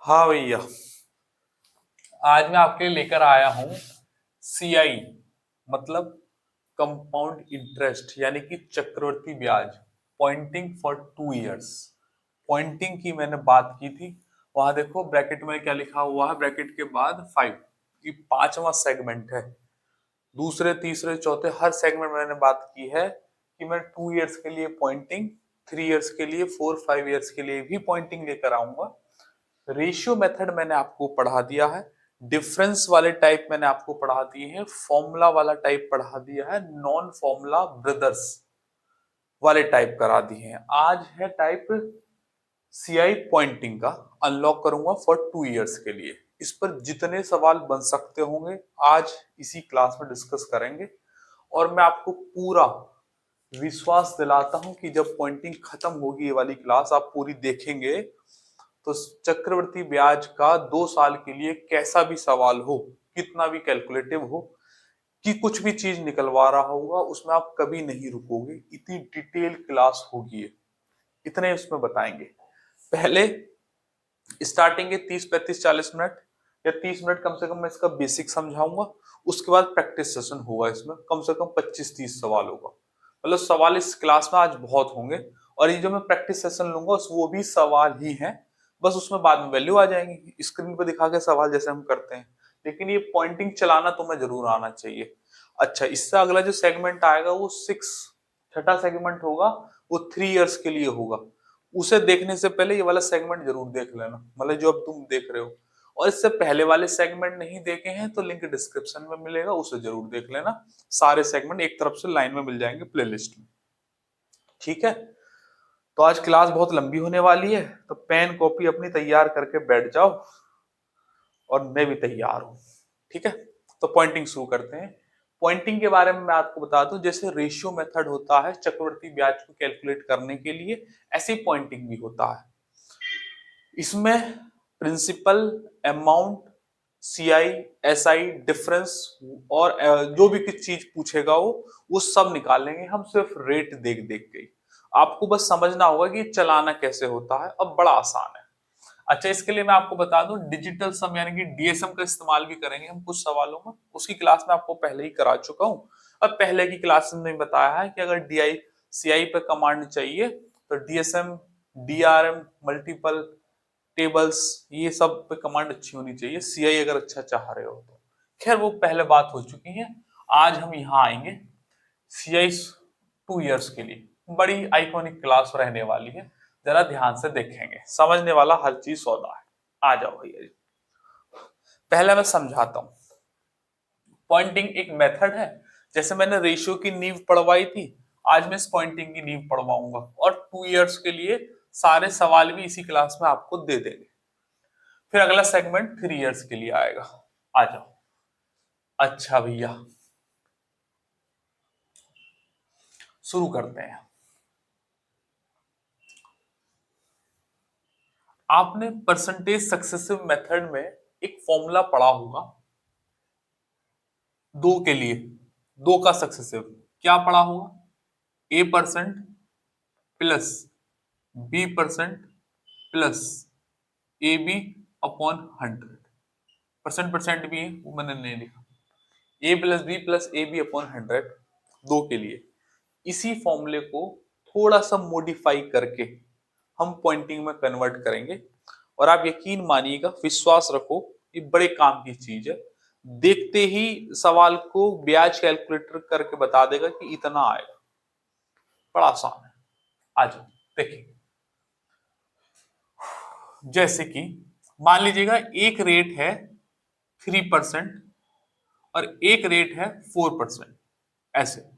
हाँ भैया। आज मैं आपके लिए लेकर आया हूँ सीआई मतलब कंपाउंड इंटरेस्ट यानी कि चक्रवृद्धि ब्याज पॉइंटिंग फॉर 2 इयर्स। पॉइंटिंग की मैंने बात की थी। वहां देखो ब्रैकेट में क्या लिखा हुआ है, ब्रैकेट के बाद 5। ये पांचवा सेगमेंट है। दूसरे तीसरे चौथे हर सेगमेंट मैंने बात की है कि मैं 2 इयर्स के लिए पॉइंटिंग, 3 इयर्स के लिए, 4-5 इयर्स के लिए भी पॉइंटिंग लेकर आऊंगा। रेशियो मेथड मैंने आपको पढ़ा दिया है। डिफरेंस वाले टाइप मैंने आपको पढ़ा दिए हैं। फॉर्मूला वाला टाइप पढ़ा दिया है। नॉन फॉर्मूला ब्रदर्स वाले टाइप करा दिए हैं। आज है टाइप सीआई पॉइंटिंग का। अनलॉक करूंगा फॉर 2 इयर्स के लिए। इस पर जितने सवाल बन सकते होंगे आज इसी क्लास में डिस्कस करेंगे। और मैं आपको पूरा विश्वास दिलाता हूं कि जब पॉइंटिंग खत्म होगी ये वाली क्लास आप पूरी देखेंगे तो चक्रवृद्धि ब्याज का 2 साल के लिए कैसा भी सवाल हो, कितना भी कैलकुलेटिव हो, कि कुछ भी चीज निकलवा रहा होगा उसमें आप कभी नहीं रुकोगे। इतनी डिटेल क्लास होगी ये। इतने उसमें बताएंगे। पहले स्टार्टिंग के 30-35-40 मिनट या 30 मिनट कम से कम मैं इसका बेसिक समझाऊंगा। उसके बाद प्रैक्टिस सेशन होगा। इसमें कम से कम 25-30 सवाल होगा। मतलब सवाल इस क्लास में आज बहुत होंगे। और ये जो मैं प्रैक्टिस सेशन लूंगा वो भी सवाल ही हैं। बस उसमें बाद में वैल्यू आ जाएंगी स्क्रीन पर दिखा के सवाल जैसे हम करते हैं। लेकिन ये पॉइंटिंग चलाना तुम्हें जरूर आना चाहिए। अच्छा, इससे अगला जो सेगमेंट आएगा वो छठा सेगमेंट होगा। वो 3 इयर्स के लिए होगा। उसे देखने से पहले ये वाला सेगमेंट जरूर देख लेना, मतलब जो अब तुम देख रहे हो। और इससे पहले वाले सेगमेंट नहीं देखे हैं तो लिंक डिस्क्रिप्शन में मिलेगा, उसे जरूर देख लेना। सारे सेगमेंट एक तरफ से लाइन में मिल जाएंगे प्लेलिस्ट में। ठीक है। तो आज क्लास बहुत लंबी होने वाली है, तो पेन कॉपी अपनी तैयार करके बैठ जाओ। और मैं भी तैयार हूं। ठीक है। तो पॉइंटिंग शुरू करते हैं। पॉइंटिंग के बारे में मैं आपको बता दूं, जैसे रेशियो मेथड होता है चक्रवृद्धि ब्याज को कैलकुलेट करने के लिए, ऐसी पॉइंटिंग भी होता है। इसमें principal, amount, CI, SI, difference और जो भी कुछ चीज पूछेगा वो सब निकालेंगे हम सिर्फ रेट देख देख के। आपको बस समझना होगा कि चलाना कैसे होता है। अब बड़ा आसान है। अच्छा, इसके लिए मैं आपको बता दूं डिजिटल सम यानी कि डीएसएम का इस्तेमाल भी करेंगे हम कुछ सवालों में। उसकी क्लास में आपको पहले ही करा चुका हूं। अब पहले की क्लास में बताया है कि अगर डीआई सीआई पे कमांड चाहिए तो डीएसएम, डीआरएम, मल्टीपल टेबल्स, ये सब पे कमांड अच्छी होनी चाहिए। सीआई अगर अच्छा चाह रहे हो तो खैर वो पहले बात हो चुकी है। आज हम यहाँ आएंगे सीआई 2 इयर्स के लिए। बड़ी आइकॉनिक क्लास रहने वाली है। जरा ध्यान से देखेंगे, समझने वाला हर चीज सौदा है। आ जाओ भैया जी। पहले मैं समझाता हूँ। पॉइंटिंग एक मेथड है। जैसे मैंने रेशियो की नींव पढ़वाई थी, आज मैं इस पॉइंटिंग की नींव पढ़वाऊंगा। और 2 इयर्स के लिए सारे सवाल भी इसी क्लास में आपको दे देंगे। फिर अगला सेगमेंट 3 इयर्स के लिए आएगा। आ जाओ। अच्छा भैया, शुरू करते हैं। आपने परसेंटेज सक्सेसिव मेथड में एक फॉर्मूला पढ़ा होगा दो के लिए। दो का सक्सेसिव क्या पढ़ा होगा? A% plus B% plus AB upon 100। Percent percent भी है वो मैंने नहीं लिखा। A+B+AB/100 दो के लिए। इसी फॉर्मूले को थोड़ा सा मॉडिफाई करके हम पॉइंटिंग में कन्वर्ट करेंगे। और आप यकीन मानिएगा, विश्वास रखो, ये बड़े काम की चीज है। देखते ही सवाल को ब्याज कैलकुलेटर करके बता देगा कि इतना आएगा। बड़ा आसान है। आ जाओ देखिए। जैसे कि मान लीजिएगा एक रेट है 3% और एक रेट है 4%। ऐसे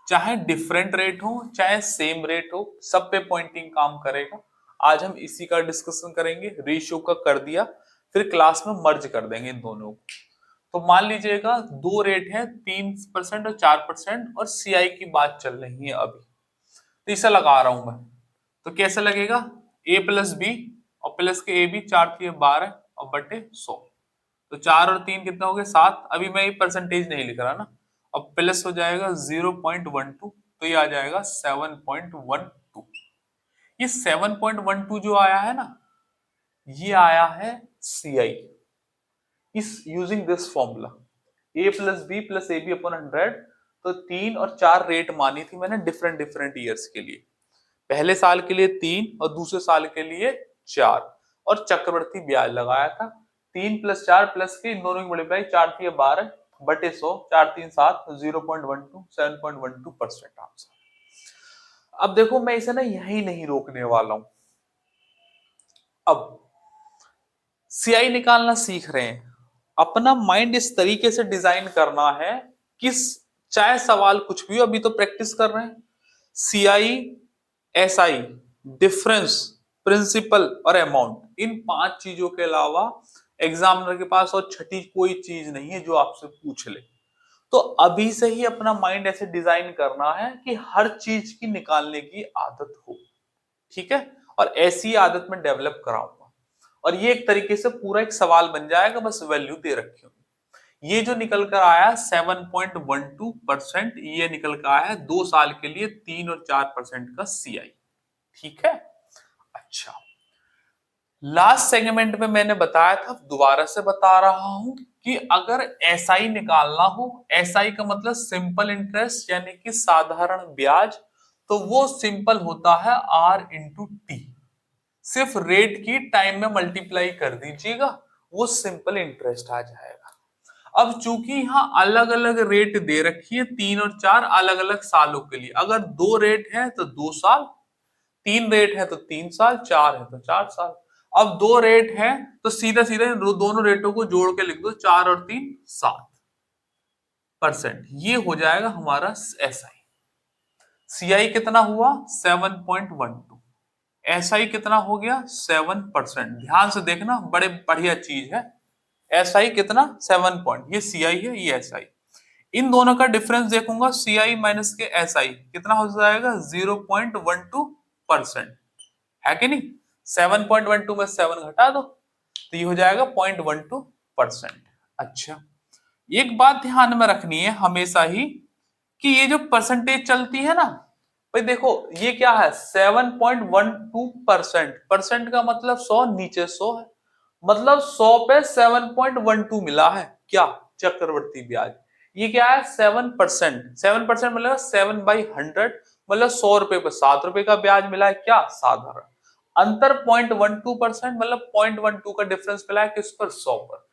चाहे डिफरेंट रेट हो चाहे सेम रेट हो, सब पे पॉइंटिंग काम करेगा। आज हम इसी का डिस्कशन करेंगे। रेशियो का कर दिया, फिर क्लास में मर्ज कर देंगे इन दोनों को। तो मान लीजिएगा दो रेट है 3% और 4%, और सीआई की बात चल रही है अभी। तो इसे लगा रहा हूं मैं। तो कैसे लगेगा? A+B और प्लस के AB, 4×3=12 और बटे 100। तो 4 और 3 कितना हो गया? 7। अभी मैं ये परसेंटेज नहीं लिख रहा ना। अब प्लस हो जाएगा 0.12, तो ये आ जाएगा 7.12। ये 7.12 जो आया है ना, ये आया है CI is using this formula A plus B plus A B upon 100। तो 3 और 4 रेट मानी थी मैंने डिफरेंट डिफरेंट ईयर्स के लिए। पहले साल के लिए 3 और दूसरे साल के लिए 4 और चक्रवर्ती ब्याज लगाया था। 3 प्लस 4 प्लस के इन दोनों की मल्टीप्लाई 4 थी 12 बटे 100 4 3 7 0.12 7.12% आंसर। अब देखो मैं इसे ना यही नहीं रोकने वाला हूं। अब CI निकालना सीख रहे हैं, अपना माइंड इस तरीके से डिजाइन करना है किस चाहे सवाल कुछ भी हो, अभी तो प्रैक्टिस कर रहे हैं। CI SI डिफरेंस प्रिंसिपल और अमाउंट इन 5 चीजों के अलावा एग्जामिनर के पास और छठी कोई चीज नहीं है जो आपसे पूछ ले। तो अभी से ही अपना माइंड ऐसे डिजाइन करना है कि हर चीज की निकालने की आदत हो, ठीक है, और ऐसी आदत में डेवलप कराऊंगा और ये एक तरीके से पूरा एक सवाल बन जाएगा, बस वैल्यू दे रखी होगी। ये जो निकल कर आया 7.12%, ये निकल कर आया 2 साल के लिए 3 और 4% का CI, ठीक है। अच्छा, लास्ट सेगमेंट में मैंने बताया था, दोबारा से बता रहा हूं कि अगर SI निकालना हो, SI का मतलब सिंपल इंटरेस्ट यानी कि साधारण ब्याज, तो वो सिंपल होता है R इंटू टी। सिर्फ रेट की टाइम में मल्टीप्लाई कर दीजिएगा, वो सिंपल इंटरेस्ट आ जाएगा। अब चूंकि यहाँ अलग अलग रेट दे रखी है 3 और 4 अलग अलग सालों के लिए, अगर 2 रेट है तो 2 साल, 3 रेट है तो 3 साल, 4 है तो 4 साल। अब 2 रेट है तो सीधा सीधा दोनों रेटों को जोड़ के लिख दो, 4 और 3 7%। ये हो जाएगा हमारा SI। CI कितना हुआ 7.12, SI कितना हो गया 7%। ध्यान से देखना, बड़े बढ़िया चीज है। SI कितना 7 पॉइंट, ये CI है ये SI। इन दोनों का डिफरेंस देखूंगा, CI माइनस के SI कितना हो जाएगा 0.12% है कि नहीं। 7.12 में 7 घटा दो तो ये हो जाएगा 0.12%। अच्छा, एक बात ध्यान में रखनी है हमेशा ही कि ये जो परसेंटेज चलती है ना भाई, देखो ये क्या है 7.12%, परसेंट का मतलब 100 नीचे 100 है, मतलब 100 पे 7.12 मिला है क्या चक्रवर्ती ब्याज। ये क्या है 7%, 7% मतलब 7/100, मतलब 100 रुपए पे 7 रुपए का ब्याज मिला है क्या साधारण। अंतर 0.12% मतलब 0.12 का डिफरेंस मिला है किस पर 100 पर।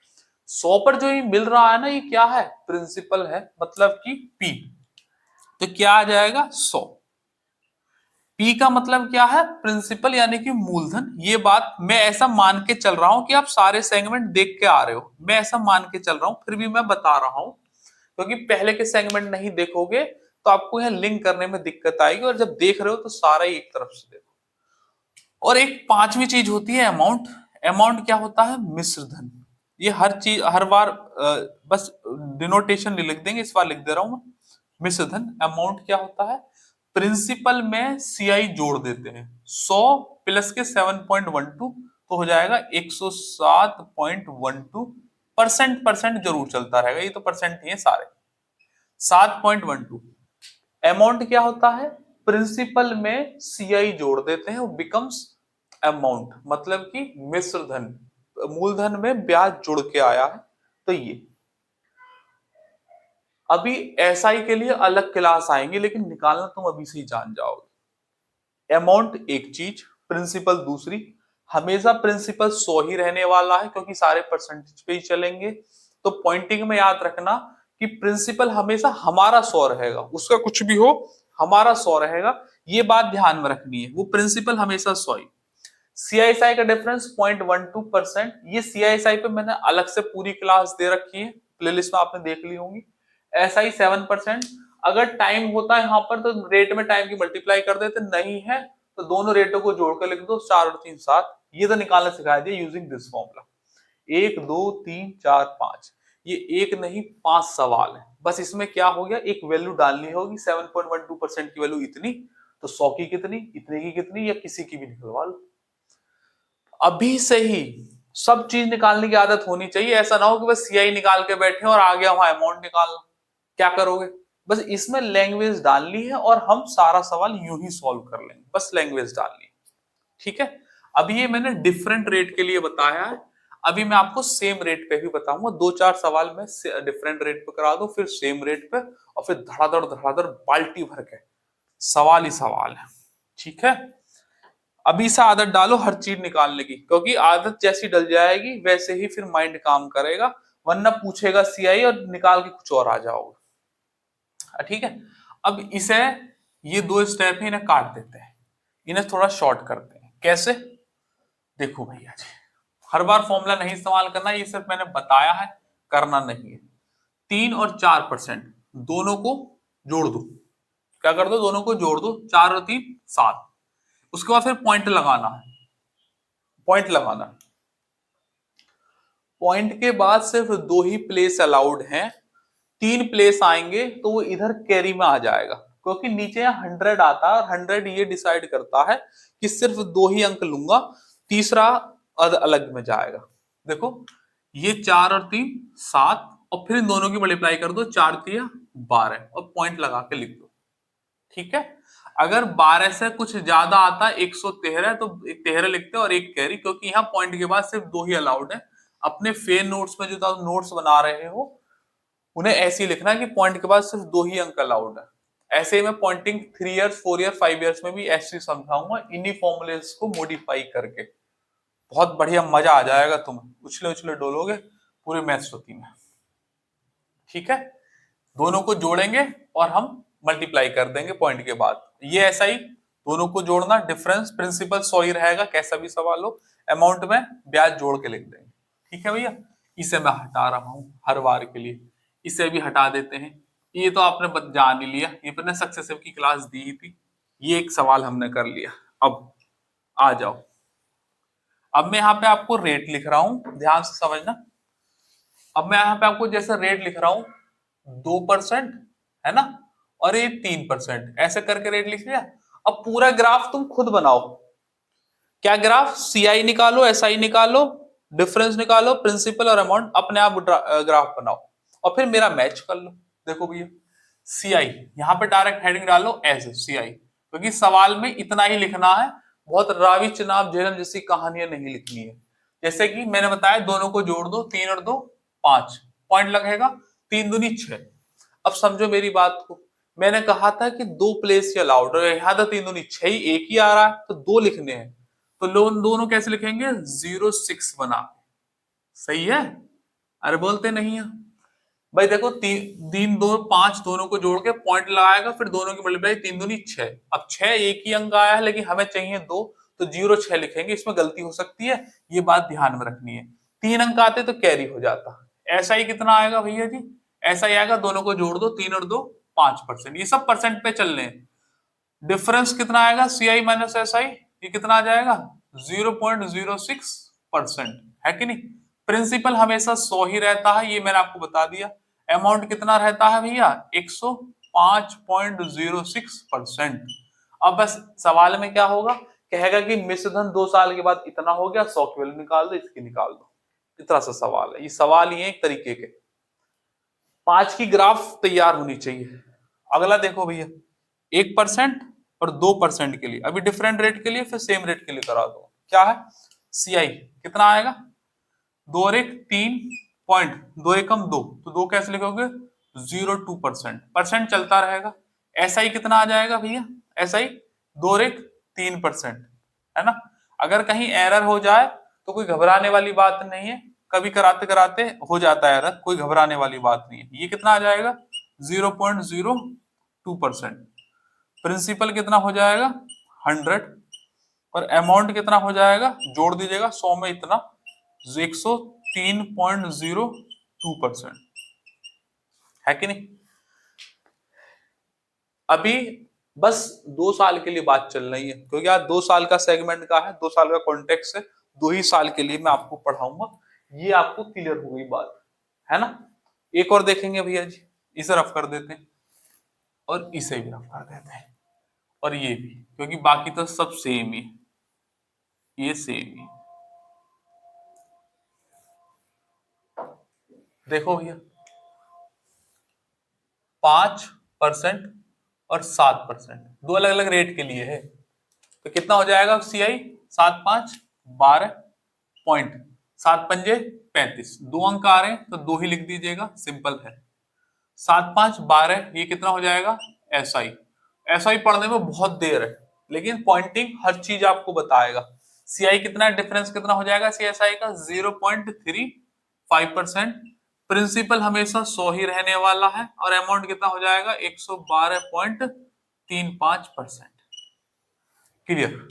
100 पर जो ये मिल रहा है ना ये क्या है प्रिंसिपल है, मतलब कि P। तो क्या आ जाएगा 100। P का मतलब क्या है प्रिंसिपल यानी कि मूलधन। ये बात मैं ऐसा मान के चल रहा हूं कि आप सारे सेगमेंट देख के आ रहे हो, मैं ऐसा मान के चल रहा हूं, फिर भी मैं बता रहा हूं क्योंकि पहले के सेगमेंट नहीं देखोगे तो आपको यह लिंक करने में दिक्कत आएगी, और जब देख रहे हो तो सारा ही एक तरफ से देखो। और एक पांचवी चीज होती है अमाउंट। अमाउंट क्या होता है मिश्र धन। ये हर चीज हर बार बस डिनोटेशन लिख देंगे, इस बार लिख दे रहा हूं मैं। मिश्र धन अमाउंट क्या होता है, प्रिंसिपल में CI जोड़ देते हैं, 100 प्लस के 7.12 तो हो जाएगा 107.12 परसेंट। परसेंट जरूर चलता रहेगा, ये तो परसेंट ही है सारे। 7.12 अमाउंट क्या होता है, प्रिंसिपल में CI जोड़ देते हैं, वो बिकम्स अमाउंट, मतलब कि मिश्र धन, मूलधन में ब्याज जुड़ के आया है। तो ये अभी SI के लिए अलग क्लास आएंगे, लेकिन निकालना तुम अभी से ही जान जाओगे। अमाउंट एक चीज, प्रिंसिपल दूसरी। हमेशा प्रिंसिपल 100 ही रहने वाला है क्योंकि सारे परसेंटेज पे ही चलेंगे। तो पॉइंटिंग में याद रखना कि प्रिंसिपल हमेशा हमारा 100 रहेगा, उसका कुछ भी हो हमारा 100 रहेगा, ये बात ध्यान में रखनी है। वो प्रिंसिपल हमेशा 100 ही। CISI का डिफरेंस 0.12%। ये CISI पे मैंने अलग से पूरी क्लास दे रखी है, प्लेलिस्ट में आपने देख ली होंगी। SI 7%। अगर टाइम होता है यहाँ पर तो रेट में टाइम की मल्टीप्लाई कर देते, नहीं है तो दोनों रेटों को जोड़कर लिख दो, 4 और 3 7। ये तो निकालना सिखा दिया यूजिंग दिस फॉर्मूला। 1 2 3 4 5, ये एक नहीं 5 सवाल है। बस इसमें क्या हो गया, एक वैल्यू डालनी होगी, 7.12% की वैल्यू इतनी, तो 100 की कितनी, इतने की कितनी, या किसी की भी निकलवा लो। अभी से ही सब चीज निकालने की आदत होनी चाहिए। ऐसा ना हो कि बस CI निकाल के बैठे और आ गया वहां अमाउंट निकालना, क्या करोगे। बस इसमें लैंग्वेज डालनी है और हम सारा सवाल यूं ही सॉल्व कर लेंगे, बस लैंग्वेज डालनी है, ठीक है। अभी ये मैंने डिफरेंट रेट के लिए बताया है, अभी मैं आपको सेम रेट पे भी बताऊंगा। 2-4 सवाल मैं डिफरेंट रेट पे करा दूं, फिर सेम रेट पे, और फिर धड़ाधड़ धड़ाधड़ बाल्टी भर के सवाल ही सवाल है। ठीक है, अभी से आदत डालो हर चीज निकालने की, क्योंकि आदत जैसी डल जाएगी वैसे ही फिर माइंड काम करेगा, वरना पूछेगा सीआई और निकाल के कुछ और आ जाओगे। ठीक है, अब इसे, ये 2 स्टेप है, इन्हें काट देते हैं, इन्हें थोड़ा शॉर्ट करते हैं। कैसे? देखो भैया जी, हर बार फॉर्मूला नहीं इस्तेमाल करना, ये सिर्फ मैंने बताया है, करना नहीं है। 3 और 4% दोनों को जोड़ दो। क्या कर दो? दोनों को जोड़ दो। 4 और 3 7। उसके बाद फिर पॉइंट लगाना है। पॉइंट लगाना, पॉइंट के बाद सिर्फ 2 ही प्लेस अलाउड हैं। 3 प्लेस आएंगे तो वो इधर कैरी में आ जाएगा, क्योंकि नीचे 100 आता है और 100 ये डिसाइड करता है कि सिर्फ 2 ही अंक लूंगा, तीसरा अलग में जाएगा। देखो, ये 4 और 3 7, और फिर इन दोनों की मल्टीप्लाई कर दो, 4 3 12, और पॉइंट लगा के लिख दो। ठीक है, अगर 12 से कुछ ज्यादा आता है, 113, तो 13 लिखते हैं और एक कैरी, क्योंकि यहाँ पॉइंट के बाद सिर्फ 2 ही अलाउड है। अपने फेयर नोट्स में जो नोट्स बना रहे हो उन्हें ऐसे ही लिखना है कि पॉइंट के बाद सिर्फ 2 ही अंक अलाउड है। ऐसे ही मैं पॉइंटिंग 3 इयर्स 4 ईयर 5 इयर्स में भी ऐसे ही समझाऊंगा, इन्हीं फॉर्मूलेस को मॉडिफाई करके। बहुत बढ़िया मजा आ जाएगा, तुम उछले उछले डोलोगे पूरे मैथ्स होती में। ठीक है, दोनों को जोड़ेंगे और हम मल्टीप्लाई कर देंगे पॉइंट के बाद। ये ऐसा ही दोनों को जोड़ना, डिफरेंस प्रिंसिपल 100 ही रहेगा, कैसा भी सवाल हो, अमाउंट में ब्याज जोड़ के लिख देंगे। ठीक है भैया, इसे मैं हटा रहा हूं हर बार के लिए, इसे भी हटा देते हैं। ये तो आपने जान ही लिया, ये मैंने सक्सेसिव की क्लास दी ही थी, ये एक सवाल हमने कर लिया। अब आ जाओ, अब मैं यहाँ पे आपको रेट लिख रहा हूं, ध्यान से समझना। अब मैं यहाँ पे आपको जैसे रेट लिख रहा हूं, 2% है ना, और ये 3%, ऐसे करके रेट लिख लिया। अब पूरा ग्राफ तुम खुद बनाओ। क्या ग्राफ? सीआई निकालो, एसआई निकालो, डिफरेंस निकालो, प्रिंसिपल और अमाउंट, अपने आप ग्राफ बनाओ और फिर मेरा मैच कर लो। देखो भैया, सीआई यहाँ पे डायरेक्ट हेडिंग डालो एज सीआई, क्योंकि सवाल में इतना ही लिखना है, बहुत रावी चुनाव झेलम जैसी कहानियां नहीं लिखनी है। जैसे कि मैंने बताया, दोनों को जोड़ दो, 3 और 2 5, पॉइंट लगेगा, 3 दूनी 6। अब समझो मेरी बात को, मैंने कहा था कि 2 प्लेस ही अलाउड है, यहाँ तो 3 दूनी 6 ही, एक ही आ रहा है, तो 2 लिखने हैं, तो लोन दोनों कैसे लिखेंगे? 06 बना। सही है? अरे बोलते नहीं है भाई। देखो, 3 2 5 दोनों को जोड़ के पॉइंट लगाएगा, फिर दोनों की मल्टीप्लाई, 3 दूनी 6। अब 6 एक ही अंक आया है, लेकिन हमें चाहिए 2, तो 06 लिखेंगे। इसमें गलती हो सकती है, ये बात ध्यान में रखनी है। 3 अंक आते तो कैरी हो जाता। ऐसा ही कितना आएगा भैया जी? ऐसा ही आएगा, दोनों को जोड़ दो, 3 और 2 5%। ये सब परसेंट पे चल रहे हैं। डिफरेंस कितना आएगा? सीआई माइनस एसआई, ये कितना आ जाएगा? 0.06%, है कि नहीं? प्रिंसिपल हमेशा 100 ही रहता है, ये मैंने आपको बता दिया। अमाउंट कितना रहता है भैया? 105.06%। अब बस सवाल में क्या होगा, कहेगा कि मिश्रधन 2 साल के बाद इतना हो गया, 100 की वैल्यू निकाल दो, इसकी निकाल दो। इतना सा सवाल है, ये सवाल ही है एक तरीके के। 5 की ग्राफ तैयार होनी चाहिए। अगला देखो भैया, 1% और 2% के लिए, अभी डिफरेंट रेट के लिए, फिर सेम रेट के लिए करा दो। क्या है? सीआई कितना आएगा? 2 और 1 3 पॉइंट, 2 एकम 2, तो 2 कैसे लिखोगे? 0.2%, परसेंट चलता रहेगा। एसआई कितना आ जाएगा भैया? एसआई 2 और 1 3%, है ना। अगर कहीं एरर हो जाए तो कोई घबराने वाली बात नहीं है, कभी कराते कराते हो जाता है एरर, कोई घबराने वाली बात नहीं है। ये कितना आ जाएगा? 0.02%। प्रिंसिपल कितना हो जाएगा? 100, और अमाउंट कितना हो जाएगा? जोड़ दीजिएगा 100 में इतना, 103.02%, है कि नहीं। अभी बस 2 साल के लिए बात चल रही है, क्योंकि आज 2 साल का सेगमेंट का है, 2 साल का कॉन्टेक्स्ट है, 2 ही साल के लिए मैं आपको पढ़ाऊंगा। ये आपको क्लियर हो गई बात, है ना। एक और देखेंगे भैया जी, इसे रफ कर देते हैं और इसे भी रफ कर देते हैं, और ये भी, क्योंकि बाकी तो सब सेम ही, ये सेम ही। देखो भैया, 5% और 7%, 2 अलग अलग रेट के लिए है, तो कितना हो जाएगा सीआई? 7 5 12 पॉइंट 7 पंजे 35, 2 अंक आ रहे हैं तो 2 ही लिख दीजिएगा, सिंपल है। 7 5 12, ये कितना हो जाएगा SI। SI पढ़ने में बहुत देर है, लेकिन पॉइंटिंग हर चीज आपको बताएगा। CI कितना है, डिफरेंस कितना हो जाएगा CSI का 0.35%। प्रिंसिपल हमेशा 100 ही रहने वाला है और अमाउंट कितना हो जाएगा 112.35%। क्लियर।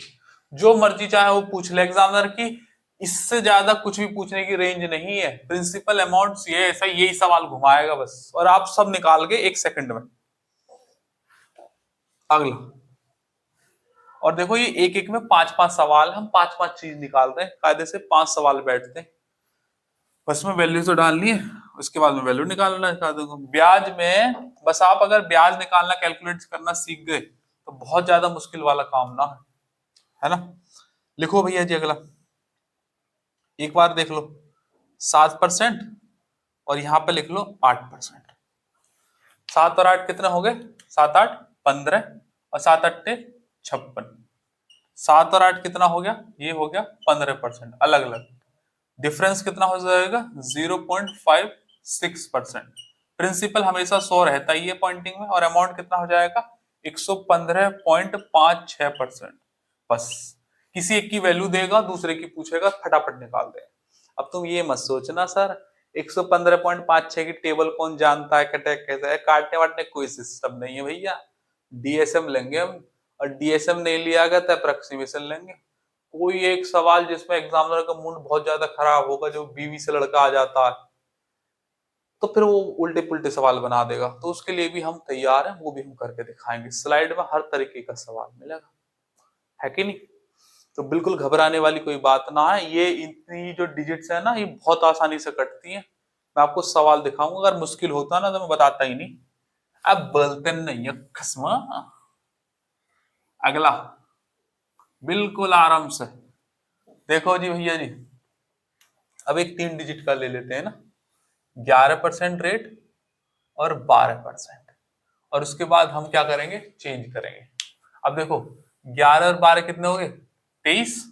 जो मर्जी चाहे वो पूछ ले एग्जामिनर की, इससे ज्यादा कुछ भी पूछने की रेंज नहीं है। प्रिंसिपल अमाउंट ये ऐसा यही सवाल घुमाएगा बस, और आप सब निकाल के 1 सेकंड में। अगला, और देखो ये एक एक में 5 5 सवाल, हम 5 5 चीज निकालते हैं, कायदे से 5 सवाल बैठते हैं। बस में वैल्यू तो डालनी है, उसके बाद में वैल्यू निकालना है। ब्याज में बस आप अगर ब्याज निकालना कैलकुलेट करना सीख गए तो बहुत ज्यादा मुश्किल वाला काम ना है ना। लिखो भैया जी अगला, एक बार देख लो 7% और यहां पे लिख लो 8%। 7 और 8 कितने हो गए, 7 8 15 और 7 8 56। 7 और 8 कितना हो गया, ये हो गया 15%। अलग अलग डिफरेंस कितना हो जाएगा 0.56%। प्रिंसिपल हमेशा 100 रहता ही है पॉइंटिंग में, और अमाउंट कितना हो जाएगा 115.56%। बस किसी एक की वैल्यू देगा, दूसरे की पूछेगा, फटाफट निकाल दे। अब तुम ये मत सोचना सर 115.56 की टेबल कौन जानता है, कटे कैसे है, काटने वाटने कोई सिस्टम नहीं है भैया। DSM लेंगे हम, और DSM नहीं लिया गया तो अप्रोक्सीमेशन लेंगे। कोई एक सवाल जिसमें एग्जामिनर का मूड बहुत ज्यादा खराब होगा, जो बीवी से लड़का आ जाता है, तो फिर वो उल्टे पुल्टे सवाल बना देगा, तो उसके लिए भी हम तैयार हैं, वो भी हम करके दिखाएंगे। स्लाइड में हर तरीके का सवाल मिलेगा, है कि नहीं। तो बिल्कुल घबराने वाली कोई बात ना है। ये इतनी जो डिजिट्स है ना, ये बहुत आसानी से कटती हैं। मैं आपको सवाल दिखाऊंगा, अगर मुश्किल होता ना तो मैं बताता ही नहीं। अब बोलते नहीं है खस्मा। अगला बिल्कुल आराम से देखो जी भैया जी, अब एक 3 डिजिट का ले लेते हैं ना, 11% रेट और 12%, और उसके बाद हम क्या करेंगे, चेंज करेंगे। अब देखो 11 और 12 कितने हो गए 23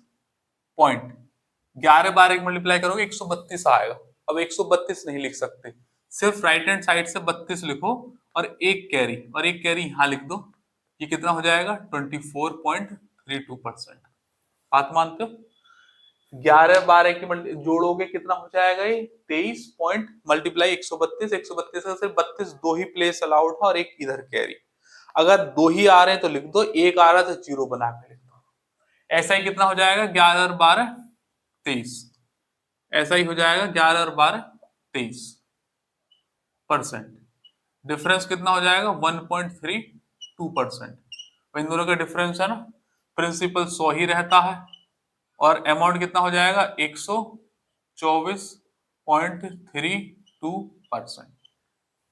पॉइंट, 11 12 मल्टीप्लाई करोगे 132 आएगा। अब 132 नहीं लिख सकते, सिर्फ राइट हैंड साइड से 32 लिखो और एक कैरी, और एक कैरी यहां लिख दो। ये कितना हो जाएगा 24.32%। बात मानते हो। 11 12 की जोड़ोगे कितना हो जाएगा, ये 23 पॉइंट मल्टीप्लाई 132, 132 से सिर्फ 32, 2 ही प्लेस अलाउड है और एक इधर कैरी। अगर 2 ही आ रहे हैं तो लिख दो, एक आ रहा है तो जीरो बना के लिख दो। ऐसा ही कितना हो जाएगा 11 और 12 23, ऐसा ही हो जाएगा 11 और 12 23%। डिफरेंस कितना हो जाएगा 1.32%। इन दोनों का डिफरेंस है ना, प्रिंसिपल 100 ही रहता है, और अमाउंट कितना हो जाएगा 124.32%।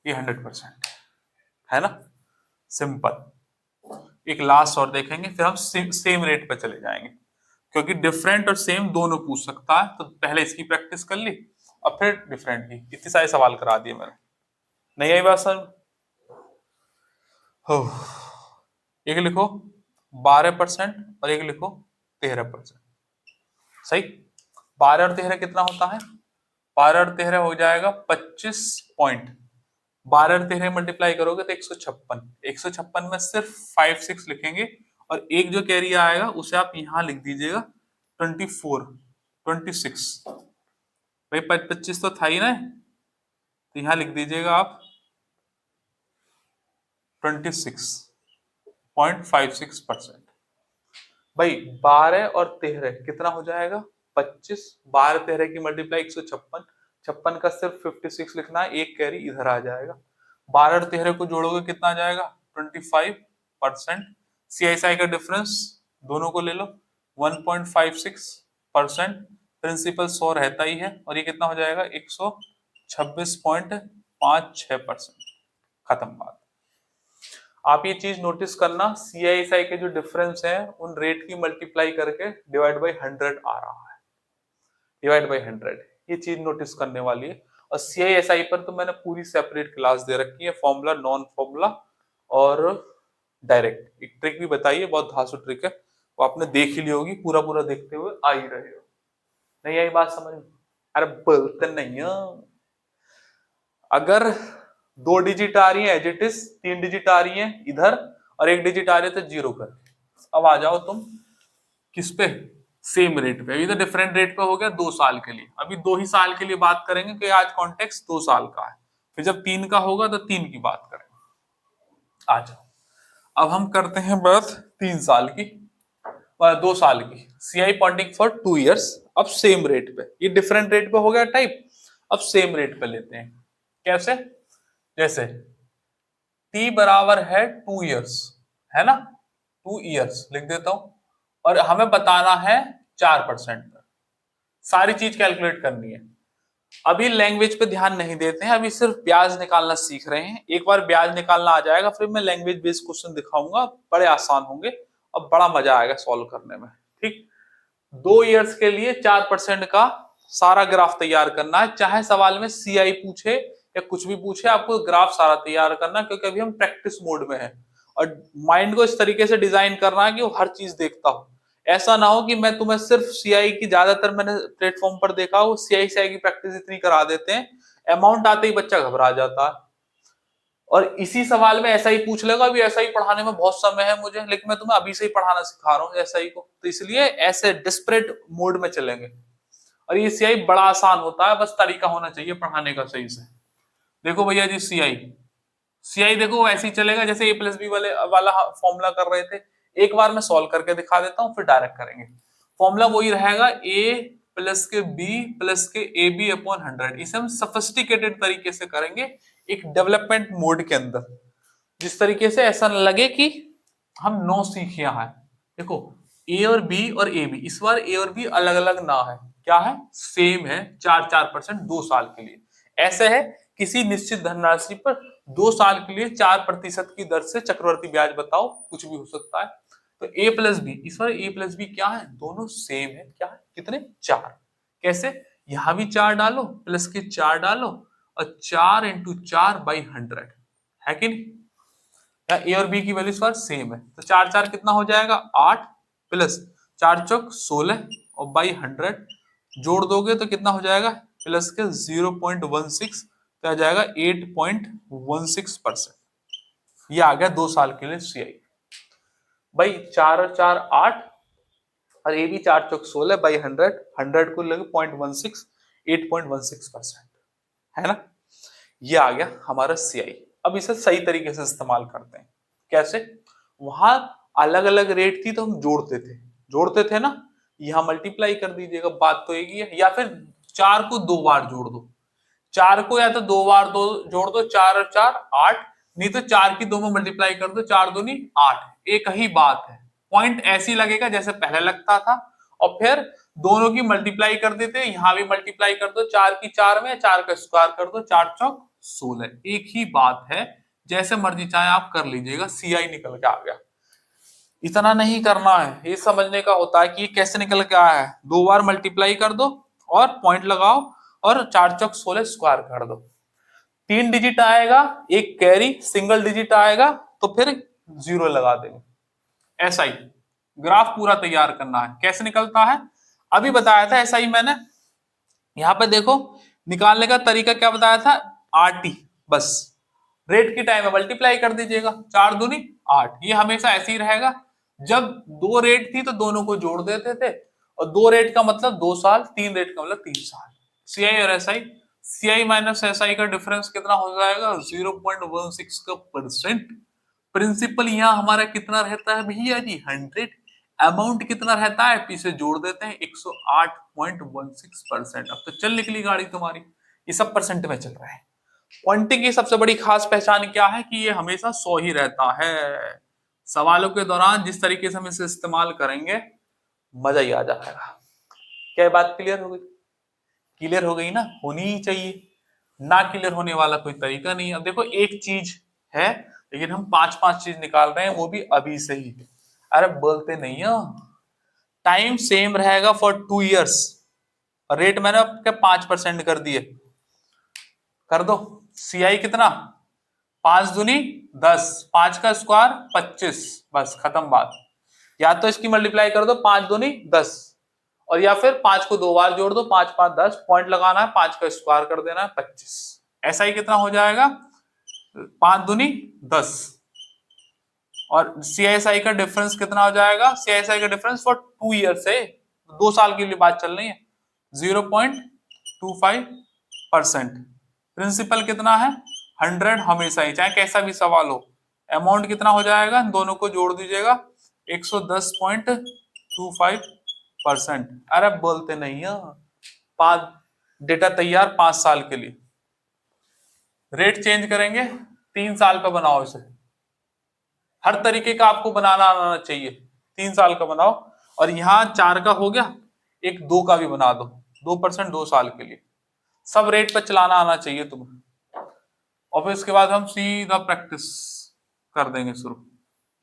ये 100% है ना, सिंपल। एक लास्ट और देखेंगे, फिर हम सेम रेट पे चले जाएंगे, क्योंकि डिफरेंट और सेम दोनों पूछ सकता है। तो पहले इसकी प्रैक्टिस कर ली और फिर डिफरेंट की। इतने सारे सवाल करा दिए मैंने, नहीं आई बात सर। एक लिखो 12% और एक लिखो 13%। सही। 12 और 13 कितना होता है, 12 और 13 हो जाएगा 25 पॉइंट। 12 और 13 मल्टीप्लाई करोगे तो 156। 156 में सिर्फ 5 6 लिखेंगे, और एक जो कैरी आएगा उसे आप यहां लिख दीजिएगा 24 26। भाई 25 तो था ही ना, तो यहां लिख दीजिएगा आप 26.56%। भाई 12 और 13 कितना हो जाएगा 25, 12 13 की मल्टीप्लाई 156, 56 का सिर्फ 56 लिखना है, एक कैरी इधर आ जाएगा। 12 और 13 को जोड़ोगे कितना आ जाएगा 25%। CSI का डिफरेंस दोनों को ले लो 1.56%। प्रिंसिपल 100 रहता ही है, और ये कितना हो जाएगा 126.56%। खत्म बात। आप ये चीज नोटिस करना, CISI के जो डिफरेंस है उन रेट की मल्टीप्लाई करके डिवाइड बाय 100 आ रहा है, डिवाइड बाय 100। ये चीज नोटिस करने वाली है। और CISI पर तो मैंने पूरी सेपरेट क्लास दे रखी है, फॉर्मूला नॉन फॉर्मूला और डायरेक्ट। एक ट्रिक भी बताइए, बहुत धांसू ट्रिक है, वो आपने देख ही ली होगी, पूरा पूरा देखते हुए आ ही रहे हो। नहीं आई बात समझ में? अरे बोलते नहीं हो। अगर 2 डिजिट आ रही है एज इट इज, 3 डिजिट आ रही है इधर और 1 डिजिट आ रही है तो 0 कर। अब आ जाओ तुम किस पे, सेम रेट पे। अभी तो डिफरेंट रेट पे हो गया 2 साल के लिए, अभी 2 ही साल के लिए बात करेंगे कि आज कॉन्टेक्स्ट 2 साल का है, फिर जब 3 का होगा तो 3 की बात करेंगे। आ जाओ अब हम करते हैं बात 3 साल की, 2 साल की। सीआई पॉइंटिंग फॉर 2 इयर्स, अब सेम रेट पे, ये डिफरेंट रेट पे हो गया टाइप, अब सेम रेट पे लेते हैं। कैसे? जैसे t बराबर है 2 इयर्स, है ना, 2 इयर्स लिख देता हूं, और हमें बताना है 4% पर, सारी चीज कैलकुलेट करनी है। अभी लैंग्वेज पे ध्यान नहीं देते हैं, अभी सिर्फ ब्याज निकालना सीख रहे हैं। एक बार ब्याज निकालना आ जाएगा फिर मैं लैंग्वेज बेस्ड क्वेश्चन दिखाऊंगा, बड़े आसान होंगे और बड़ा मजा आएगा सॉल्व करने में। ठीक, 2 इयर्स के लिए 4% का सारा ग्राफ तैयार करना है, चाहे सवाल में सीआई पूछे या कुछ भी पूछे, आपको ग्राफ सारा तैयार करना, क्योंकि अभी हम प्रैक्टिस मोड में हैं और माइंड को इस तरीके से डिजाइन करना है कि वो हर चीज देखता हो। ऐसा ना हो कि मैं तुम्हें सिर्फ सीआई की, ज्यादातर मैंने प्लेटफॉर्म पर देखा वो सीआई की प्रैक्टिस इतनी करा देते हैं, अमाउंट आते ही बच्चा घबरा जाता है और इसी सवाल में ऐसा ही पूछ लेगा। अभी ऐसा ही पढ़ाने में बहुत समय है मुझे, लेकिन मैं तुम्हें अभी से ही पढ़ाना सिखा रहा हूँ ऐसा ही को, तो इसलिए ऐसे डिस्परेट मोड में चलेंगे। और ये सीआई बड़ा आसान होता है, बस तरीका होना चाहिए पढ़ाने का सही से। देखो भैया जी, सीआई सीआई देखो ऐसे ही चलेगा जैसे a+b वाला फॉर्मूला कर रहे थे। एक बार मैं सॉल्व करके दिखा देता हूँ फिर डायरेक्ट करेंगे। फॉर्मूला वही रहेगा, a प्लस के b प्लस के ab अपॉन 100। इसे हम सफिस्टिकेटेड तरीके से करेंगे, एक डेवलपमेंट मोड के अंदर, जिस तरीके से ऐसा न लगे कि हम 9 सीख यहाँ है। देखो a और b और ab, इस बार a और b अलग अलग ना है, क्या है, सेम है, 4% 2 साल के लिए। ऐसे है किसी निश्चित धनराशि पर 2 साल के लिए 4% की दर से चक्रवर्ती ब्याज बताओ, कुछ भी हो सकता है। तो a प्लस बी, इस बार a प्लस बी क्या है, दोनों सेम है, क्या है, कितने, 4। कैसे, यहां भी 4 डालो प्लस के 4 डालो और 4 इंटू 4/100 है कि नहीं। ए और बी की वैल्यू इस बार सेम है, तो 4 4 कितना हो जाएगा, 8 प्लस 4 चौक 16 और बाई 100 जोड़ दोगे तो कितना हो जाएगा, प्लस के 0.16, तो आ जाएगा 8.16%। ये आ गया 2 साल के लिए सीआई। भाई 4 और 4 8 और ए भी 4 चौक 16 बाई 100, 100 को लगे 0.16, 8.16% है ना। ये आ गया हमारा सीआई। अब इसे सही तरीके से इस्तेमाल करते हैं। कैसे, वहां अलग अलग रेट थी तो हम जोड़ते थे ना, यहां मल्टीप्लाई कर दीजिएगा, बात तो एक ही है। या फिर 4 को 2 बार जोड़ दो, 4 को या तो 2 बार दो जोड़ दो, 4 और 4 8, नहीं तो 4 की 2 में मल्टीप्लाई कर दो, 4 दूनी 8, एक ही बात है। पॉइंट ऐसी लगेगा जैसे पहले लगता था, और फिर दोनों की मल्टीप्लाई कर देते, यहां भी मल्टीप्लाई कर दो, 4 की 4 में 4 का स्क्वायर कर दो, 4 चौक 16, एक ही बात है। जैसे मर्जी चाहे आप कर लीजिएगा, सीआई निकल के आ गया। इतना नहीं करना है, ये समझने का होता है कि ये कैसे निकल के आया है। 2 बार मल्टीप्लाई कर दो और पॉइंट लगाओ और 4 चौक 16 स्क्वायर कर दो। 3 डिजिट आएगा, एक कैरी सिंगल डिजिट आएगा तो फिर 0 लगा देंगे। ऐसा ही ग्राफ पूरा तैयार करना है। कैसे निकलता है अभी बताया था, ऐसा ही मैंने यहाँ पे देखो निकालने का तरीका क्या बताया था, आरटी, बस रेट की टाइम में मल्टीप्लाई कर दीजिएगा, 4 दूनी 8। ये हमेशा ऐसे ही रहेगा। जब 2 रेट थी तो दोनों को जोड़ देते थे, और 2 रेट का मतलब 2 साल, 3 रेट का मतलब 3 साल। सीआई और एसआई, सीआई माइनस एसआई का डिफरेंस कितना हो जाएगा, 0.16 का परसेंट। प्रिंसिपल यहाँ हमारा कितना रहता है भैया जी, 100। अमाउंट कितना रहता है, पीछे जोड़ देते हैं 108.16%। अब तो चल निकली गाड़ी तुम्हारी। ये सब परसेंट में चल रहा है। पॉइंटिंग की सबसे बड़ी खास पहचान क्या है कि ये हमेशा 100 ही रहता है। सवालों के दौरान जिस तरीके से हम इसे इस्तेमाल करेंगे, मजा ही आ जाएगा। क्या ये बात क्लियर हो गई? क्लियर हो गई ना, होनी ही चाहिए, ना क्लियर होने वाला कोई तरीका नहीं है। अब देखो एक चीज है, लेकिन हम 5 चीज निकाल रहे हैं, वो भी अभी से ही। अरे बोलते नहीं हो, टाइम सेम रहेगा फॉर 2 इयर्स, रेट मैंने आपके 5% कर दिए, कर दो। सीआई कितना, 5 दूनी 10, 5 का स्क्वायर 25, बस खत्म बात। या तो इसकी मल्टीप्लाई कर दो 5 दूनी 10, और या फिर 5 को 2 बार जोड़ दो, 5 5 10, पॉइंट लगाना है, 5 का स्क्वायर कर देना है 25। ऐसा ही कितना हो जाएगा 5 दूनी 10, और CSI का डिफरेंस कितना हो जाएगा, CSI का डिफरेंस फॉर 2 ईयर्स है, 2 साल के लिए बात चल रही है, 0.25%। प्रिंसिपल कितना है 100 हमेशा ही, चाहे कैसा भी सवाल हो। अमाउंट कितना हो जाएगा, दोनों को जोड़ दीजिएगा 110.25%। अरे बोलते नहीं है, 5 डेटा तैयार 5 साल के लिए। रेट चेंज करेंगे, 3 साल का बनाओ इसे, हर तरीके का आपको बनाना आना चाहिए, 3 साल का बनाओ। और यहाँ 4 का हो गया, एक 2 का भी बना दो, 2% 2 साल के लिए, सब रेट पर चलाना आना चाहिए तुम्हें। और फिर इसके बाद हम सीधा प्रैक्टिस कर देंगे शुरू,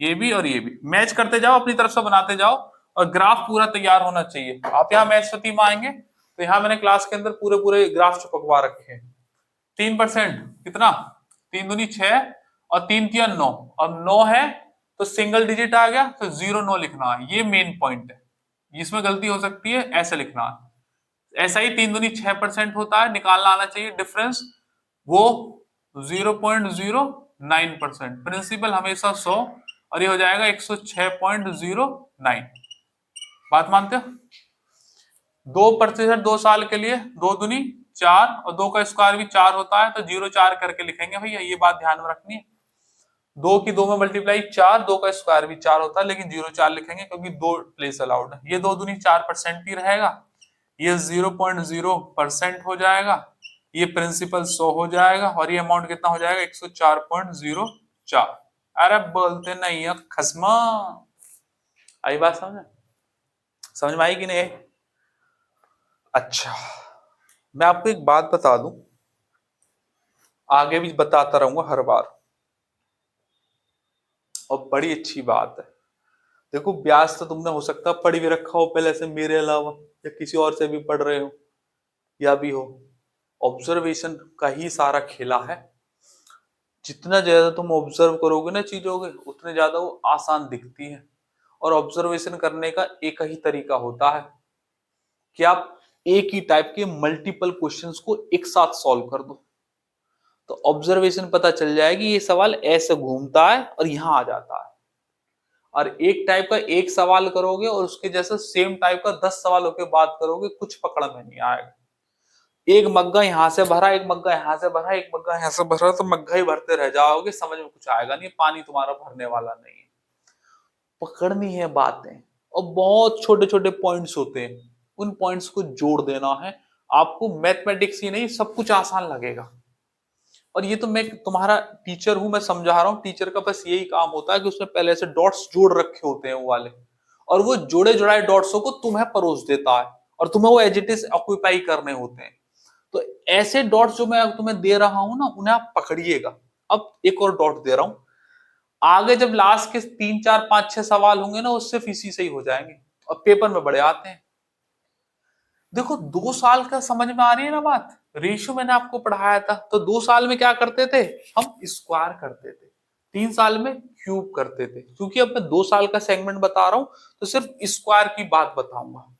ये भी और ये भी मैच करते जाओ, अपनी तरफ से बनाते जाओ, और ग्राफ पूरा तैयार होना चाहिए। आप यहाँ मैथ्सपति में आएंगे तो यहाँ मैंने क्लास के अंदर पूरे पूरे ग्राफ चिपकवा रखे हैं। 3% कितना, 3 दूनी 6 और 3 तिया 9, अब 9 है तो सिंगल डिजिट आ गया तो 0 9 लिखना है, ये मेन पॉइंट है, जिसमें गलती हो सकती है ऐसे लिखना है। ऐसा ही 3 दूनी 6% होता है, निकालना आना चाहिए डिफरेंस, वो 0.09%। प्रिंसिपल हमेशा 100, और ये हो जाएगा 106.09। बात मानते हो? 2% 2 साल के लिए, 2 दूनी 4 और 2 का स्क्वायर भी 4 होता है, तो 0 4 करके लिखेंगे भैया, ये बात ध्यान में रखनी है। 2 की 2 में मल्टीप्लाई 4, 2 का स्क्वायर भी 4 होता है, लेकिन 0 4 लिखेंगे क्योंकि 2 प्लेस अलाउड है। ये 2 दूनी 4% ही रहेगा, ये 0.0% हो जाएगा, ये प्रिंसिपल 100 हो जाएगा, और ये अमाउंट कितना हो जाएगा 104.04। अरे बोलते नहीं है खसमा। आई बात समझ में आई कि नहीं? अच्छा, मैं आपको एक बात बता दूं, आगे भी बताता रहूंगा हर बार, और बड़ी अच्छी बात है। देखो ब्याज तो तुमने हो सकता है पढ़ भी रखा हो पहले से मेरे अलावा, या किसी और से भी पढ़ रहे हो या भी हो, ऑब्जर्वेशन का ही सारा खेला है। जितना ज्यादा तुम ऑब्जर्व करोगे ना चीजों के, उतने ज्यादा वो आसान दिखती है। और ऑब्जर्वेशन करने का एक ही तरीका होता है कि आप एक ही टाइप के मल्टीपल क्वेश्चंस को एक साथ सॉल्व कर दो, तो ऑब्जर्वेशन पता चल जाएगी ये सवाल ऐसे घूमता है और यहां आ जाता है। और एक टाइप का एक सवाल करोगे और उसके जैसा सेम टाइप का 10 सवालों के बाद करोगे, कुछ पकड़ में नहीं आएगा। एक मग्गा यहां से भरा, एक मग्गा यहां से भरा, एक मग्गा यहां से भरा, तो मग्गा ही भरते रह जाओगे, समझ में कुछ आएगा नहीं, पानी तुम्हारा भरने वाला नहीं है। पकड़नी है बातें, और बहुत छोटे छोटे पॉइंट्स होते हैं, उन पॉइंट्स को जोड़ देना है आपको। मैथमेटिक्स ही नहीं, सब कुछ आसान लगेगा। और ये तो मैं तुम्हारा टीचर हूं, मैं समझा रहा हूं, टीचर का बस यही काम होता है कि उसने पहले से डॉट्स जोड़ रखे होते हैं वो वाले, और वो जोड़े जुड़ाए डॉट्सों को तुम्हें परोस देता है, और तुम्हें वो एज इट इज ऑक्यूपाई करने होते हैं। तो ऐसे डॉट्स जो मैं तुम्हें दे रहा हूं ना, उन्हें आप पकड़िएगा। अब एक और डॉट दे रहा हूं, आगे जब लास्ट के 3 4 5 6 सवाल होंगे ना, वो सिर्फ इसी से ही हो जाएंगे, और पेपर में बड़े आते हैं। देखो 2 साल का समझ में आ रही है ना बात? रेशियो मैंने आपको पढ़ाया था, तो 2 साल में क्या करते थे हम, स्क्वायर करते थे, 3 साल में क्यूब करते थे। क्योंकि अब मैं 2 साल का सेगमेंट बता रहा हूं, तो सिर्फ स्क्वायर की बात बताऊंगा।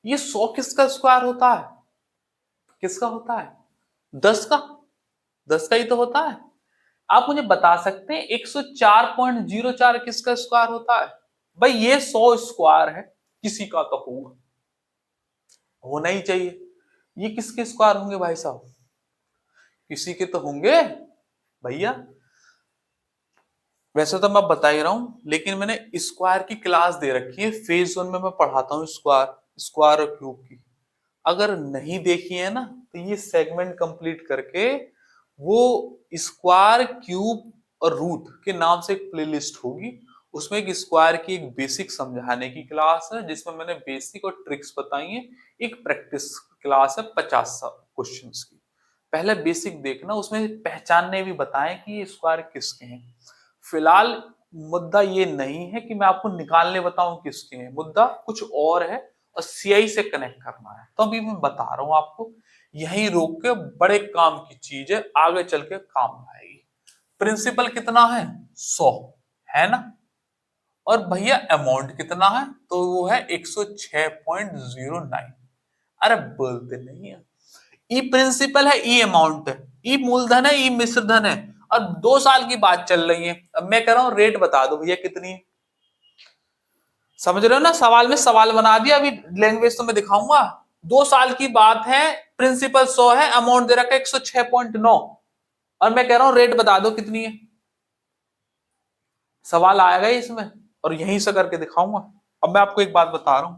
ये 100 किसका स्क्वायर होता है? किसका होता है? 10 का, 10 का ही तो होता है। आप मुझे बता सकते हैं 104.04 किसका स्क्वायर होता है? भाई ये 100 स्क्वायर है, किसी का तो होगा, होना ही चाहिए। ये किसके स्क्वायर होंगे भाई साहब? किसी के तो होंगे भैया। वैसे तो मैं बता ही रहा हूं, लेकिन मैंने स्क्वायर की क्लास दे रखी है, फेज 1 में मैं पढ़ाता हूं स्क्वायर, स्क्वायर और क्यूब की। अगर नहीं देखी है ना, तो ये सेगमेंट कंप्लीट करके वो स्क्वायर क्यूब और रूट के नाम से एक प्लेलिस्ट होगी, उसमें एक स्क्वायर की एक बेसिक समझाने की क्लास है, जिसमें मैंने बेसिक और ट्रिक्स बताई है। एक प्रैक्टिस क्लास है 50 क्वेश्चंस की। पहले बेसिक देखना, उसमें पहचानने भी बताएं कि ये स्क्वायर किसके हैं। फिलहाल मुद्दा ये नहीं है कि मैं आपको निकालने बताऊं किसके हैं, मुद्दा कुछ और है, और सीआई से कनेक्ट करना है। तो अभी मैं बता रहा हूं आपको, यहीं रोक के, बड़े काम की चीज है, आगे चल के काम आएगी। प्रिंसिपल कितना है? 100 है ना? और भैया अमाउंट कितना है, तो वो है 106.09। अरे बोलते नहीं है, ई प्रिंसिपल है, ई अमाउंट है, ई मूलधन है, ई मिश्रधन है, और 2 साल की बात चल रही है। अब मैं कह रहा हूं रेट बता दो भैया कितनी है। समझ रहे हो ना, सवाल में सवाल बना दिया। अभी लैंग्वेज तो मैं दिखाऊंगा। 2 साल की बात है, प्रिंसिपल 100 है, अमाउंट दे रखा है 106.9, और मैं कह रहा हूं रेट बता दो कितनी है। सवाल आएगा ही इसमें, और यहीं से करके दिखाऊंगा। अब मैं आपको एक बात बता रहा हूं,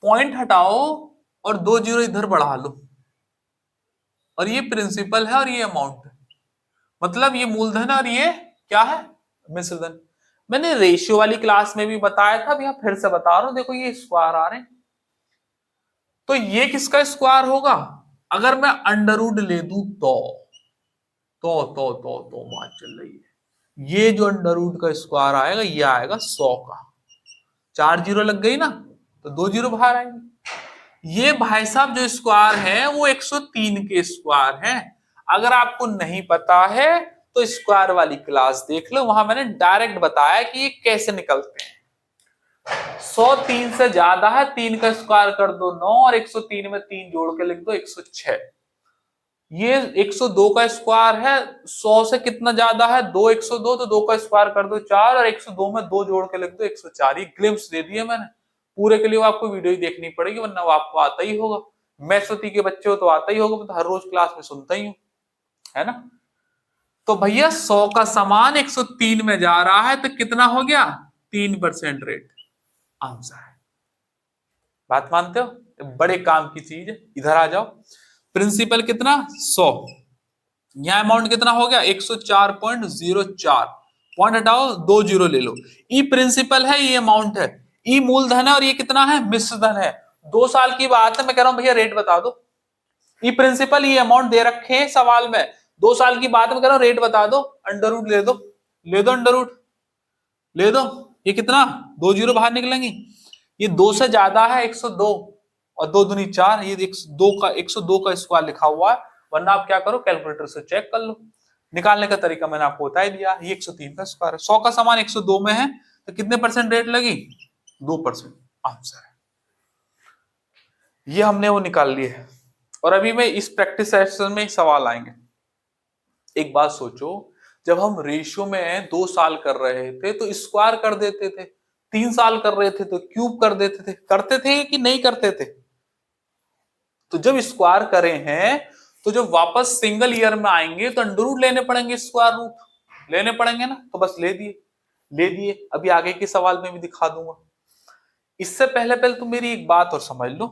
पॉइंट हटाओ और 2 जीरो इधर बढ़ा लो, और ये प्रिंसिपल है और ये अमाउंट है, मतलब ये मूलधन और ये क्या है, मिश्रधन। मैंने रेशियो वाली क्लास में भी बताया था, अब यहां फिर से बता रहा हूं। देखो ये स्क्वायर आ रहे हैं, तो ये किसका स्क्वायर होगा, अगर मैं अंडर रूट ले दूं तो बात चल रही है। ये जो अंडर रूट का स्क्वायर आएगा, ये आएगा 100 का। 4 जीरो लग गई ना, तो 2 जीरो बाहर आएंगे। ये भाई साहब जो स्क्वायर है वो 103 के स्क्वायर है। अगर आपको नहीं पता है तो स्क्वायर वाली क्लास देख लो, वहां मैंने डायरेक्ट बताया कि ये कैसे निकलते हैं। 103 से ज्यादा है, 3 का स्क्वायर कर दो 9, और 103 में 3 जोड़ के लिख दो 106। ये 102 का स्क्वायर है, 100 से कितना ज्यादा है 2, 102, तो 2 का स्क्वायर कर दो 4, और 102 में 2 जोड़ के लिख दो 104। ये ग्लिम्स दे दिए मैंने। पूरे के लिए वो आपको वीडियो ही देखनी पड़ेगी, वरना वो आपको आता ही होगा। मैथ्स के बच्चे हो तो आता ही होगा, मैं तो हर रोज क्लास में सुनता ही हूँ, है ना। तो भैया 100 का सामान 103 में जा रहा है, तो कितना हो गया, 3% रेट। आंसर है। बात मानते हो, बड़े काम की चीज है। इधर आ जाओ, प्रिंसिपल कितना 100, यहां अमाउंट कितना हो गया 104.04। पॉइंट हटाओ, 2 जीरो ले लो। ई प्रिंसिपल है, ये अमाउंट है, ई मूलधन है, और ये कितना है, मिश्रधन है। 2 साल की बात है, मैं कह रहा हूं भैया रेट बता दो। ई प्रिंसिपल, ये अमाउंट दे रखे हैं सवाल में। 2 साल की बात में कह रहा हूं रेट बता दो। अंडर रूट ले दो, ले दो अंडर रूट, ले दो। ये कितना, 2 जीरो बाहर निकलेंगी। ये 2 से ज्यादा है 102, और 2 दूनी 4, ये 102 का स्क्वायर लिखा हुआ है। वरना आप क्या करो, कैलकुलेटर से चेक कर लो। निकालने का तरीका मैंने आपको बता ही दिया। ये 103 का स्क्वायर है, 100 का सामान 102 में है, तो कितने परसेंट रेट लगी, 2%। आंसर है। ये हमने वो निकाल लिए है। और अभी मैं इस प्रैक्टिस सेशन में सवाल आएंगे। एक बात सोचो, जब हम रेशियो में 2 साल कर रहे थे तो स्क्वायर कर देते थे, 3 साल कर रहे थे तो क्यूब कर देते थे, करते थे कि नहीं करते थे। तो जब स्क्वायर करे हैं, तो जब वापस सिंगल ईयर में आएंगे तो अंडर रूट लेने पड़ेंगे, स्क्वायर रूट लेने पड़ेंगे ना। तो बस ले दिए, ले दिए। अभी आगे के सवाल में भी दिखा दूंगा। इससे पहले पहले तुम मेरी एक बात और समझ लो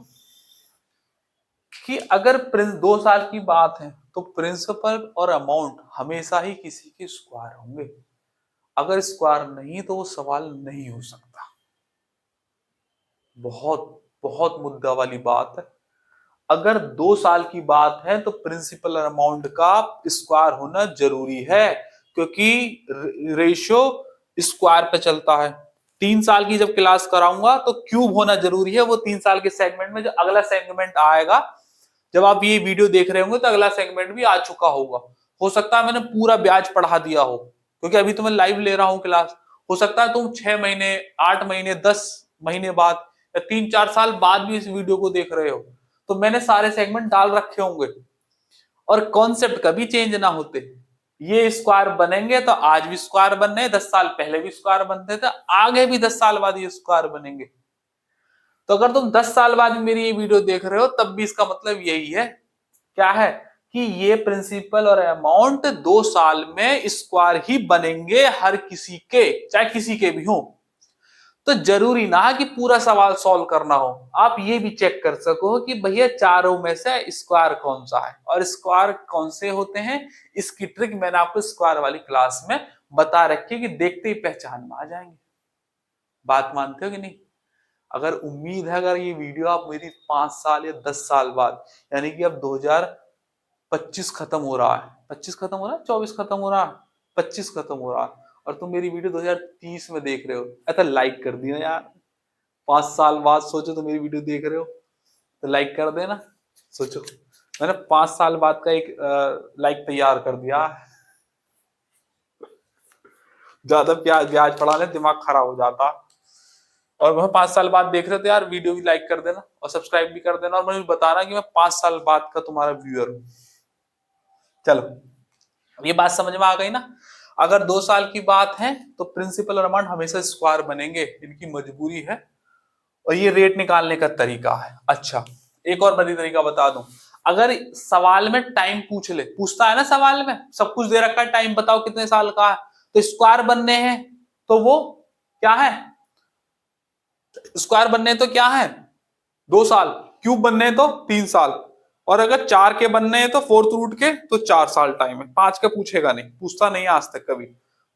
कि अगर 2 साल की बात है तो प्रिंसिपल और अमाउंट हमेशा ही किसी के स्क्वायर होंगे। अगर स्क्वायर नहीं तो वो सवाल नहीं हो सकता। बहुत बहुत मुद्दा वाली बात है। अगर 2 साल की बात है तो प्रिंसिपल और अमाउंट का स्क्वायर होना जरूरी है, क्योंकि रेशियो स्क्वायर पे चलता है। 3 साल की जब क्लास कराऊंगा तो क्यूब होना जरूरी है। वो 3 साल के सेगमेंट में जो अगला सेगमेंट आएगा, जब आप ये वीडियो देख रहे होंगे तो अगला सेगमेंट भी आ चुका होगा। हो सकता है मैंने पूरा ब्याज पढ़ा दिया हो, क्योंकि अभी तो मैं लाइव ले रहा हूं क्लास। हो सकता है तुम 6 महीने, 8 महीने, 10 महीने बाद, या 3-4 साल बाद भी इस वीडियो को देख रहे हो, तो मैंने सारे सेगमेंट डाल रखे होंगे, और कॉन्सेप्ट कभी चेंज ना होते। ये स्क्वायर बनेंगे तो आज भी स्क्वायर बन रहे, 10 साल पहले भी स्क्वायर बनते थे, आगे भी 10 साल बाद ये स्क्वायर बनेंगे। तो अगर तुम 10 साल बाद मेरी ये वीडियो देख रहे हो, तब भी इसका मतलब यही है, क्या है, कि ये प्रिंसिपल और अमाउंट 2 साल में स्क्वायर ही बनेंगे हर किसी के, चाहे किसी के भी हो। तो जरूरी ना कि पूरा सवाल सॉल्व करना हो, आप ये भी चेक कर सको कि भैया चारों में से स्क्वायर कौन सा है, और स्क्वायर कौन से होते हैं। इसकी ट्रिक मैंने आपको स्क्वायर वाली क्लास में बता रखी है, कि देखते ही पहचान में आ जाएंगे। बात मानते हो कि नहीं। अगर उम्मीद है, अगर ये वीडियो आप मेरी 5 साल या 10 साल बाद, यानी कि अब 2025 खत्म हो रहा है, 25 खत्म हो रहा है, 24 खत्म हो रहा है, 25 खत्म हो रहा है, और तुम मेरी वीडियो 2030 में देख रहे हो, ऐसा लाइक कर दिया यार। 5 साल बाद सोचो तो मेरी वीडियो देख रहे हो, तो लाइक कर देना। सोचो, मैंने 5 साल बाद का एक लाइक तैयार कर दिया। ज्यादा ब्याज ब्याज पढ़ाने दिमाग खराब हो जाता। और वह 5 साल बाद देख रहे थे यार, वीडियो भी लाइक कर देना और सब्सक्राइब भी कर देना, और मुझे बताना कि मैं 5 साल बाद का तुम्हारा व्यूअर हूँ। चलो ये बात समझ में आ गई ना। अगर 2 साल की बात है तो प्रिंसिपल और अमाउंट हमेशा स्क्वायर बनेंगे, इनकी मजबूरी है। और ये रेट निकालने का तरीका है। अच्छा एक और बड़ी तरीका बता दूं, अगर सवाल में टाइम पूछता है ना, सवाल में सब कुछ दे रखा है, टाइम बताओ कितने साल का है, तो स्क्वायर बनने हैं तो वो क्या है, स्क्वायर बनने तो क्या है 2 साल, क्यूब बनने हैं तो 3 साल, और अगर 4 के बनने हैं तो फोर्थ रूट के तो 4 साल टाइम है। 5 का पूछेगा नहीं, पूछता नहीं आज तक कभी।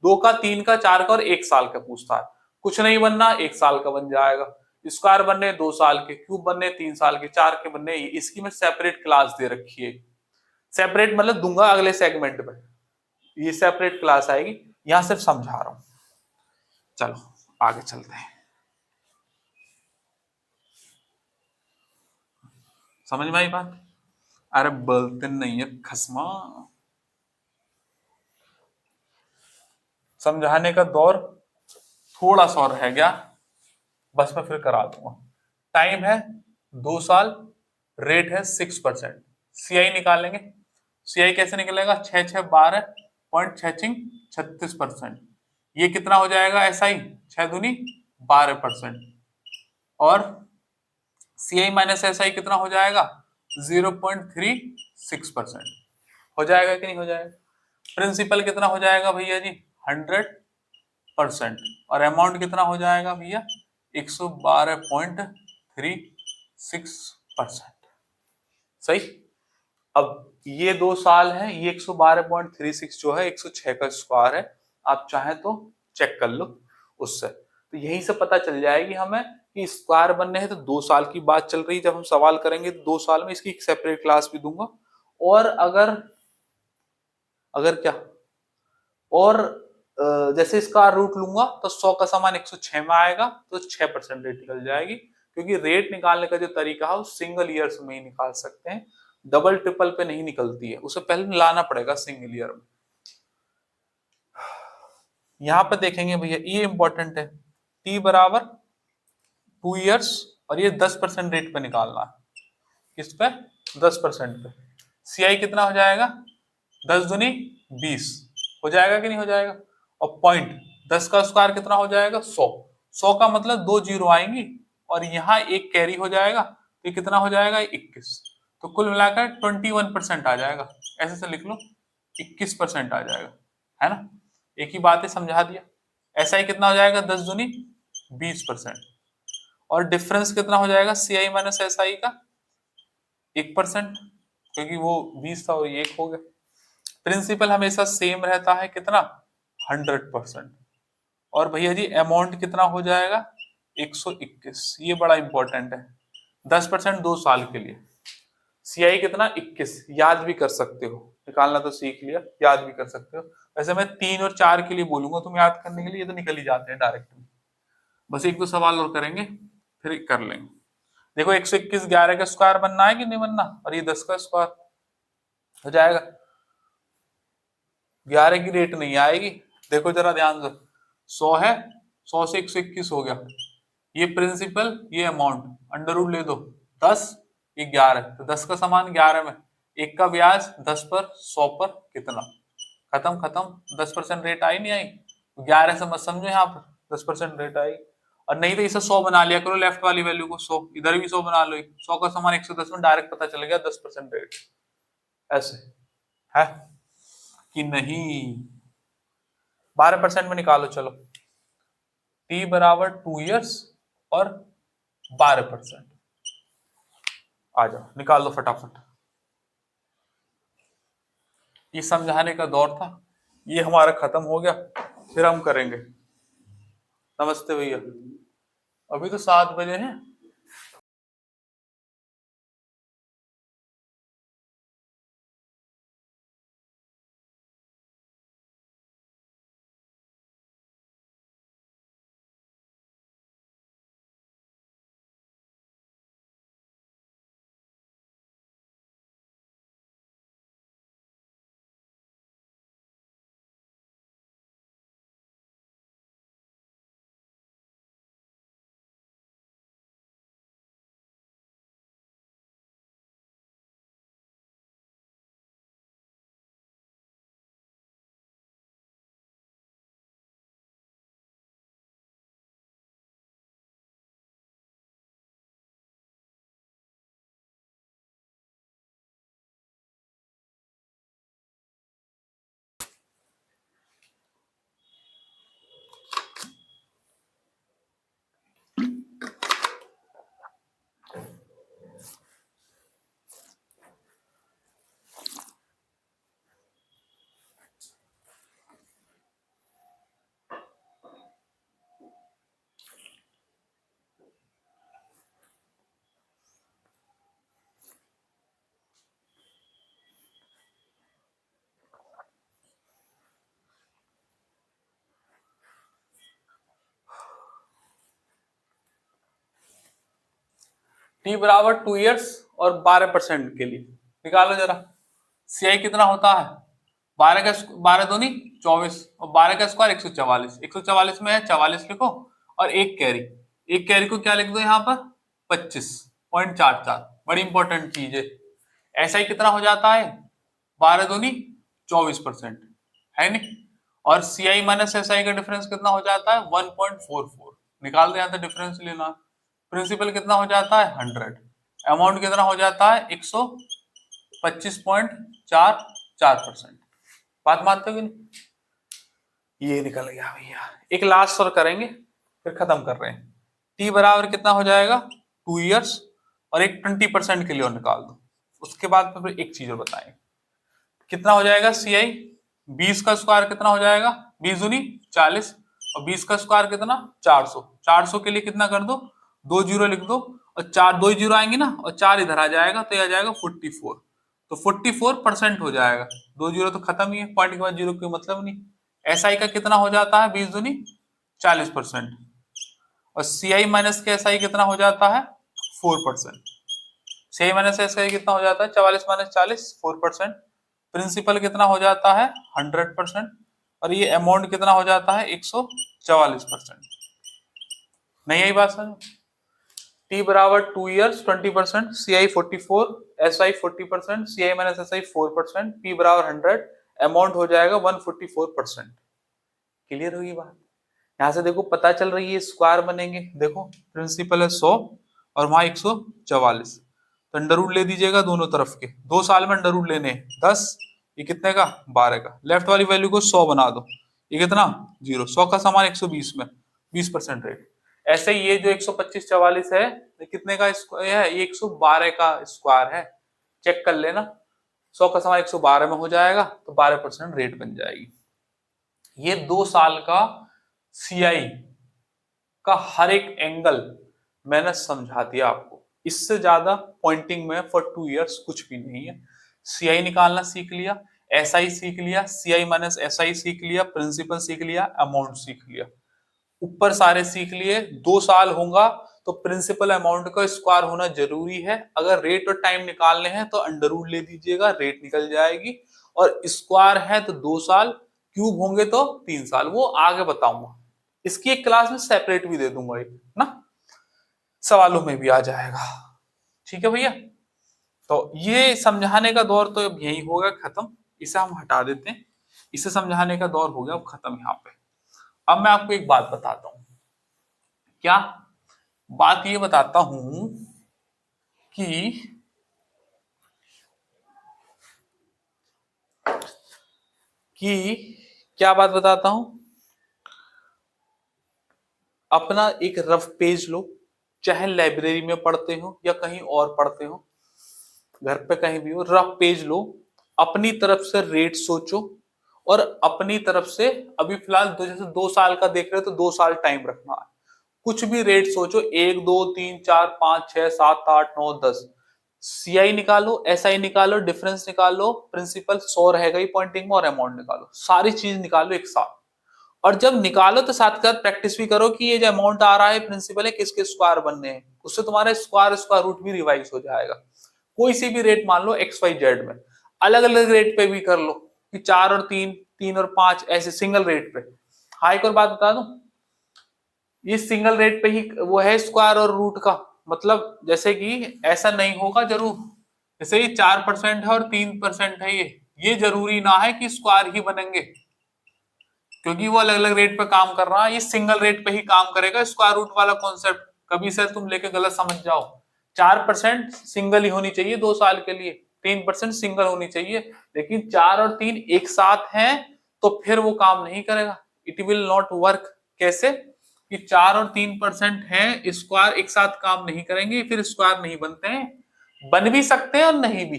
2 का, 3 का, 4 का और 1 साल का पूछता है। कुछ नहीं बनना, 1 साल का बन जाएगा। स्क्वायर बनने 2 साल के, क्यूब बनने 3 साल के, 4 के बनने, इसकी मैं सेपरेट क्लास दे रखी है। सेपरेट मतलब दूंगा अगले सेगमेंट में, ये सेपरेट क्लास आएगी, यहां सिर्फ समझा रहा हूं। चलो आगे चलते हैं। समझ में आई बात? अरे बोलते नहीं है खसमा। समझाने का दौर थोड़ा सा और रह गया, बस मैं फिर करा दूंगा। टाइम है 2 साल, रेट है 6%। सीआई निकालेंगे। सीआई कैसे निकलेगा, 6 6 12.6 36%। ये कितना हो जाएगा एसआई, 6 दूनी 12%। और सीआई माइनस एसआई कितना हो जाएगा, 0.36%। हो जाएगा कि नहीं हो जाएगा? प्रिंसिपल कितना हो जाएगा भैया जी, 100%। और अमाउंट कितना हो जाएगा भैया, 112.36%। सही। अब ये 2 साल है, ये 112.36 जो है 106 का स्क्वायर है। आप चाहें तो चेक कर लो उससे, तो यहीं से पता चल जाएगी हमें कि स्क्वायर बनने हैं। तो 2 साल की बात चल रही है, जब हम सवाल करेंगे तो 2 साल में इसकी एक सेपरेट क्लास भी दूंगा। और अगर अगर क्या, और जैसे इसका रूट लूंगा तो 100 का समान 106 में आएगा, तो 6% रेट निकल जाएगी। क्योंकि रेट निकालने का जो तरीका है वो सिंगल ईयर्स में ही निकाल सकते हैं, डबल ट्रिपल पे नहीं निकलती है, उसे पहले लाना पड़ेगा सिंगल ईयर में। यहां पर देखेंगे भैया, ये इंपॉर्टेंट है, टी बराबर 2 ईयर्स, और ये 10% रेट पे निकालना है। किस पे, 10% पे। सीआई कितना हो जाएगा, 10 दूनी 20, हो जाएगा कि नहीं हो जाएगा? और पॉइंट 10 का स्क्वायर कितना हो जाएगा, 100। 100 का मतलब 2 जीरो आएंगी, और यहाँ एक कैरी हो जाएगा, तो ये कितना हो जाएगा, 21। तो कुल मिलाकर 21% आ जाएगा। ऐसे से लिख लो, 21% आ जाएगा, है ना? एक ही बात है, समझा दिया। ऐसा ही कितना हो जाएगा, 10 दूनी 20%। और डिफरेंस कितना हो जाएगा सी आई माइनस एस आई का, 1%, क्योंकि वो 20 था और ये 1 हो गया। प्रिंसिपल हमेशा सेम रहता है, कितना, 100%। और भैया जी अमाउंट कितना हो जाएगा, 121। ये बड़ा इंपॉर्टेंट है, 10% 2 साल के लिए। सीआई कितना, 21, याद भी कर सकते हो, निकालना तो सीख लिया, याद भी कर सकते हो। वैसे मैं 3 और 4 के लिए बोलूंगा तुम याद करने के लिए, ये तो निकल ही जाते हैं डायरेक्ट। बस एक दो सवाल और करेंगे फिर कर लेंगे। देखो 121 11 का स्क्वायर बनना है कि नहीं बनना, और ये 10 का स्क्वायर हो जाएगा। 11 की रेट नहीं आएगी, देखो जरा ध्यान से, 100 है, 100 से 121 हो गया, ये प्रिंसिपल ये अमाउंट, अंडर रूट ले दो, 10 ये 11, तो 10 का समान 11 में, एक का ब्याज 10 पर 100 पर कितना, खत्म खत्म। 10% रेट आई नहीं आई, 11 से मत समझो यहाँ पर, 10% रेट आई। और नहीं तो इसे 100 बना लिया करो, लेफ्ट वाली वैल्यू को 100, इधर भी 100 बना लो, 100 का समान 110 में, डायरेक्ट पता चल गया 10% रेट। ऐसे है कि नहीं? 12% में निकालो चलो, टी बराबर 2 ईयर्स और 12%। आ जाओ निकाल दो फटाफट। ये समझाने का दौर था, ये हमारा खत्म हो गया, फिर हम करेंगे। नमस्ते भैया, अभी तो 7 बजे हैं। टी बराबर 2 ईयर्स और 12% के लिए निकालो जरा। सीआई कितना होता है, 12 दूनी 24 और 12 का स्क्वायर 144। 144 में है 44 लिखो और एक कैरी, एक कैरी को क्या लिख दो यहाँ पर 25.44। बड़ी इंपॉर्टेंट चीज है। ऐसा ही कितना हो जाता है 12 दूनी 24% है नहीं। और सीआई माइनस एसआई का डिफरेंस कितना हो जाता है 1.44। निकाल दे यहाँ से डिफरेंस लेना। प्रिंसिपल कितना हो जाता है 100। अमाउंट कितना हो जाता है 125.44%। बात मानते हो कि नहीं। ये निकल गया भैया। एक लास्ट और करेंगे फिर खत्म कर रहे हैं। टी बराबर कितना हो जाएगा 2 ईयर्स और एक 20% के लिए और निकाल दो। उसके बाद फिर एक चीज और बताएं कितना हो जाएगा सीआई। 20 का स्क्वायर कितना हो जाएगा 20 दूनी 40 और 20 का स्क्वायर कितना 400। 400 के लिए कितना कर दो 2 जीरो लिख दो और 4 2 जीरो आएंगे ना और 4 इधर आ जाएगा तो ये आ जाएगा 44। तो 44% हो जाएगा। 2 जीरो तो खत्म ही है, पॉइंट के बाद जीरो कोई मतलब नहीं। एसआई का कितना हो जाता है 20 दूनी 40% और सीआई माइनस के एसआई कितना हो जाता है 4%। सीआई माइनस एसआई कितना हो जाता है 44 माइनस 40 4%। प्रिंसिपल कितना हो जाता है 100% और ये अमाउंट कितना हो जाता है 144%। नहीं आई बात समझ। टी बराबर 2 years 20%, CI 44, SI 40%, CI minus SI 4%, P बराबर 100, अमाउंट हो जाएगा 144%। क्लियर होगी बात। यहां से देखो पता चल रही है स्क्वायर बनेंगे। देखो प्रिंसिपल है 100 और वहां 144 तो अंडर रूट ले दीजिएगा दोनों तरफ के। 2 साल में अंडर रूट लेने 10, ये कितने का 12 का। लेफ्ट वाली वैल्यू को 100 बना दो, ये कितना 0। 100 का समान 120 में 20% रेट। ऐसे ही ये जो 125 44 है ये कितने का है, ये 112 का स्क्वायर है। चेक कर लेना 100 का समान 112 में हो जाएगा तो 12% रेट बन जाएगी। ये 2 साल का सीआई का हर एक एंगल मैंने समझा दिया आपको। इससे ज्यादा पॉइंटिंग में फॉर 2 ईयर्स कुछ भी नहीं है। सीआई निकालना सीख लिया, एसआई सीख लिया, सीआई माइनस एसआई सीख लिया, प्रिंसिपल सीख लिया, अमाउंट सीख लिया, ऊपर सारे सीख लिए। 2 साल होगा तो प्रिंसिपल अमाउंट का स्क्वायर होना जरूरी है। अगर रेट और टाइम निकालने हैं तो अंडर रूट ले दीजिएगा, रेट निकल जाएगी। और स्क्वायर है तो 2 साल, क्यूब होंगे तो 3 साल। वो आगे बताऊंगा, इसकी एक क्लास में सेपरेट भी दे दूंगा एक ना, सवालों में भी आ जाएगा। ठीक है भैया। तो ये समझाने का दौर तो अब यही होगा खत्म, इसे हम हटा देते हैं। इसे समझाने का दौर हो गया अब खत्म यहाँ पे। अब मैं आपको एक बात बताता हूं। क्या बात ये बताता हूं कि क्या बात बताता हूं। अपना एक रफ पेज लो, चाहे लाइब्रेरी में पढ़ते हो या कहीं और पढ़ते हो, घर पे कहीं भी हो, रफ पेज लो, अपनी तरफ से रेट सोचो और अपनी तरफ से अभी फिलहाल जैसे 2 साल का देख रहे हो तो 2 साल टाइम रखना है। कुछ भी रेट सोचो 1 2 3 4 5 6 7 8 9 10। सीआई निकालो, एसआई निकालो, डिफरेंस निकालो, प्रिंसिपल 100 रहेगा ही पॉइंटिंग में, और अमाउंट निकालो। सारी चीज निकालो एक साथ। और जब निकालो तो साथ साथ प्रैक्टिस भी करो कि ये जो अमाउंट आ रहा है प्रिंसिपल है किसके स्क्वायर बनने हैं। उससे तुम्हारा स्क्वायर रूट भी रिवाइज हो जाएगा। कोई सी भी रेट मान लो एक्स वाई जेड में, अलग अलग रेट पे भी कर लो कि 4 और 3, 3 और 5 ऐसे सिंगल रेट पे। हाँ एक और बात बता दूं, ये सिंगल रेट पे ही वो है स्क्वायर और रूट का मतलब। जैसे कि ऐसा नहीं होगा जरूर, जैसे ये 4% है और 3% है, ये जरूरी ना है कि स्क्वायर ही बनेंगे, क्योंकि वो अलग अलग रेट पे काम कर रहा है। ये सिंगल रेट पे ही काम करेगा। स्क्वायर रूट वाला कॉन्सेप्ट कभी से तुम लेके गलत समझ जाओ। 4% सिंगल ही होनी चाहिए 2 साल के लिए, 3% सिंगल होनी चाहिए। लेकिन 4 और 3 एक साथ हैं तो फिर वो काम नहीं करेगा, इट विल नॉट वर्क। कैसे कि 4 और 3% है, स्क्वायर एक साथ काम नहीं करेंगे, फिर स्क्वायर नहीं बनते हैं। बन भी सकते हैं और नहीं भी,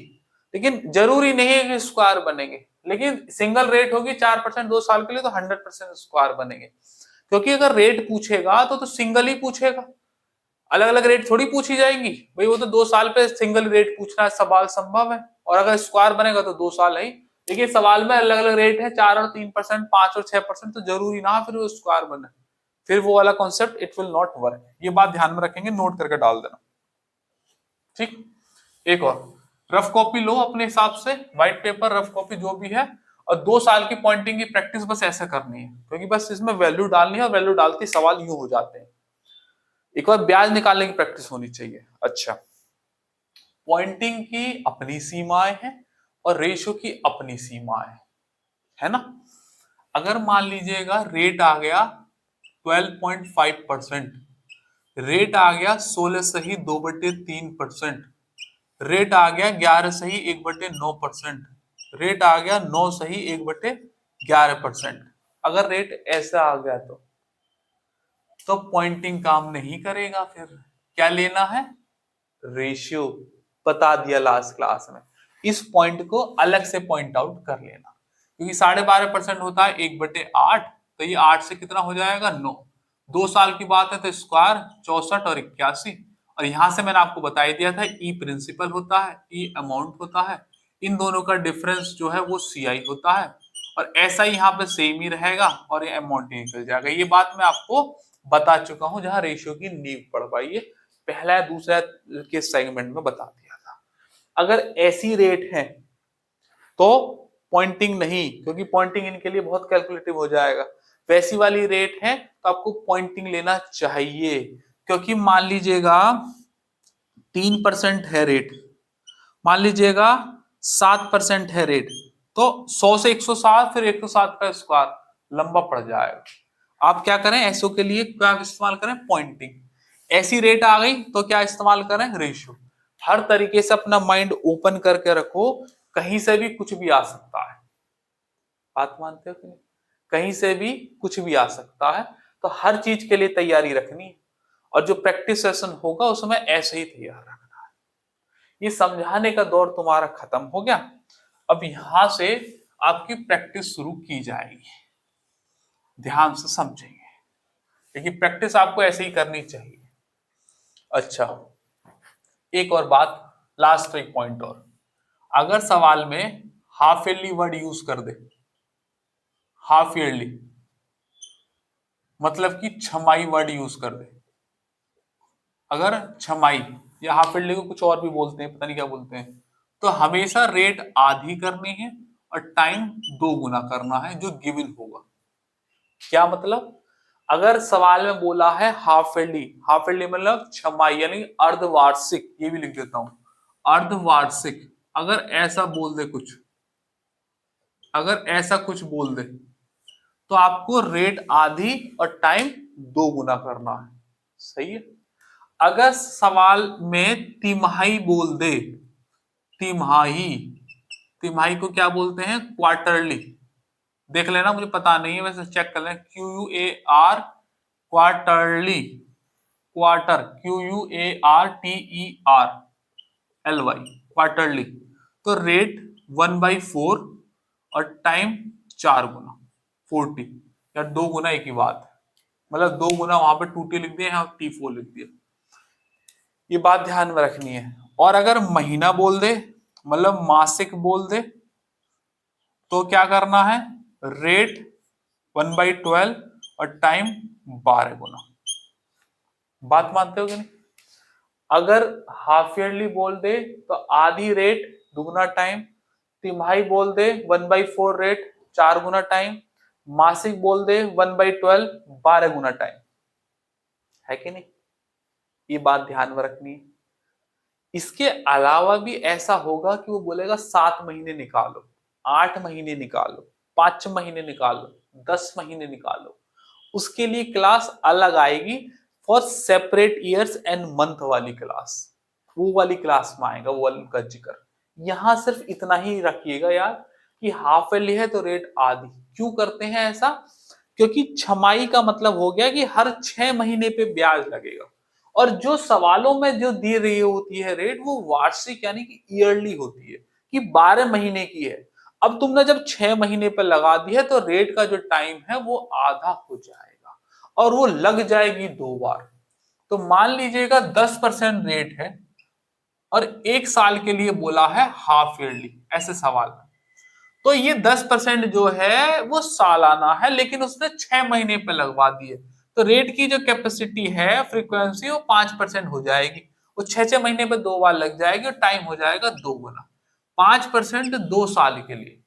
लेकिन जरूरी नहीं है कि स्क्वायर बनेंगे। लेकिन सिंगल रेट होगी 4% 2 साल के लिए तो 100% स्क्वायर बनेंगे। क्योंकि अगर रेट पूछेगा तो सिंगल ही पूछेगा, अलग अलग रेट थोड़ी पूछी जाएंगी भाई। वो तो 2 साल पे सिंगल रेट पूछना सवाल संभव है, और अगर स्क्वायर बनेगा तो 2 साल है ही। लेकिन सवाल में अलग अलग रेट है 4 और 3%, 5 और 6%, तो जरूरी ना फिर वो स्क्वायर बने, फिर वो वाला concept it will not work. ये बात ध्यान में रखेंगे, नोट करके डाल देना। ठीक, एक और रफ कॉपी लो अपने हिसाब से, व्हाइट पेपर रफ कॉपी जो भी है, और 2 साल की पॉइंटिंग की प्रैक्टिस बस ऐसा करनी है, क्योंकि बस इसमें वैल्यू डालनी है और वैल्यू डालते सवाल यूं हो जाते हैं। एक बार ब्याज निकालने की प्रैक्टिस होनी चाहिए। अच्छा, पॉइंटिंग की अपनी सीमाएं हैं और रेशियो की अपनी सीमाएं है ना। अगर मान लीजिएगा रेट आ गया 12.5%, रेट आ गया 16 सही 2/3%, रेट आ गया 11 सही 1/9%, रेट आ गया 9 सही 1/11%। अगर रेट ऐसा आ गया तो पॉइंटिंग काम नहीं करेगा। फिर क्या लेना है, रेशियो, बता दिया लास्ट क्लास में। इस पॉइंट को अलग से पॉइंट आउट कर लेना, क्योंकि 12.5% होता है 1/8, तो ये 8 से कितना हो जाएगा 9। 2 साल की बात है तो स्क्वायर 64 और 81, और यहां से मैंने आपको बता ही दिया था ई प्रिंसिपल होता है, ई अमाउंट होता है, इन दोनों का डिफरेंस जो है वो सीआई होता है, और ऐसा ही यहाँ पे सेम ही रहेगा और ये अमाउंट निकल जाएगा। ये बात मैं आपको बता चुका हूं जहां रेशियो की नींव पढ़ पाई है, पहला दूसरा के सेगमेंट में बता दिया था। अगर ऐसी रेट है तो पॉइंटिंग नहीं, क्योंकि पॉइंटिंग इनके लिए बहुत कैलकुलेटिव हो जाएगा। वैसी वाली रेट है तो आपको पॉइंटिंग लेना चाहिए, क्योंकि मान लीजिएगा 3% है रेट, मान लीजिएगा 7% है रेट, तो 100 से 107, फिर 107 का स्क्वायर लंबा पड़ जाएगा। आप क्या करें, एसओ के लिए क्या इस्तेमाल करें, पॉइंटिंग। ऐसी रेट आ गई तो क्या इस्तेमाल करें, रेशियो। हर तरीके से अपना माइंड ओपन करके रखो, कहीं से भी कुछ भी आ सकता है। बात मानते हो कि नहीं, कहीं से भी कुछ भी आ सकता है, तो हर चीज के लिए तैयारी रखनी है, और जो प्रैक्टिस सेशन होगा उसमें ऐसे ही तैयार रखना है। ये समझाने का दौर तुम्हारा खत्म हो गया, अब यहां से आपकी प्रैक्टिस शुरू की जाएगी। ध्यान से समझेंगे, लेकिन प्रैक्टिस आपको ऐसे ही करनी चाहिए। अच्छा, एक और बात, लास्ट एक पॉइंट और, अगर सवाल में हाफ ईयरली वर्ड यूज कर दे, हाफ ईयरली मतलब कि छमाई वर्ड यूज कर दे, अगर छमाई या हाफ ईयरली को कुछ और भी बोलते हैं, पता नहीं क्या बोलते हैं, तो हमेशा रेट आधी करनी है और टाइम 2 गुना करना है जो गिवन होगा। क्या मतलब, अगर सवाल में बोला है हाफ ईयरली, हाफ ईयरली मतलब छमाई यानी अर्धवार्षिक, ये भी लिख देता हूं अर्धवार्षिक, अगर ऐसा बोल दे कुछ, अगर ऐसा कुछ बोल दे तो आपको रेट आधी और टाइम 2 गुना करना है। सही है। अगर सवाल में तिमाही बोल दे, तिमाही, तिमाही को क्या बोलते हैं, क्वार्टरली, देख लेना, मुझे पता नहीं है, वैसे चेक कर लेना, QUAR, quarterly, quarter, QUARTERLY, quarterly, तो रेट 1/4 और टाइम 4 गुना 40, या 2 गुना एक ही बात है, मतलब 2 गुना वहां पे 2T लिख दिया, यहाँ T4 लिख दिया, ये बात ध्यान में रखनी है। और अगर महीना बोल दे, मतलब मासिक बोल दे, तो क्या करना है, रेट 1/12 और टाइम 12 गुना। बात मानते हो कि नहीं। अगर हाफ ईयरली बोल दे तो आधी रेट 2 गुना टाइम, तिमाही बोल दे 1/4 रेट 4 गुना टाइम, मासिक बोल दे 1/12 12 गुना टाइम, है कि नहीं। ये बात ध्यान में रखनी है। इसके अलावा भी ऐसा होगा कि वो बोलेगा 7 महीने निकालो, 8 महीने निकालो, 5 महीने निकालो, 10 महीने निकालो, उसके लिए क्लास अलग आएगी, for separate years and month वाली क्लास, वो वाली क्लास में आएगा वो वाली का जिक्र। यहां सिर्फ इतना ही रखिएगा यार कि हाफ ईयरली है तो रेट आधी। क्यों करते हैं ऐसा, क्योंकि छमाई का मतलब हो गया कि हर 6 महीने पे ब्याज लगेगा, और जो सवालों में जो दी रही होती है रेट वो वार्षिक यानी कि ईयरली होती है, कि 12 महीने की है। अब तुमने जब 6 महीने पे लगा दी है तो रेट का जो टाइम है वो आधा हो जाएगा, और वो लग जाएगी 2 बार। तो मान लीजिएगा 10% रेट है और 1 साल के लिए बोला है हाफ ईयरली, ऐसे सवाल है, तो ये 10% जो है वो सालाना है, लेकिन उसने 6 महीने पे लगवा दिए, तो रेट की जो कैपेसिटी है, फ्रीक्वेंसी, वो 5% हो जाएगी, वो 6-6 महीने पे 2 बार लग जाएगी और टाइम हो जाएगा 2 गुना। 5% 2 साल के लिए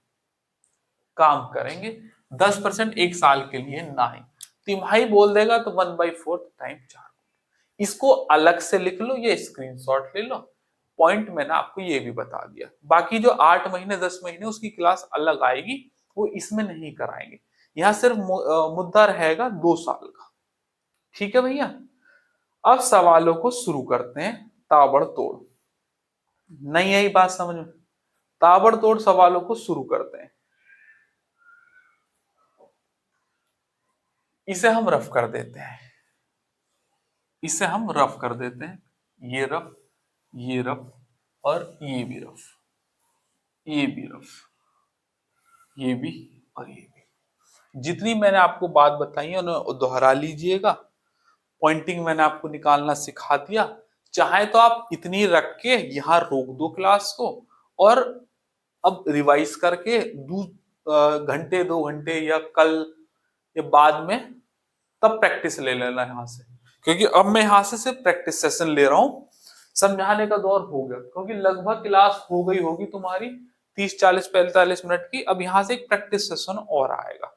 काम करेंगे, 10% 1 साल के लिए नहीं। तिमाही बोल देगा तो 1/4 टाइम 4। इसको अलग से लिख लो, ये स्क्रीनशॉट ले लो। पॉइंट मैंने आपको ये भी बता दिया। बाकी जो 8 महीने 10 महीने उसकी क्लास अलग आएगी, वो इसमें नहीं कराएंगे। यहाँ सिर्फ मुद्दा रहेगा 2 साल का। ठीक है भैया, अब सवालों को शुरू करते हैं ताबड़तोड़। नहीं आई बात समझ में? ताबड़तोड़ सवालों को शुरू करते हैं। इसे हम रफ कर देते हैं, इसे हम रफ कर देते हैं। ये रफ, ये रफ और ये भी रफ, ये भी रफ, ये भी और ये भी। जितनी मैंने आपको बात बताई है उन्हें दोहरा लीजिएगा। पॉइंटिंग मैंने आपको निकालना सिखा दिया। चाहे तो आप इतनी रख के यहां रोक दो क्लास को और अब रिवाइज करके घंटे 2 घंटे या कल या बाद में तब प्रैक्टिस ले लेना यहां से, क्योंकि अब मैं यहां से सिर्फ प्रैक्टिस सेशन ले रहा हूं। समझाने का दौर हो गया, क्योंकि लगभग क्लास हो गई होगी तुम्हारी 30 40 45 मिनट की। अब यहां से एक प्रैक्टिस सेशन और आएगा।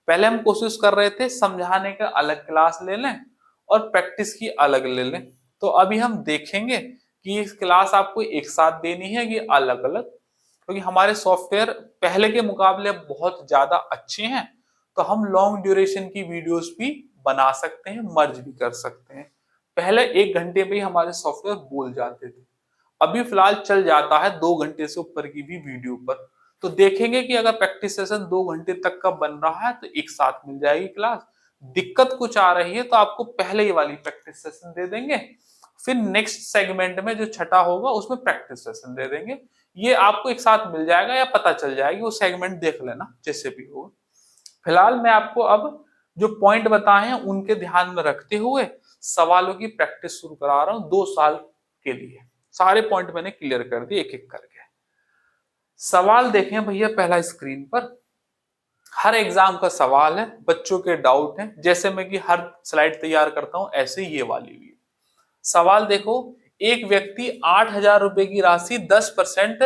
पहले हम कोशिश कर रहे थे समझाने का अलग क्लास ले लें और प्रैक्टिस की अलग ले लें। तो अभी हम देखेंगे कि ये क्लास आपको एक साथ देनी है कि अलग अलग, क्योंकि हमारे सॉफ्टवेयर पहले के मुकाबले बहुत ज्यादा अच्छे हैं। तो हम लॉन्ग ड्यूरेशन की वीडियोस भी बना सकते हैं, मर्ज भी कर सकते हैं। पहले 1 घंटे में ही हमारे सॉफ्टवेयर बोल जाते थे, अभी फिलहाल चल जाता है 2 घंटे से ऊपर की भी वीडियो पर। तो देखेंगे कि अगर प्रैक्टिस सेशन 2 घंटे तक का बन रहा है तो एक साथ मिल जाएगी क्लास। दिक्कत कुछ आ रही है तो आपको पहले ही वाली प्रैक्टिस सेशन दे देंगे, फिर नेक्स्ट सेगमेंट में जो छठा होगा उसमें प्रैक्टिस सेशन दे देंगे। ये आपको एक साथ मिल जाएगा या पता चल जाएगी, वो सेगमेंट देख लेना जैसे भी होगा। फिलहाल मैं आपको अब जो पॉइंट बताए हैं उनके ध्यान में रखते हुए सवालों की प्रैक्टिस शुरू करा रहा हूं 2 साल के लिए। सारे पॉइंट मैंने क्लियर कर दिए एक एक करके। सवाल देखें भैया, पहला स्क्रीन पर हर एग्जाम का सवाल है, बच्चों के डाउट हैं। जैसे मैं कि हर स्लाइड तैयार करता हूं ऐसे ये वाली भी। सवाल देखो, एक व्यक्ति 8,000 रुपए की राशि 10%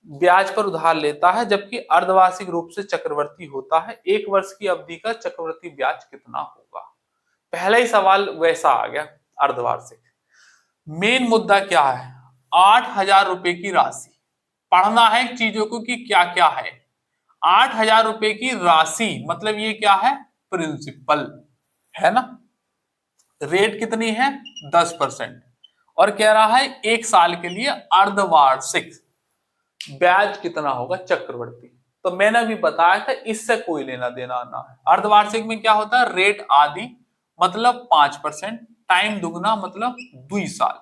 ब्याज पर उधार लेता है, जबकि अर्धवार्षिक रूप से चक्रवर्ती होता है। 1 वर्ष की अवधि का चक्रवर्ती ब्याज कितना होगा? पहला ही सवाल वैसा आ गया, अर्धवार्षिक। मेन मुद्दा क्या है? 8,000 रुपए की राशि पढ़ना है चीजों को कि क्या क्या है। 8,000 रुपए की राशि मतलब ये क्या है? प्रिंसिपल है ना। रेट कितनी है? 10%। और कह रहा है 1 साल के लिए अर्धवार्षिक ब्याज कितना होगा चक्रवर्ती। तो मैंने अभी बताया था इससे कोई लेना देना ना है। अर्धवार्षिक में क्या होता है? रेट आदि मतलब 5%, टाइम दुगना मतलब 2 साल।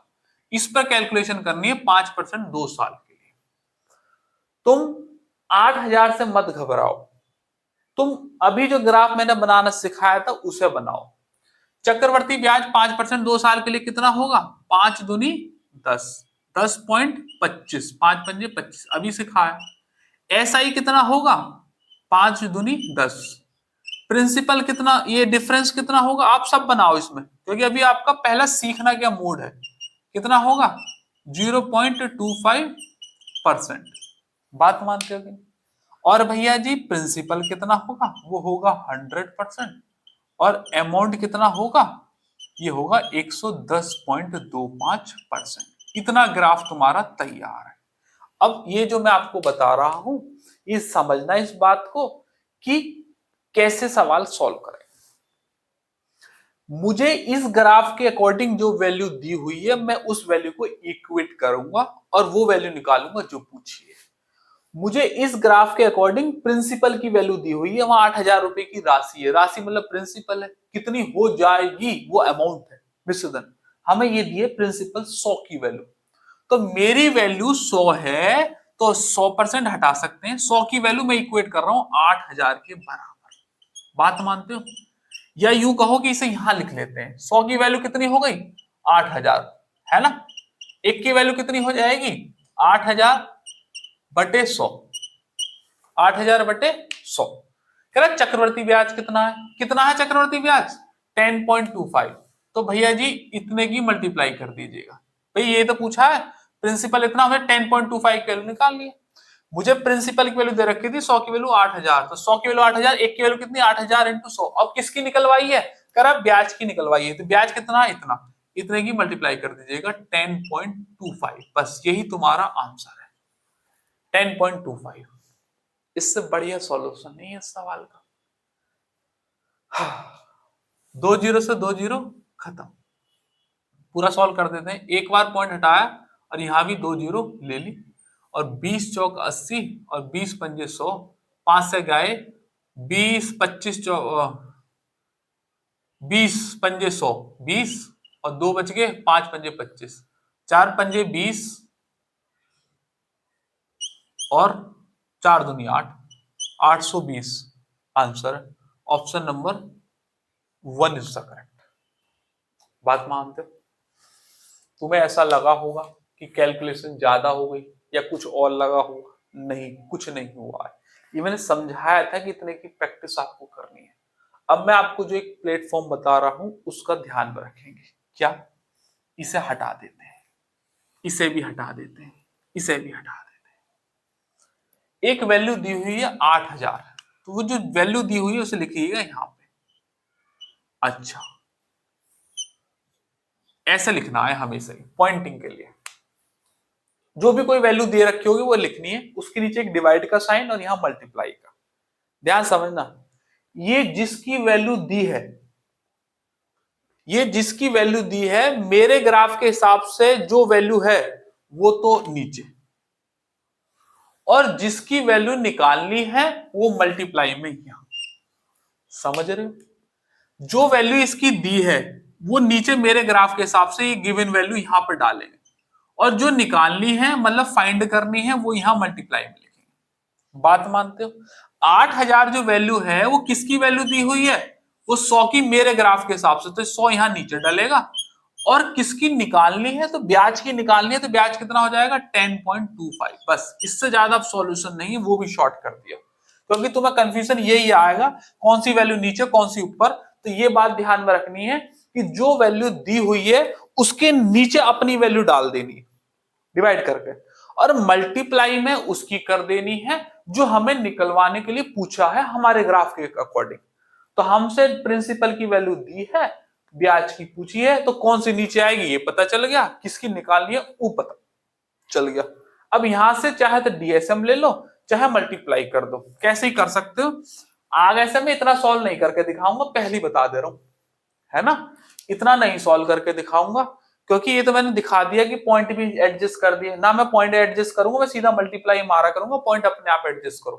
इस पर कैलकुलेशन करनी है 5% 2 साल के लिए। तुम 8,000 से मत घबराओ, तुम अभी जो ग्राफ मैंने बनाना सिखाया था उसे बनाओ। चक्रवर्ती ब्याज 5% 2 साल के लिए कितना होगा? 5 दूनी 10, 10.25, 5 पंजे 25 अभी सिखाया। एसआई कितना होगा? 5 दूनी 10। प्रिंसिपल कितना, ये डिफरेंस कितना होगा? आप सब बनाओ इसमें, क्योंकि अभी आपका पहला सीखना क्या मूड है। कितना होगा? 0.25%। बात मानते हो कि? और भैया जी प्रिंसिपल कितना होगा? वो होगा 100%। और अमाउंट कितना होगा? ये होगा 110.25%। इतना ग्राफ तुम्हारा तैयार है। अब ये जो मैं आपको बता रहा हूं, ये समझना इस बात को कि कैसे सवाल सॉल्व करें। मुझे इस ग्राफ के अकॉर्डिंग जो वैल्यू दी हुई है मैं उस वैल्यू को इक्वेट करूंगा और वो वैल्यू निकालूंगा जो पूछी है। मुझे इस ग्राफ के अकॉर्डिंग प्रिंसिपल की वैल्यू दी हुई है, वहां 8,000 रुपए की राशि है। राशि मतलब प्रिंसिपल है, कितनी हो जाएगी वो अमाउंट है मिश्रधन। हमें ये दिए प्रिंसिपल 100 की वैल्यू, तो मेरी वैल्यू 100 है तो 100% हटा सकते हैं। 100 की वैल्यू मैं इक्वेट कर रहा हूं 8,000 के बराबर। बात मानते हो? या यूं कहो कि इसे यहां लिख लेते हैं। 100 की वैल्यू कितनी हो गई? 8,000 है ना। एक की वैल्यू कितनी हो जाएगी? 8,000 बटे 100, 8,000 बटे 100। कह रहा चक्रवर्ती ब्याज कितना है? कितना है चक्रवर्ती ब्याज? 10.25। तो भैया जी इतने की मल्टीप्लाई कर दीजिएगा। भाई ये तो पूछा है प्रिंसिपल इतना, हमने 10.25 की वैल्यू निकाल ली। मुझे प्रिंसिपल की वैल्यू दे रखी थी 100 की वैल्यू 8000, तो 100 की वैल्यू 8000, एक की वैल्यू कितनी 8000 इंटू 100। अब किसकी निकलवाई है, कह रहा ब्याज की निकलवाई है, तो ब्याज कितना, इतना, इतने की मल्टीप्लाई कर दीजिएगा 10.25, बस यही तुम्हारा आंसर है 10.25। इससे बढ़िया सॉल्यूशन नहीं है इस सवाल का। 2 जीरो से 2 जीरो खत्म, पूरा सॉल्व कर देते हैं। एक बार पॉइंट हटाया और यहां भी 2 जीरो ले ली, और 20 चौक 80 और 20 पंजे 100, 5 से गए 20, 25 20 पंजे 100, 20 और 2 बच गए, 5 पंजे 25, 4 पंजे 20 और 4 दूनी 8, 820 आंसर है। Option number 1 is the correct. बात मानते हो? तुम्हें ऐसा लगा होगा कि कैलकुलेशन ज्यादा हो गई या कुछ और लगा होगा? नहीं, कुछ नहीं हुआ है। ये मैंने समझाया था कि इतने की प्रैक्टिस आपको करनी है। अब मैं आपको जो एक प्लेटफॉर्म बता रहा हूं उसका ध्यान में रखेंगे। क्या? इसे हटा देते हैं, इसे भी हटा देते हैं, इसे भी हटा देते हैं। एक वैल्यू दी हुई है 8000, तो वो जो वैल्यू दी हुई है उसे लिखिएगा यहां पे। अच्छा, ऐसे लिखना है हमेशा ही पॉइंटिंग के लिए। जो भी कोई वैल्यू दे रखी होगी वो लिखनी है, उसके नीचे एक डिवाइड का साइन और यहां मल्टीप्लाई का। ध्यान समझना, ये जिसकी वैल्यू दी है, ये जिसकी वैल्यू दी है मेरे ग्राफ के हिसाब से जो वैल्यू है वो तो नीचे, और जिसकी वैल्यू निकालनी है वो मल्टीप्लाई में यहां। समझ रहे हो? जो वैल्यू इसकी दी है वो नीचे मेरे ग्राफ के हिसाब से ये गिवन वैल्यू यहां पर डालेंगे, और जो निकालनी है मतलब फाइंड करनी है वो यहां मल्टीप्लाई में लिखेंगे। बात मानते हो? 8000 जो वैल्यू है वो किसकी वैल्यू दी हुई है, वो 100 की मेरे ग्राफ के हिसाब से, तो 100 यहां नीचे डलेगा। और किसकी निकालनी है, तो ब्याज की निकालनी है, तो ब्याज कितना हो जाएगा 10.25। बस इससे ज्यादा सॉल्यूशन नहीं है, वो भी शॉर्ट कर दिया, क्योंकि तुम्हें कंफ्यूजन यही आएगा कौन सी वैल्यू नीचे कौन सी ऊपर। तो ये बात ध्यान में रखनी है कि जो वैल्यू दी हुई है उसके नीचे अपनी वैल्यू डाल देनी है डिवाइड करके, और मल्टीप्लाई में उसकी कर देनी है जो हमें निकलवाने के लिए पूछा है हमारे ग्राफ के अकॉर्डिंग। तो हमसे प्रिंसिपल की वैल्यू दी है, ब्याज की पूछी है, तो कौन सी नीचे आएगी ये पता चल गया, किसकी निकालनी है वो पता चल गया। अब यहां से चाहे तो डीएसएम ले लो, चाहे मल्टीप्लाई कर दो, कैसे ही कर सकते हो। आगे से मैं इतना सॉल्व नहीं करके दिखाऊंगा, पहले बता दे रहा हूं, है ना। इतना नहीं सॉल्व करके दिखाऊंगा, क्योंकि ये तो मैंने दिखा दिया कि पॉइंट भी एडजस्ट कर दिए ना। मैं पॉइंट एडजस्ट करूंगा, मैं सीधा मल्टीप्लाई मारा करूंगा, पॉइंट अपने आप एडजस्ट करो,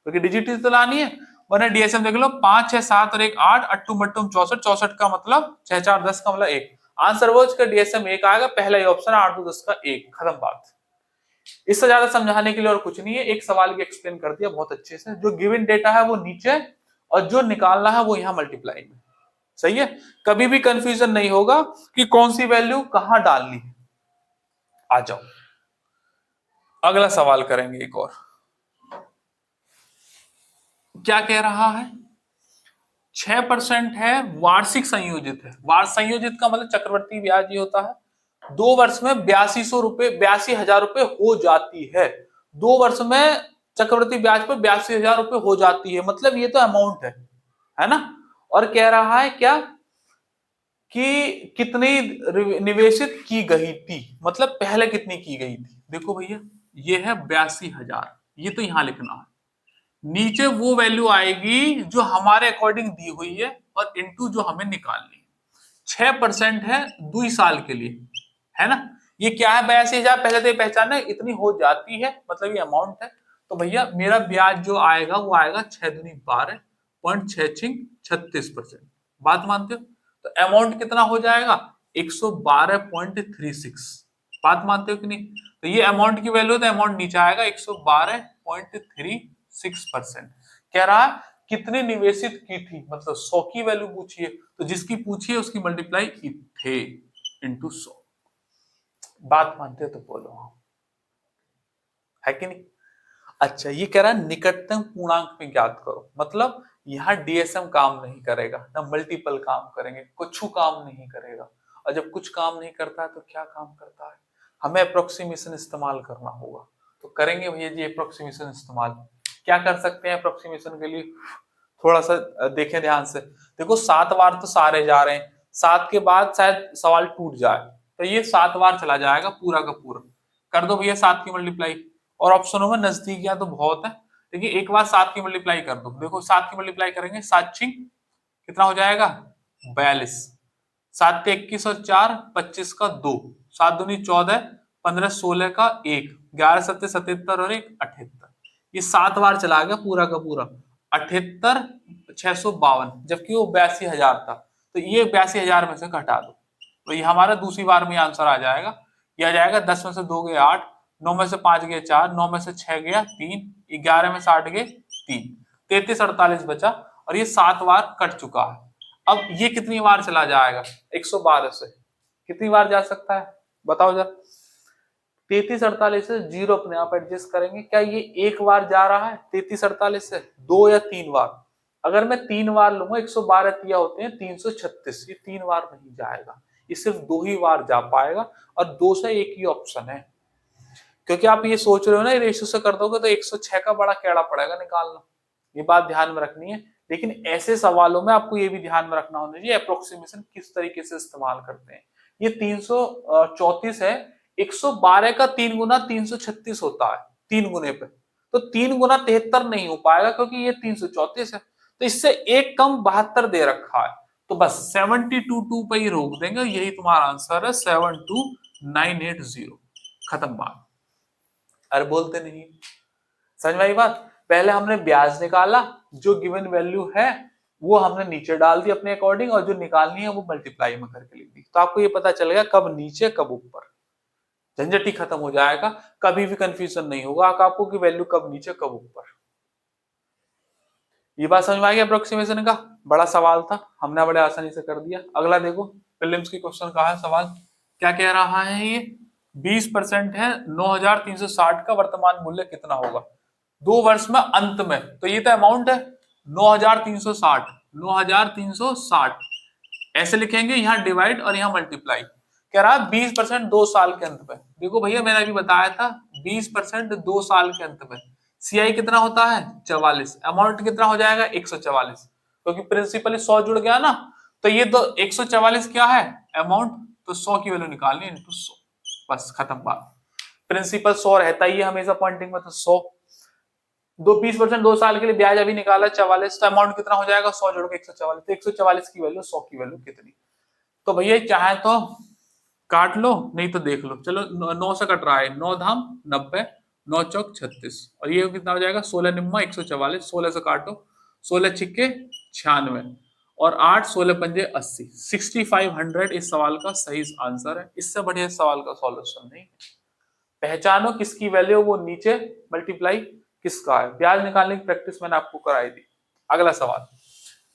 क्योंकि डिजिट तो लानी है। वरना डीएसएम देख लो, 5 6 7 और 1 8, अट्टू मट्टू 64, 64 का मतलब 6 4 10 का मतलब 1, आंसर वो इसका डीएसएम 1 आएगा, पहला ही ऑप्शन 8 2 10 का 1, खत्म बात। इससे ज्यादा समझाने के लिए और कुछ नहीं है, एक सवाल की एक्सप्लेन कर दिया बहुत अच्छे से। जो गिवन डेटा है वो नीचे और जो निकालना है वो यहां मल्टीप्लाई में। सही है, कभी भी कंफ्यूजन नहीं होगा कि कौन सी वैल्यू कहां डालनी है। आ जाओ अगला सवाल करेंगे एक और। क्या कह रहा है, 6% है, वार्षिक संयोजित है। वार्षिक संयोजित का मतलब चक्रवर्ती ब्याज ही होता है। 2 वर्ष में 8200 रुपए 82,000 रुपए हो जाती है। 2 वर्ष में चक्रवर्ती ब्याज पर 82,000 रुपए हो जाती है, मतलब ये तो अमाउंट है ना। और कह रहा है क्या कि कितनी निवेशित की गई थी, मतलब पहले कितनी की गई थी। देखो भैया ये है 82,000, ये तो यहां लिखना है, नीचे वो वैल्यू आएगी जो हमारे अकॉर्डिंग दी हुई है और इनटू जो हमें निकालनी है। 6% है 2 साल के लिए, है ना। ये क्या है 82,000, पहले तो ये पहचाना इतनी हो जाती है, मतलब ये अमाउंट है। तो भैया मेरा ब्याज जो आएगा वो आएगा 6 दूनी 12.66%। बात मानते हो? तो अमाउंट कितना हो जाएगा 112.36। बात मानते हो कि नहीं? तो ये अमाउंट की वैल्यू, तो अमाउंट नीचे आएगा 112.36%। कह रहा है कितने निवेशित की थी, मतलब 100 की वैल्यू पूछी है, तो जिसकी पूछी है उसकी मल्टीप्लाई थे इंटू 100। बात मानते हो तो बोलो हाँ, है कि नहीं। अच्छा, ये कह रहा है निकटतम पूर्णांक में ज्ञात करो, मतलब यहाँ डीएसएम काम नहीं करेगा, ना मल्टीपल काम करेंगे, कुछ काम नहीं करेगा। और जब कुछ काम नहीं करता है तो क्या काम करता है, हमें अप्रोक्सीमेशन इस्तेमाल करना होगा। तो करेंगे भैया जी अप्रोक्सीमेशन इस्तेमाल। क्या कर सकते हैं अप्रोक्सीमेशन के लिए, थोड़ा सा देखें ध्यान से। देखो 7 बार तो सारे जा रहे हैं, 7 के बाद शायद सवाल टूट जाए, तो ये 7 बार चला जाएगा पूरा का पूरा। कर दो भैया 7 की मल्टीप्लाई, और ऑप्शनों में नजदीकियां तो बहुत है, लेकिन एक बार 7 की मल्टीप्लाई कर दो। देखो 7 की मल्टीप्लाई करेंगे, 7 छिंग कितना हो जाएगा 42, 7 के 21 और 4 25 का 2, 7 दूनी 14, 15 16 का 1, 11 सत्ते 77 और 1 78। ये 7 बार चला गया पूरा का पूरा 78 652, जबकि वो 82,000 था, तो ये 82,000 में से घटा दो, तो ये हमारा दूसरी बार में आंसर आ जाएगा। ये आ जाएगा 10 में से 2 गए 8, 9 में से 5 गए 4, 9 में से 6 गया 3, 11 में से 8 गए 3, 33 48 बचा, और ये 7 बार कट चुका है। अब ये कितनी बार चला जाएगा 112 से, कितनी बार जा सकता है बताओ जरा। 33 48 से जीरो अपने आप एडजस्ट करेंगे, क्या ये एक बार जा रहा है 33 48 से, 2 या 3 बार। अगर मैं 3 बार लूंगा 112 तिया होते हैं 336, ये 3 बार नहीं जाएगा, ये सिर्फ 2 ही बार जा पाएगा, और 2 से 1 ही ऑप्शन है। क्योंकि आप ये सोच रहे हो ना रेशियो से कर दोगे तो 106 का बड़ा कैड़ा पड़ेगा निकालना, ये बात ध्यान में रखनी है। लेकिन ऐसे सवालों में आपको ये भी ध्यान में रखना होना चाहिए अप्रोक्सीमेशन किस तरीके से इस्तेमाल करते हैं। ये 334 है, 112 का 3 गुना 336 होता है 3 गुने पे, तो 3 गुना 73 नहीं हो पाएगा क्योंकि ये 334 है, तो इससे एक कम 72 दे रखा है, तो बस 72 पे ही रोक देंगे, यही तुम्हारा आंसर है 72980। खत्म बात। अरे बोलते नहीं, समझ में आई बात। पहले हमने ब्याज निकाला, जो गिवन वैल्यू है वो हमने नीचे डाल दी अपने अकॉर्डिंग, और जो निकालनी है वो मल्टीप्लाई में करके लिख दी, तो आपको ये पता चलेगा कब नीचे कब ऊपर, झंझट ही खत्म हो जाएगा, कभी भी कंफ्यूजन नहीं होगा आपको कि वैल्यू कब नीचे कब ऊपर। ये बात समझ में आ गया अप्रोक्सीमेशन का, बड़ा सवाल था, हमने बड़े आसानी से कर दिया। अगला देखो प्रीलिम्स की क्वेश्चन का है सवाल, क्या कह रहा है ये, 20% है 9,360 का वर्तमान मूल्य कितना होगा 2 वर्ष में अंत में, तो ये तो अमाउंट है 9,360, 9,360 ऐसे लिखेंगे, यहाँ डिवाइड और यहाँ मल्टीप्लाई। कह रहा है 20% 2 साल के अंत में। देखो भैया मैंने अभी बताया था 20% 2 साल के अंत में, सीआई कितना होता है 44, अमाउंट कितना हो जाएगा 144, क्योंकि प्रिंसिपल 100 जुड़ गया ना, तो ये तो 144 क्या है अमाउंट, तो 100 की वैल्यू निकालनी इंटू 100, बस खत्म बात। प्रिंसिपल 100 रहता ही है हमेशा पॉइंटिंग में, तो 100 20% 2 साल के लिए ब्याज अभी निकाला 44, तो अमाउंट कितना हो जाएगा 100 जोड़ के 144, तो 144 की वैल्यू 100 की वैल्यू कितनी, तो भैया चाहे तो काट लो नहीं तो देख लो। चलो 9 से कट रहा है, 9 धाम 90, 9 चौक 36, और ये कितना हो जाएगा 16 निम्मा 144, 16 से काटो, 16 छिक्के 96 और 8 16 पंजे 80, 6500 इस सवाल का सही आंसर है। इससे बढ़िया सवाल का सॉल्यूशन नहीं है। पहचानो किसकी वैल्यू वो नीचे, मल्टीप्लाई किसका है। ब्याज निकालने की प्रैक्टिस मैंने आपको कराई थी। अगला सवाल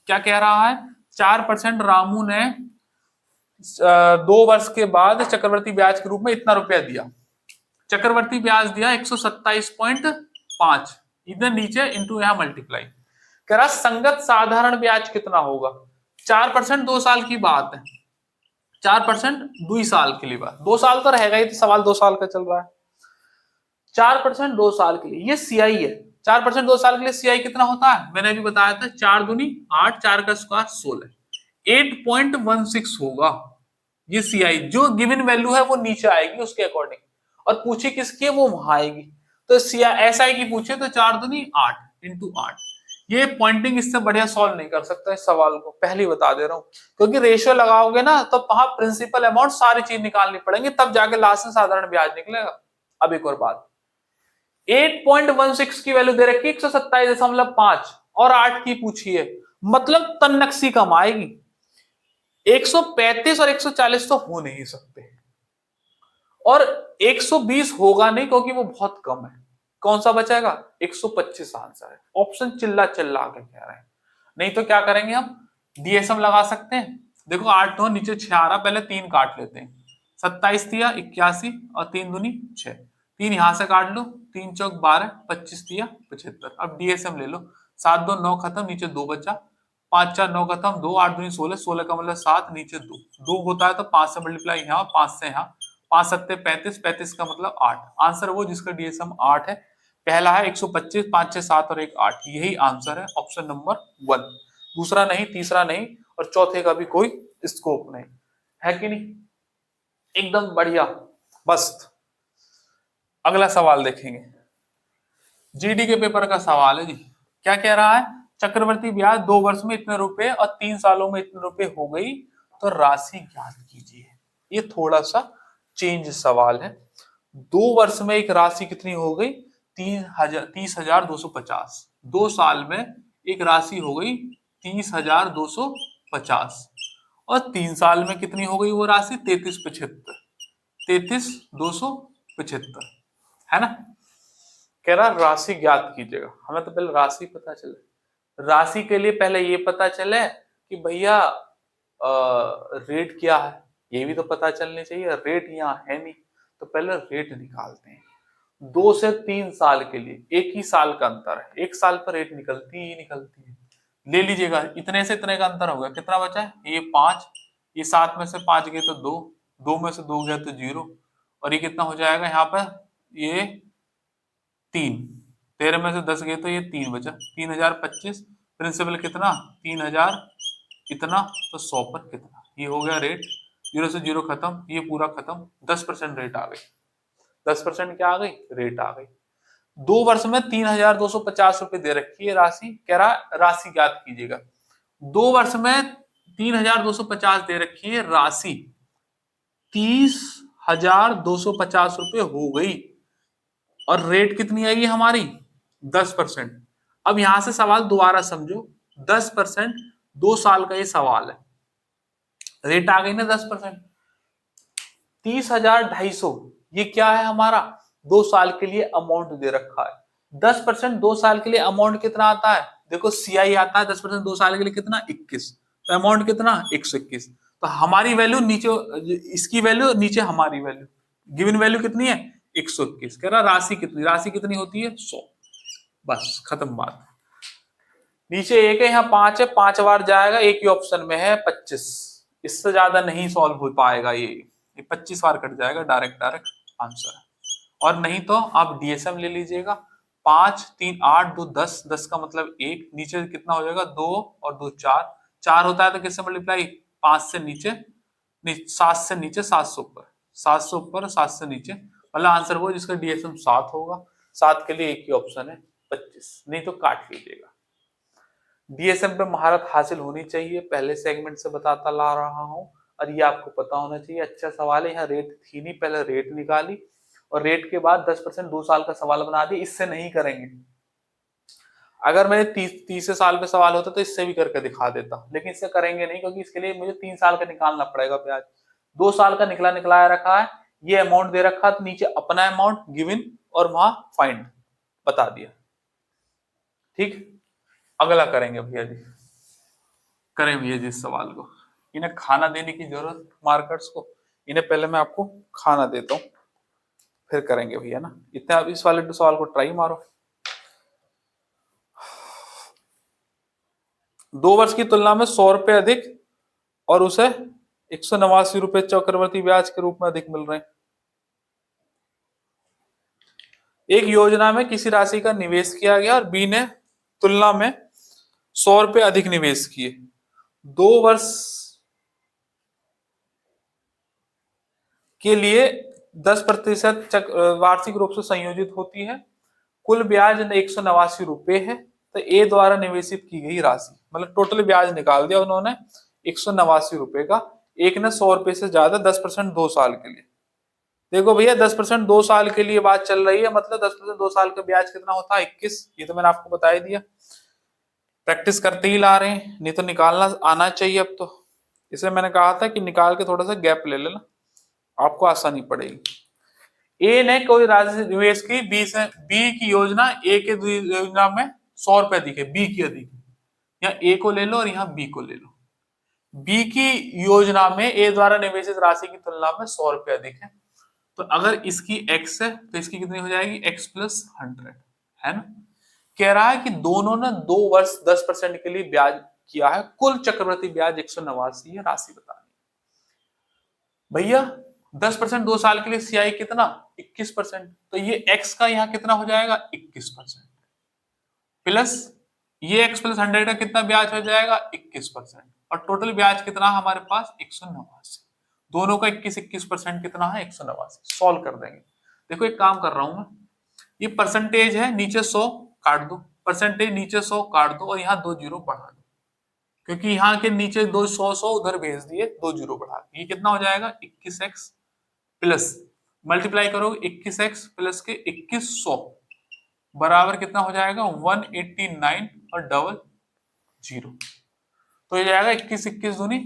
क्या कह रहा है, 4% रामू ने 2 वर्ष के बाद चक्रवर्ती ब्याज के रूप में इतना रुपया दिया, चक्रवर्ती ब्याज दिया 127.5, इधर नीचे इंटू यहाँ मल्टीप्लाई। कह रहा संगत साधारण ब्याज कितना होगा, 4% 2 साल की बात है, 4% 2 साल के लिए बात, 2 साल तो रहेगा ही, तो सवाल 2 साल का चल रहा है, 4% 2 साल के लिए, ये सीआई है। 4% 2 साल के लिए सीआई कितना होता है, मैंने अभी बताया था 4 दूनी 8, 4 का स्क्वायर 16, 8.16 होगा ये सीआई। जो गिवन वैल्यू है वो नीचे आएगी उसके अकॉर्डिंग, और पूछे किसकी है वो वहां आएगी, तो एसआई की पूछे तो 4 दूनी 8 इंटू 8, ये पॉइंटिंग इससे बढ़िया सॉल्व नहीं कर सकता इस सवाल को, पहले बता दे रहा हूं, क्योंकि रेशियो लगाओगे ना तो वहां प्रिंसिपल अमाउंट सारी चीज निकालनी पड़ेंगी, तब जाके लास्ट में साधारण ब्याज निकलेगा। अब एक और बात, 8.16 की वैल्यू दे रखी 127.5 और 8 की पूछी है, मतलब तन्नक्सी कम आएगी, 135 और 140 तो हो नहीं सकते, और 120 होगा नहीं क्योंकि वो बहुत कम है। कौन सा बचेगा 125 आंसर है, ऑप्शन चिल्ला चिल्ला के कह रहे हैं। नहीं तो क्या करेंगे हम, डीएसएम लगा सकते हैं। देखो 8 तो नीचे 6 आ रहा, पहले 3 काट लेते हैं, 27 दिया 81 और 3 दूनी 6, 3 यहां से काट लो, 3 चौक 12, 25 दिया 75, अब डीएसएम ले लो, 7 2 9 खत्म, नीचे 2 बचा, 5 4 9 खत्म, 2 8 दूनी 16, 16 का मतलब 7, नीचे 2, 2 होता है तो 5 से मल्टीप्लाई यहाँ, 5 से यहाँ, 5 सत्ते 35, 35 का मतलब 8। आंसर वो जिसका डीएसएम 8 है। पहला है 125, 5 6 7 और 1 8, यही आंसर है ऑप्शन नंबर 1। दूसरा नहीं, तीसरा नहीं और चौथे का भी कोई स्कोप नहीं है कि नहीं। एकदम बढ़िया। बस अगला सवाल देखेंगे, जीडी के पेपर का सवाल है जी। क्या कह रहा है, चक्रवर्ती ब्याज 2 वर्ष में इतने रुपए और 3 सालों में इतने रुपए हो गई तो राशि ज्ञात कीजिए। ये थोड़ा सा चेंज सवाल है। 2 वर्ष में एक राशि कितनी हो गई, 30,250। 2 साल में एक राशि हो गई 30,250 और 3 साल में कितनी हो गई वो राशि, 33,75। 33,275 है ना। कह रहा राशि ज्ञात कीजिएगा। हमें तो पहले राशि पता चले। राशि के लिए पहले ये पता चले कि भैया रेट क्या है, ये भी तो पता चलनी चाहिए। रेट यहाँ है नहीं तो पहले रेट निकालते हैं। 2 से 3 साल के लिए एक ही साल का अंतर है, 1 साल पर रेट निकलती ही निकलती है। ले लीजिएगा, इतने से इतने का अंतर होगा, कितना बचा है, ये 5, ये 7 में से 5 गए तो 2, 2 में से 2 गया तो 0 और ये कितना हो जाएगा यहाँ पर, ये 3, 13 में से 10 गए तो ये 3 बचा, 3025। प्रिंसिपल कितना, 3000, इतना तो 100 पर कितना, ये हो गया रेट। 0 से 0 खत्म, ये पूरा खत्म, 10% रेट आ गई। 10% क्या आ गई, रेट आ गई। 2 वर्ष में 3,250 रुपए दे रखी है राशि। कह रहा राशि ज्ञात कीजिएगा। 2 वर्ष में 3,250 दे रखी है राशि, 30,250 रुपए हो गई और रेट कितनी आएगी हमारी, 10%। अब यहां से सवाल दोबारा समझो, 10%, 2 साल का ये सवाल है, रेट आ गई ना 10%। 30,250 ये क्या है हमारा, 2 साल के लिए अमाउंट दे रखा है। 10% 2 साल के लिए अमाउंट कितना आता है, देखो सीआई आता है 10% 2 साल के लिए कितना, 21, तो अमाउंट कितना 121। तो हमारी वैल्यू नीचे, इसकी वैल्यू नीचे हमारी वैल्यू, गिवन वैल्यू कितनी है 121। कह रहा राशि कितनी, राशि कितनी होती है 100। बस खत्म बात। नीचे 1 है, यहाँ 5 है, 5 बार जाएगा, एक ही ऑप्शन में है 25। इससे ज्यादा नहीं सॉल्व हो पाएगा, ये 25 बार कट जाएगा, डायरेक्ट आंसर है। और नहीं तो आप डीएसएम ले लीजिएगा, 5 3 8 2 10, 10 का मतलब 1, नीचे कितना हो जाएगा 2 और 2 4, 4 होता है तो किससे मल्टीप्लाई, 5 से नीचे, 7 से नीचे, 700 ऊपर, 700 ऊपर 7 से नीचे, मतलब आंसर वो जिसका डीएसएम 7 होगा। 7 के लिए एक ही ऑप्शन है 25, नहीं तो काट लीजिएगा। डीएसएम पे महारत हासिल होनी चाहिए, पहले सेगमेंट से बताता ला रहा हूं और ये आपको पता होना चाहिए। अच्छा सवाल है, यहाँ रेट थी नहीं, पहले रेट निकाली और रेट के बाद 10% 2 साल का सवाल बना दिया। इससे नहीं करेंगे, अगर मेरे 30 साल पे सवाल होता तो इससे भी करके दिखा देता, लेकिन इससे करेंगे नहीं क्योंकि इसके लिए मुझे 3 साल का निकालना पड़ेगा ब्याज। 2 साल का निकलाया रखा है, ये अमाउंट दे रखा तो नीचे अपना अमाउंट गिवन और वहां फाइंड बता दिया। ठीक, अगला करेंगे भैया जी, करें भैया जी इस सवाल को। इन्हें खाना देने की जरूरत मार्कर्स को, इन्हें पहले मैं आपको खाना देता हूं फिर करेंगे भैया ना। इतने आप इस वाले सवाल को ट्राई मारो। 2 वर्ष की तुलना में 100 रुपए अधिक और उसे 189 रुपए चक्रवर्ती ब्याज के रूप में अधिक मिल रहे हैं। एक योजना में किसी राशि का निवेश किया गया और बी ने तुलना में 100 रुपए अधिक निवेश किए। 2 वर्ष के लिए 10% वार्षिक रूप से संयोजित होती है। कुल ब्याज 189 रुपए है, तो ए द्वारा निवेशित की गई राशि, मतलब टोटल ब्याज निकाल दिया उन्होंने 189 रुपए का। एक ने 100 रुपए से ज्यादा, 10% 2 साल के लिए। देखो भैया 10% 2 साल के लिए बात चल रही है, मतलब 10% 2 साल का ब्याज कितना होता है 21। ये तो मैंने आपको बता ही दिया, प्रैक्टिस करते ही ला रहे हैं, नहीं तो निकालना आना चाहिए अब तो। इसलिए मैंने कहा था कि निकाल के थोड़ा सा गैप ले लेना, आपको आसानी पड़ेगी। ए ने कोई राशि निवेश की, बी की योजना, ए के योजना में 100 रुपए अधिक है, बी की अधिक है। यहाँ ए को ले लो और यहाँ बी को ले लो। बी की योजना में ए द्वारा निवेशित राशि की तुलना में 100 रुपए अधिक है, तो अगर इसकी x है तो इसकी कितनी हो जाएगी x + 100, है ना। कह रहा है कि दोनों ने 2 वर्ष 10% के लिए ब्याज किया है, कुल चक्रवृद्धि ब्याज 189 है, राशि बतानी भैया। 10% 2 साल के लिए सीआई कितना 21%, तो ये एक्स का यहाँ कितना हो जाएगा 21%, प्लस ये x प्लस 100 का कितना ब्याज हो जाएगा 21%, और टोटल ब्याज कितना हमारे पास 189, दोनों का 21% कितना है 189। सॉल्व कर देंगे। देखो एक काम कर रहा हूं मैं, ये परसेंटेज है नीचे 100 काट दो, परसेंटेज नीचे 100 काट दो, और यहाँ 2 जीरो बढ़ा दो, क्योंकि यहाँ के नीचे 200 उधर भेज दिए, 2 जीरो बढ़ा दिए, ये कितना हो जाएगा 21x प्लस मल्टीप्लाई करोगे 21x प्लस के 2100 बराबर कितना हो जाएगा 189 और डबल जीरो, तो ये जाएगा 21 21 दूनी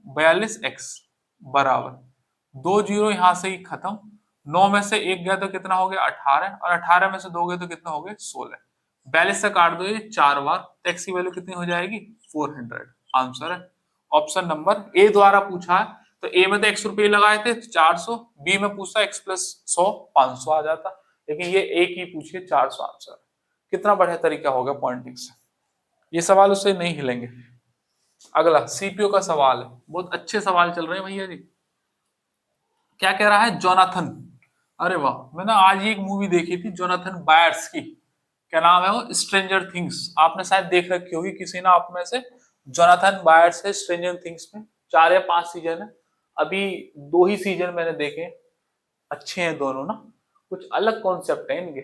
42x बराबर 2 जीरो यहां से ही खत्म, 9 में से 1 गया तो कितना हो गया 18, और 18 में से 2 गए तो कितना हो गए 16, 42 से काट दो ये 4 बार, तो x की वैल्यू कितनी हो जाएगी 400। आंसर है ऑप्शन नंबर ए द्वारा पूछा है, तो ए में तो x रुपये लगाए थे 400, बी में पूछा x प्लस 100 500 आ जाता, लेकिन ये ए की पूछिए 400 आंसर। कितना बढ़िया तरीका होगा पॉइंटिंग से, ये सवाल उससे नहीं हिलेंगे। अगला सीपीओ का सवाल है, बहुत अच्छे सवाल चल रहे हैं भैया जी। क्या कह रहा है जोनाथन, अरे वाह, मैंने आज ही एक मूवी देखी थी जोनाथन बायर्स की, क्या नाम है वो, स्ट्रेंजर थिंग्स, आपने शायद देख रखी होगी किसी ने आप में से। जोनाथन बायर्स है स्ट्रेंजर थिंग्स में, 4 या 5 सीजन है, अभी 2 ही सीजन मैंने देखे, अच्छे हैं दोनों ना, कुछ अलग कॉन्सेप्ट है इनके।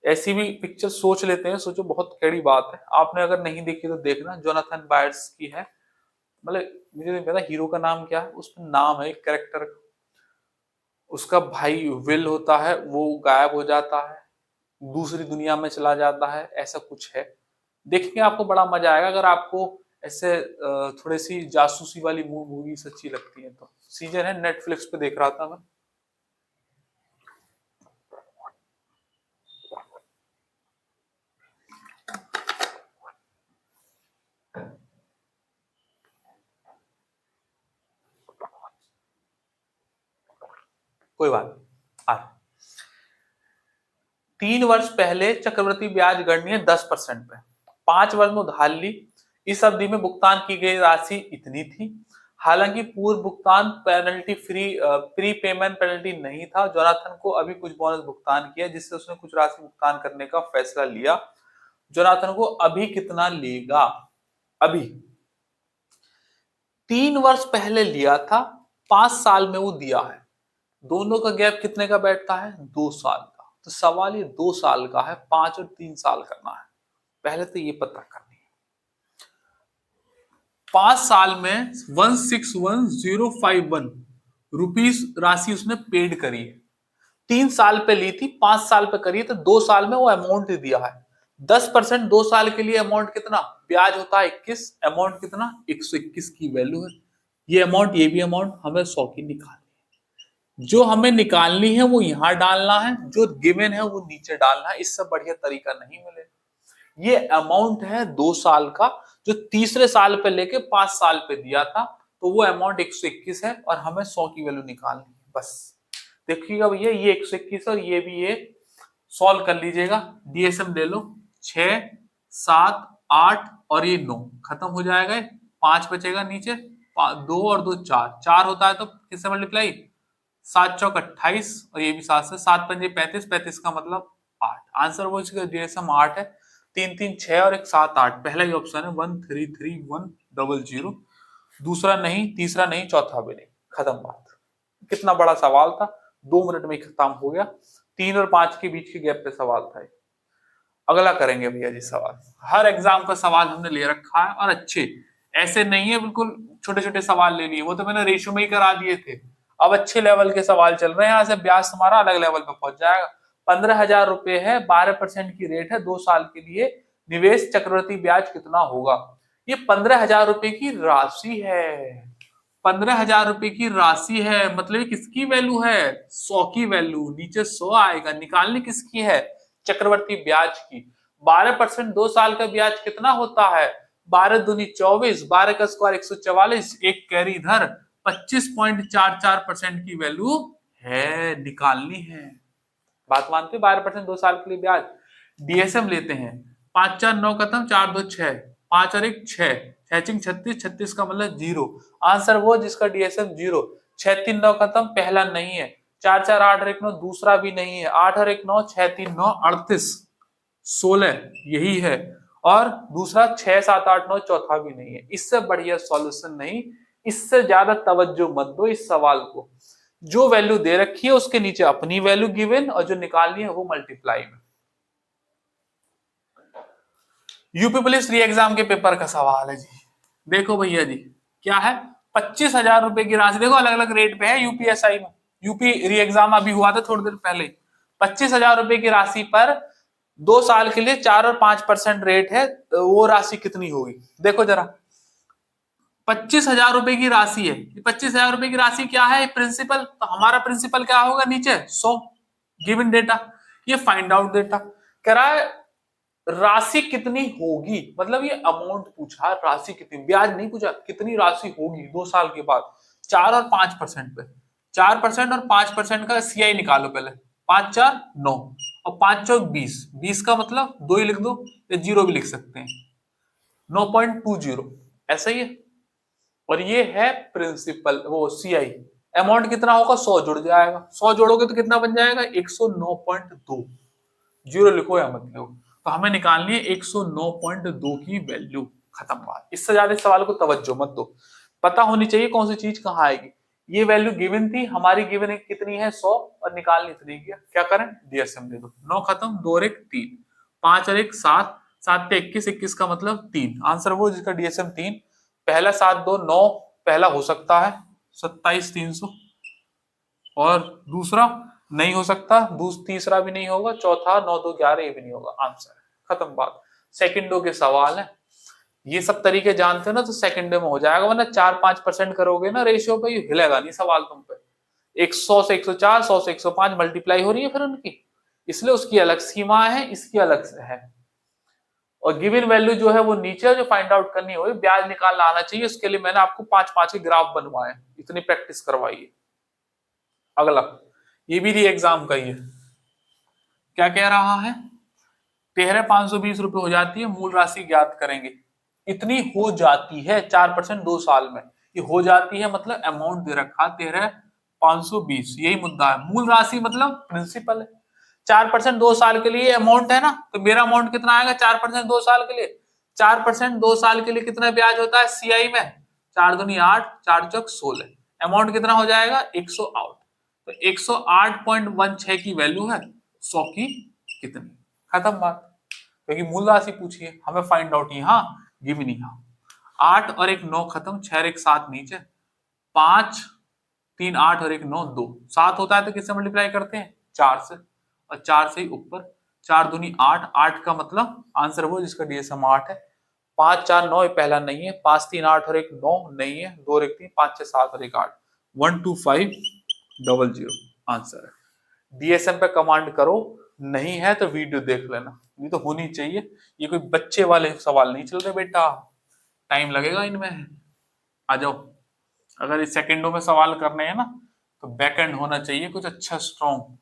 ऐसी भी पिक्चर सोच लेते हैं, सोचो बहुत कड़ी बात है, आपने अगर नहीं देखी तो देखना, जोनाथन बायर्स की है, मतलब मुझे नहीं पता हीरो का नाम क्या है, उसमें नाम है एक कैरेक्टर, उसका भाई विल होता है, वो गायब हो जाता है, दूसरी दुनिया में चला जाता है, ऐसा कुछ है, देखेंगे आपको बड़ा मजा आएगा। अगर आपको ऐसे थोड़ी सी जासूसी वाली मूवी अच्छी लगती है तो सीजन है, नेटफ्लिक्स पे देख रहा था मैं। कोई बात नहीं, 3 वर्ष पहले चक्रवृद्धि ब्याज गणनीय 10% पे, 5 वर्ष में उधार ली, इस अवधि में भुगतान की गई राशि इतनी थी, हालांकि पूर्व भुगतान penalty free pre payment penalty नहीं था, जोनाथन को अभी कुछ बोनस भुगतान किया जिससे उसने कुछ राशि भुगतान करने का फैसला लिया, जोनाथन को अभी कितना लेगा। अभी 3 वर्ष पहले लिया था, 5 साल में वो दिया है, दोनों का गैप कितने का बैठता है 2 साल का, तो सवाल ये 2 साल का है, 5 और 3 साल करना है, पहले तो ये पता करनी है। 5 साल में 161051 रुपीस राशि उसने पेड करी है, 3 साल पे ली थी, 5 साल पे करी है, तो 2 साल में वो अमाउंट दिया है। 10% 2 साल के लिए अमाउंट कितना, ब्याज होता है 21, अमाउंट कितना 121 की वैल्यू है, ये अमाउंट ये भी अमाउंट हमें 100 की निकालनी, जो हमें निकालनी है वो यहां डालना है, जो गिवन है वो नीचे डालना है, इससे बढ़िया तरीका नहीं मिलेगा। ये अमाउंट है 2 साल का, जो तीसरे साल पे लेके 5 साल पे दिया था, तो वो अमाउंट 121 है और हमें 100 की वैल्यू निकालनी है बस। देखिएगा भैया ये 121 और ये भी, ये सॉल्व कर लीजिएगा, डीएसएम ले लो, 6 7 8 और ये 9 खत्म हो जाएगा, 5 बचेगा नीचे, 2 और 2 4, 4 होता है तो किससे मल्टीप्लाई, 7 चौक 28 और ये भी 7 से, 7 पंजे 35, 35 का मतलब 8, आंसर वो इसका डीएसएम 8 है, 3 3 6 और एक 7 8, पहला ही ऑप्शन है 133100, दूसरा नहीं, तीसरा नहीं, चौथा भी नहीं, खत्म बात। कितना बड़ा सवाल था, 2 मिनट में खत्म हो गया, 3 और 5 के बीच के गैप पे सवाल था। अगला करेंगे भैया जी सवाल, हर एग्जाम का सवाल हमने ले रखा है, और अच्छे ऐसे नहीं है बिल्कुल छोटे छोटे सवाल ले लिए, वो तो मैंने रेशो में ही करा दिए थे, अब अच्छे लेवल के सवाल चल रहे हैं, यहाँ से ब्याज तुम्हारा अलग लेवल पे पहुंच जाएगा। 15,000 रुपए है, 12% की रेट है, 2 साल के लिए, निवेश चक्रवृद्धि ब्याज कितना होगा। ये 15,000 रुपए की राशि है, 15,000 रुपए की राशि है, मतलब ये किसकी वैल्यू है 100 की वैल्यू, नीचे 100 आएगा, निकालनी किसकी है चक्रवर्ती ब्याज की। 12% 2 साल का ब्याज कितना होता है, 12 दूनी 24, 12 का स्क्वायर 144, एक कैरी इधर, 25.44% की वैल्यू है, निकालनी है। बात मानते 12% 2 साल के लिए ब्याज। डीएसएम लेते हैं, 5 4 9 खत्म, 4 2 6, 5 और 1 6, 6 36, 36 का मतलब 0। आंसर वो जिसका डीएसएम 0। 6 3 9 खत्म, पहला नहीं है। 4 4 8 और 1 9 दूसरा भी नहीं है। 8 और 1 9, 6 3 9 38, 16 यही है। और दूसरा 6 7 8 9 चौथा भी नहीं है। इससे बढ़िया सॉल्यूशन नहीं, इससे ज्यादा तवज्जो मत दो इस सवाल को। जो वैल्यू दे रखी है उसके नीचे अपनी वैल्यू गिवन, और जो निकालनी है वो मल्टीप्लाई में। यूपी पुलिस री एग्जाम के पेपर का सवाल है जी। देखो भैया जी, क्या है, 25,000 रुपए की राशि। देखो अलग अलग रेट पे है यूपीएसआई में। यूपी री एग्जाम अभी हुआ था थोड़ी देर पहले। 25,000 रुपए की राशि पर 2 साल के लिए 4 और 5% रेट है, तो वो राशि कितनी होगी? देखो जरा, 25,000 रुपए की राशि है। 25,000 रुपए की राशि क्या है? प्रिंसिपल। तो हमारा प्रिंसिपल क्या होगा? नीचे 100 गिवन डेटा, ये फाइंड आउट डेटा। कह रहा है राशि कितनी होगी, मतलब ये अमाउंट पूछा, राशि कितनी, ब्याज नहीं पूछा, कितनी राशि होगी 2 साल के बाद। 4 और 5% पे, 4% और 5% का सीआई निकालो पहले। 5 4 9 और 5 चौक 20, 20 का मतलब 2 ही लिख दो, या 0 भी लिख सकते हैं। 9.20 ऐसा ही है। और ये है प्रिंसिपल, वो सीआई। अमाउंट कितना होगा? 100 जुड़ जाएगा। 100 जोड़ोगे तो कितना बन जाएगा? 109.2। 0 लिखो या मत लिखो, तो हमें निकालनी है 109.2 की वैल्यू। खत्म बात। इससे ज्यादा सवाल को तवज्जो मत दो, पता होनी चाहिए कौन सी चीज कहाँ आएगी। ये वैल्यू गिवन थी, हमारी गिवन कितनी है? 100, और निकालनी इतनी की। क्या करें? डीएसएम दे दो। 9 खत्म, 2 और 1 3, 5 और 1 7, 7 पे 21, 21 का मतलब 3। आंसर वो जिसका डीएसएम 3। पहला 7 2 9 पहला हो सकता है, 27 300। और दूसरा नहीं हो सकता, तीसरा भी नहीं होगा, चौथा 9 2 11 ये भी नहीं होगा। आंसर खत्म बात। सेकंडों के सवाल है, ये सब तरीके जानते हो ना तो सेकंडों में हो जाएगा, वरना 4-5% करोगे ना रेशियो पे, ये हिलेगा नहीं सवाल तुम पे। 100 से 104, 100 से 105 मल्टीप्लाई हो रही है फिर उनकी, इसलिए उसकी अलग सीमा है, इसकी अलग से है। और गिवन वैल्यू जो है वो नीचे, जो फाइंड आउट करनी हो, ब्याज निकालना आना चाहिए। उसके लिए मैंने आपको 5-5 के ग्राफ बनवाए, इतनी प्रैक्टिस करवाई है। अगला, ये भी री एग्जाम का ही है। क्या कह रहा है? 13,520 रुपए हो जाती है, मूल राशि ज्ञात करेंगे। इतनी हो जाती है 4% 2 साल में। ये हो जाती है मतलब अमाउंट दे रखा 13,520, यही मुद्दा है। मूल राशि मतलब प्रिंसिपल है। 4% 2 साल के लिए अमाउंट है ना, तो मेरा अमाउंट कितना आएगा 4% 2 साल के लिए? 4% 2 साल के लिए कितना ब्याज होता है सीआई में? 4 दूनी 8, 4 चौक 16। अमाउंट कितना हो जाएगा? 108। तो 108.16 की वैल्यू है 100 की कितनी। खत्म बात। क्योंकि मूल राशि पूछी है, हमें फाइंड आउट यहाँ गिवन यहाँ। 8 और 1 9 खत्म, 6 और 1 7 नीचे, 5 3 8 और 1 9 2, 7 होता है तो किससे मल्टीप्लाई करते हैं? 4 से, और 4 से ही ऊपर। 4 दूनी 8, 8 का मतलब आंसर वो जिसका डीएसएम 8 है। 5 4 9 पहला नहीं है, 5 3 8 और 1 9 नहीं है, 2 और 1 3, 5 6 7 और 1 8, 12500 आंसर है। डीएसएम पे कमांड करो, नहीं है तो वीडियो देख लेना, ये तो होनी चाहिए। ये कोई बच्चे वाले सवाल नहीं चल रहे बेटा, टाइम लगेगा इनमें। आ जाओ, अगर इस सेकंडों में सवाल करने हैं ना तो बैकएंड होना चाहिए कुछ अच्छा स्ट्रॉन्ग।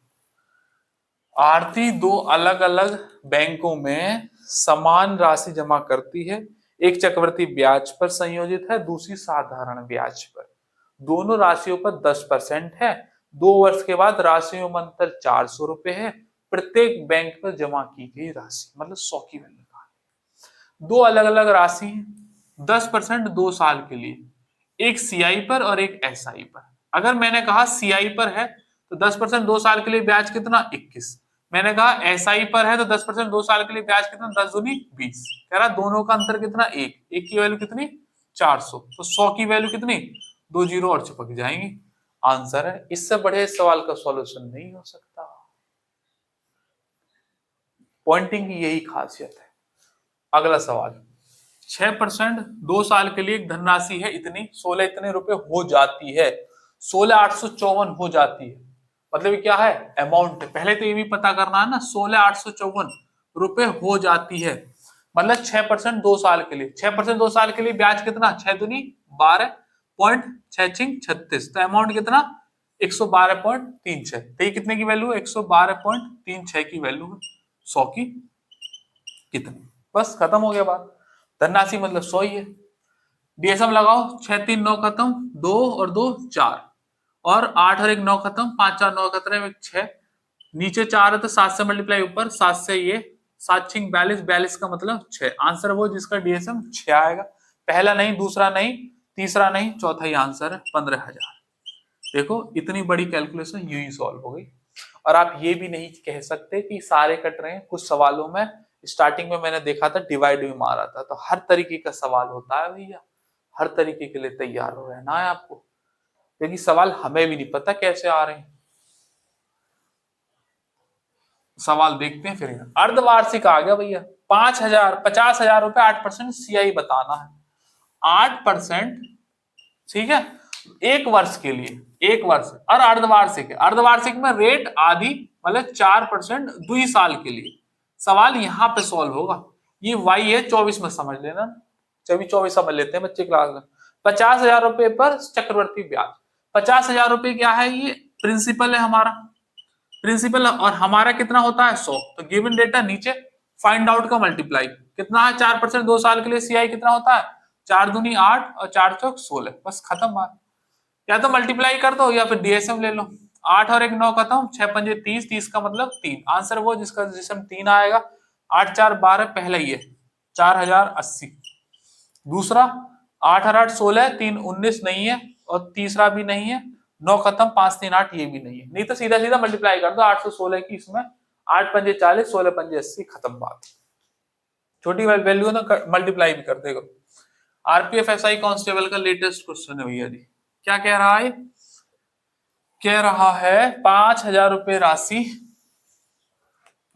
आरती 2 अलग अलग बैंकों में समान राशि जमा करती है। एक चक्रवृद्धि ब्याज पर संयोजित है, दूसरी साधारण ब्याज पर। दोनों राशियों पर 10% है। 2 वर्ष के बाद राशियों में अंतर 400 रुपए है। प्रत्येक बैंक पर जमा की गई राशि, मतलब 100 की वैल्यू का। दो अलग अलग राशि है, 10% 2 साल के लिए, एक सीआई पर और एक एसआई पर। अगर मैंने कहा सीआई पर है तो 10% 2 साल के लिए ब्याज कितना? 21। मैंने कहा एसआई पर है तो 10% 2 साल के लिए ब्याज कितना? 10 दूनी 20। कह रहा दोनों का अंतर कितना? एक की वैल्यू कितनी? 400। तो 100 की वैल्यू कितनी? 2 जीरो और चिपक जाएंगी। आंसर है। इससे बड़े सवाल का सॉल्यूशन नहीं हो सकता। पॉइंटिंग की यही खासियत है। अगला सवाल, 6% 2 साल के लिए एक धनराशि है इतनी, 16 इतने रुपए हो जाती है, 16,854 हो जाती है। मतलब ये क्या है? अमाउंट। पहले तो ये भी पता करना है ना, 16,854 रुपए हो जाती है, मतलब 6% 2 साल के लिए। 6% 2 साल के लिए ब्याज कितना? 6 दूनी 12.66, तो अमाउंट कितना? 112.36। तो ये कितने की वैल्यू है? 112.36 की वैल्यू है 100 की कितनी। बस खत्म हो गया बात। धनराशि मतलब 100 ही है। डीएसएम लगाओ, 6 3 9 खत्म, 2 और 2 4, और 8 और 1 9 खत्म, 5 4 9 खत्म, 6 नीचे 4 है तो 7 से मल्टीप्लाई ऊपर, 7 से ये 7 6 42, 42 का मतलब 6। आंसर वो जिसका डीएसएम 6 आएगा। पहला नहीं, दूसरा नहीं, तीसरा नहीं, चौथा ही आंसर है 15,000। देखो इतनी बड़ी कैलकुलेशन यूं ही सॉल्व हो गई। और आप ये भी नहीं कह सकते कि सारे कट रहे हैं, कुछ सवालों में स्टार्टिंग में मैंने देखा था डिवाइड भी मारा था। तो हर तरीके का सवाल होता है भैया, हर तरीके के लिए तैयार हो रहना है आपको, क्योंकि सवाल हमें भी नहीं पता कैसे आ रहे हैं। सवाल देखते हैं फिर। अर्धवार्षिक आ गया भैया, 5,000 50,000 रुपए, 8% सीआई बताना है। 8%, ठीक है, एक वर्ष के लिए, एक वर्ष। और अर्धवार्षिक है, अर्धवार्षिक में रेट आधी मतलब 4% 2 साल के लिए। सवाल यहाँ पे सॉल्व होगा। ये वाई है 24 में, समझ लेना, 24 समझ लेते हैं बच्चे क्लास में। 50,000 रुपए पर चक्रवर्ती ब्याज। 50,000 रुपए क्या है, ये प्रिंसिपल है हमारा, प्रिंसिपल, और हमारा कितना होता है 100। तो गिवन डेटा नीचे, फाइंड आउट का मल्टीप्लाई कितना है, 4% 2 साल के लिए सीआई कितना होता है, 4 दूनी 8 और 4 चौक 16, बस खत्म बात। या तो मल्टीप्लाई कर दो या फिर डीएसएम ले लो। 8 और 1 9 खत्म, 6 पंजे 30, 30 का मतलब 3। आंसर वो जिसका डीएसएम 3 आएगा। 8 4 12, पहला ही है 4080। दूसरा 8 और 8 16, 3 19 नहीं है, और तीसरा भी नहीं है। 9 खत्म, 5 3 8, ये भी नहीं है। नहीं तो सीधा सीधा मल्टीप्लाई कर दो 816 की इसमें, 8 पंजे 40, 16 पंजे 80, खत्म बात। छोटी वैल्यू ना मल्टीप्लाई भी कर देगा। आरपीएफ एसआई कांस्टेबल का लेटेस्ट क्वेश्चन है भैया जी। क्या कह रहा है, कह रहा है 5,000 रुपए राशि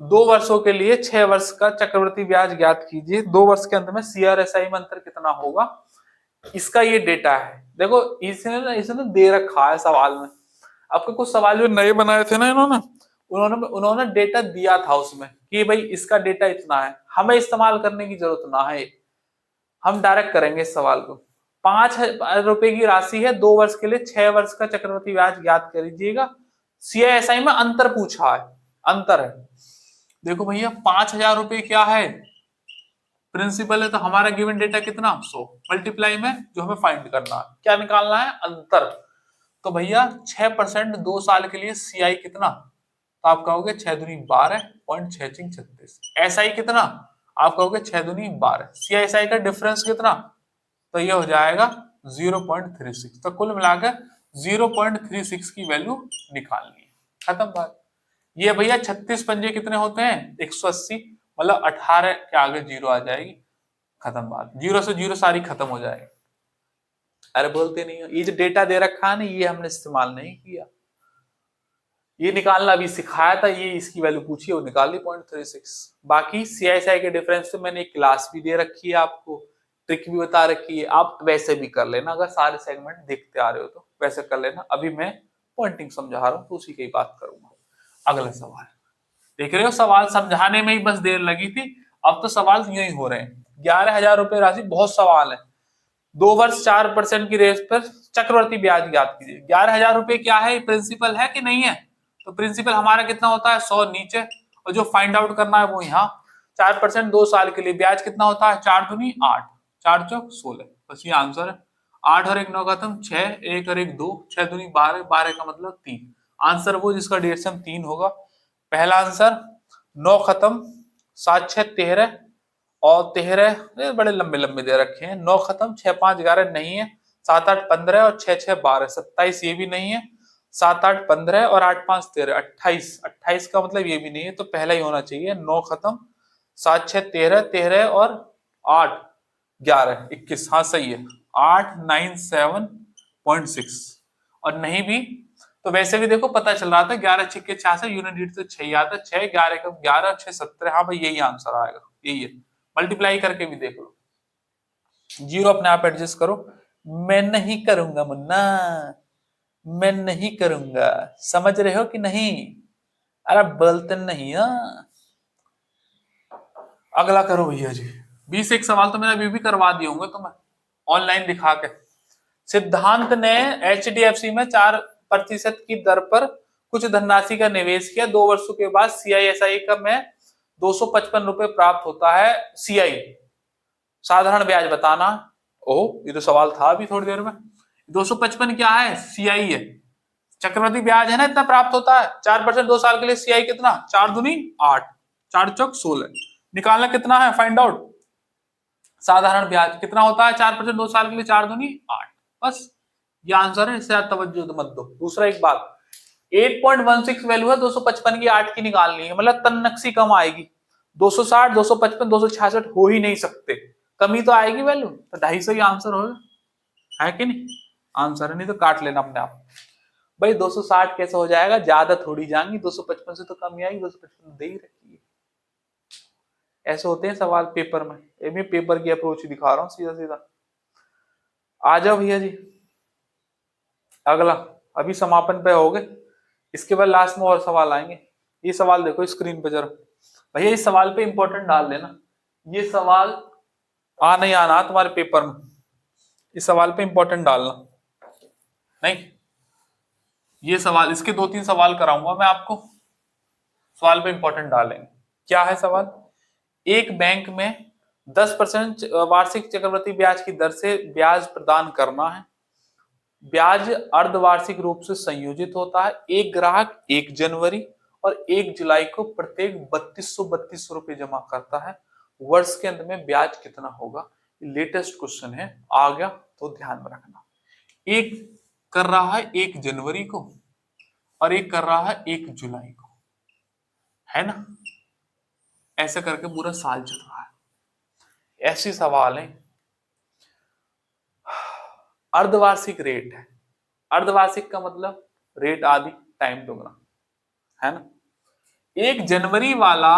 2 वर्षों के लिए 6 वर्ष का चक्रवृद्धि ब्याज ज्ञात कीजिए। 2 वर्ष के अंत में सीआरएसआई में अंतर कितना होगा, इसका ये डेटा है। देखो इसने दे रखा है सवाल में। आपके कुछ सवाल जो नए बनाए थे ना उन्होंने डेटा दिया था उसमें कि भाई इसका डेटा इतना है, हमें इस्तेमाल करने की जरूरत ना है, हम डायरेक्ट करेंगे इस सवाल को। 5,000 रुपए की राशि है, 2 वर्ष के लिए 6 वर्ष का चक्रवृद्धि ब्याज ज्ञात करिएगा। सीआईएसआई में अंतर पूछा है, अंतर है। देखो भैया 5,000 रुपए क्या है, प्रिंसिपल है, तो हमारा गिवन डेटा कितना 100, मल्टीप्लाई में जो हमें फाइंड करना है, क्या निकालना है, अंतर। तो भैया 6% 2 साल के लिए सीआई कितना, तो आप कहोगे 6 दूनी 12 पॉइंट 6 36। एसआई कितना, आप कहोगे 6 दूनी 12। सीआईएसआई का डिफरेंस कितना, तो ये हो जाएगा 0.36। तो कुल मिलाकर 0.36 की वैल्यू निकालनी है, खत्म बात। ये भैया 36 पंजे कितने होते हैं 180, मतलब 18 के आगे 0 आ जाएगी, खत्म बात। 0 से 0 सारी खत्म हो जाएगी। अरे बोलते नहीं हो, ये जो डेटा दे रखा है ना, ये हमने इस्तेमाल नहीं किया, ये निकालना अभी सिखाया था, ये इसकी वैल्यू पूछी वो निकाल ली 0.36। बाकी सीआईएसआई के डिफरेंस से मैंने एक क्लास भी दे रखी है, आपको ट्रिक भी बता रखी है, आप वैसे भी कर लेना। अगर सारे सेगमेंट देखते आ रहे हो तो वैसे कर लेना। अभी मैं पॉइंटिंग समझा रहा हूँ तो उसी की बात करूंगा। अगला सवाल देख रहे हो, सवाल समझाने में ही बस देर लगी थी, अब तो सवाल यूं ही हो रहे हैं। 11,000 रुपए राशि, बहुत सवाल है। 2 वर्ष 4% की रेट पर चक्रवर्ती ब्याज ज्ञात कीजिए। 11,000 रुपए क्या है, प्रिंसिपल है कि नहीं है, तो प्रिंसिपल हमारा कितना होता है 100 नीचे, और जो फाइंड आउट करना है वो यहाँ 4% 2 साल के लिए ब्याज कितना होता है 4 दूनी 8, 4 चौक 16, बस ये आंसर है। 8 और 1 9 खत्म, 6 1 और 1 2, 6 दूनी 12, 12 का मतलब 3। आंसर वो जिसका डीएसएम 3 होगा। पहला आंसर। 9 खत्म, 7 6 13, और 13 बड़े लंबे लंबे दे रखे हैं। 9 खत्म, 6 5 11 नहीं है, 7 8 15 और 6 6 12, 27 ये भी नहीं है, 7 8 15 और 8 5 13, 28, 28 का मतलब ये भी नहीं है, तो पहला ही होना चाहिए। 9 खत्म, 7 6 13, 13 और 8 11 21, हाँ सही है, 897.6। और नहीं भी तो वैसे भी देखो पता चल रहा था 11 6 66 यूनिट रीड तो 6 आता, 6 11 का 11 6 17, हाँ भाई यही आंसर आएगा, यही है। मल्टीप्लाई करके भी देख लो, 0 अपने आप एडजस्ट करो। मैं नहीं करूंगा मुन्ना, मैं नहीं करूंगा, समझ रहे हो कि नहीं, अरे बोलते नहीं। अगला करो भैया जी। 20 एक सवाल तो मैंने अभी भी करवा दिए होंगे तुम्हें ऑनलाइन दिखा के। सिद्धांत ने एचडीएफसी में 4% की दर पर कुछ धनराशि का निवेश किया। 2 वर्षों के बाद सीआईएसआई का में 255 रुपए प्राप्त होता है। सीआई साधारण ब्याज बताना। ओह, ये तो सवाल था अभी थोड़ी देर में। 255 क्या है? सीआई है, चक्रवृद्धि ब्याज है ना, इतना प्राप्त होता है। 4% 2 साल के लिए सीआई कितना? 4 दूनी 8, 4 चौक 16। निकालना कितना है? Find out. साधारण ब्याज कितना होता है 4% 2 साल के लिए? 4 दूनी 8। बस ये आंसर है, इससे ज्यादा तवज्जो मत दो। दूसरा एक बात, 8.16 वैल्यू है 255 की, 8 की निकालनी है, मतलब तन्नक्सी कम आएगी। 260, 255, 266 हो ही नहीं सकते, कमी तो आएगी वैल्यू, तो 250 ही आंसर होगा, है कि नहीं? आंसर है, नहीं तो काट लेना अपने आप। भाई 260 कैसे हो जाएगा? ज्यादा थोड़ी जाएंगी, 255 से तो कम ही आएगी, 255 दे ही रखी है। ऐसे होते हैं सवाल पेपर में, मैं पेपर की अप्रोच दिखा रहा हूँ सीधा सीधा। आ जाओ भैया जी, अगला। अभी समापन पे हो गए, इसके बाद लास्ट में और सवाल आएंगे। ये सवाल देखो स्क्रीन पे जरा भैया, इस सवाल पे इंपॉर्टेंट डाल देना। ये सवाल आ नहीं आना तुम्हारे पेपर में, इस सवाल पे इंपॉर्टेंट डालना। नहीं, ये सवाल, इसके 2-3 सवाल कराऊंगा मैं आपको, सवाल पे इंपॉर्टेंट डालेंगे। क्या है सवाल? एक बैंक में 10% वार्षिक चक्रवृद्धि ब्याज की दर से ब्याज प्रदान करना है। ब्याज अर्धवार्षिक रूप से संयोजित होता है। एक ग्राहक 1 जनवरी और 1 जुलाई को प्रत्येक 3232 रुपए जमा करता है। वर्ष के अंत में ब्याज कितना होगा? लेटेस्ट क्वेश्चन है, आ गया तो ध्यान में रखना। एक कर रहा है 1 जनवरी को और एक कर रहा है 1 जुलाई को, है ना? ऐसे करके पूरा साल चल रहा है। ऐसी सवाल है। अर्धवार्षिक रेट है, अर्धवार्षिक का मतलब रेट आदि टाइम दुगना, है ना? 1 जनवरी वाला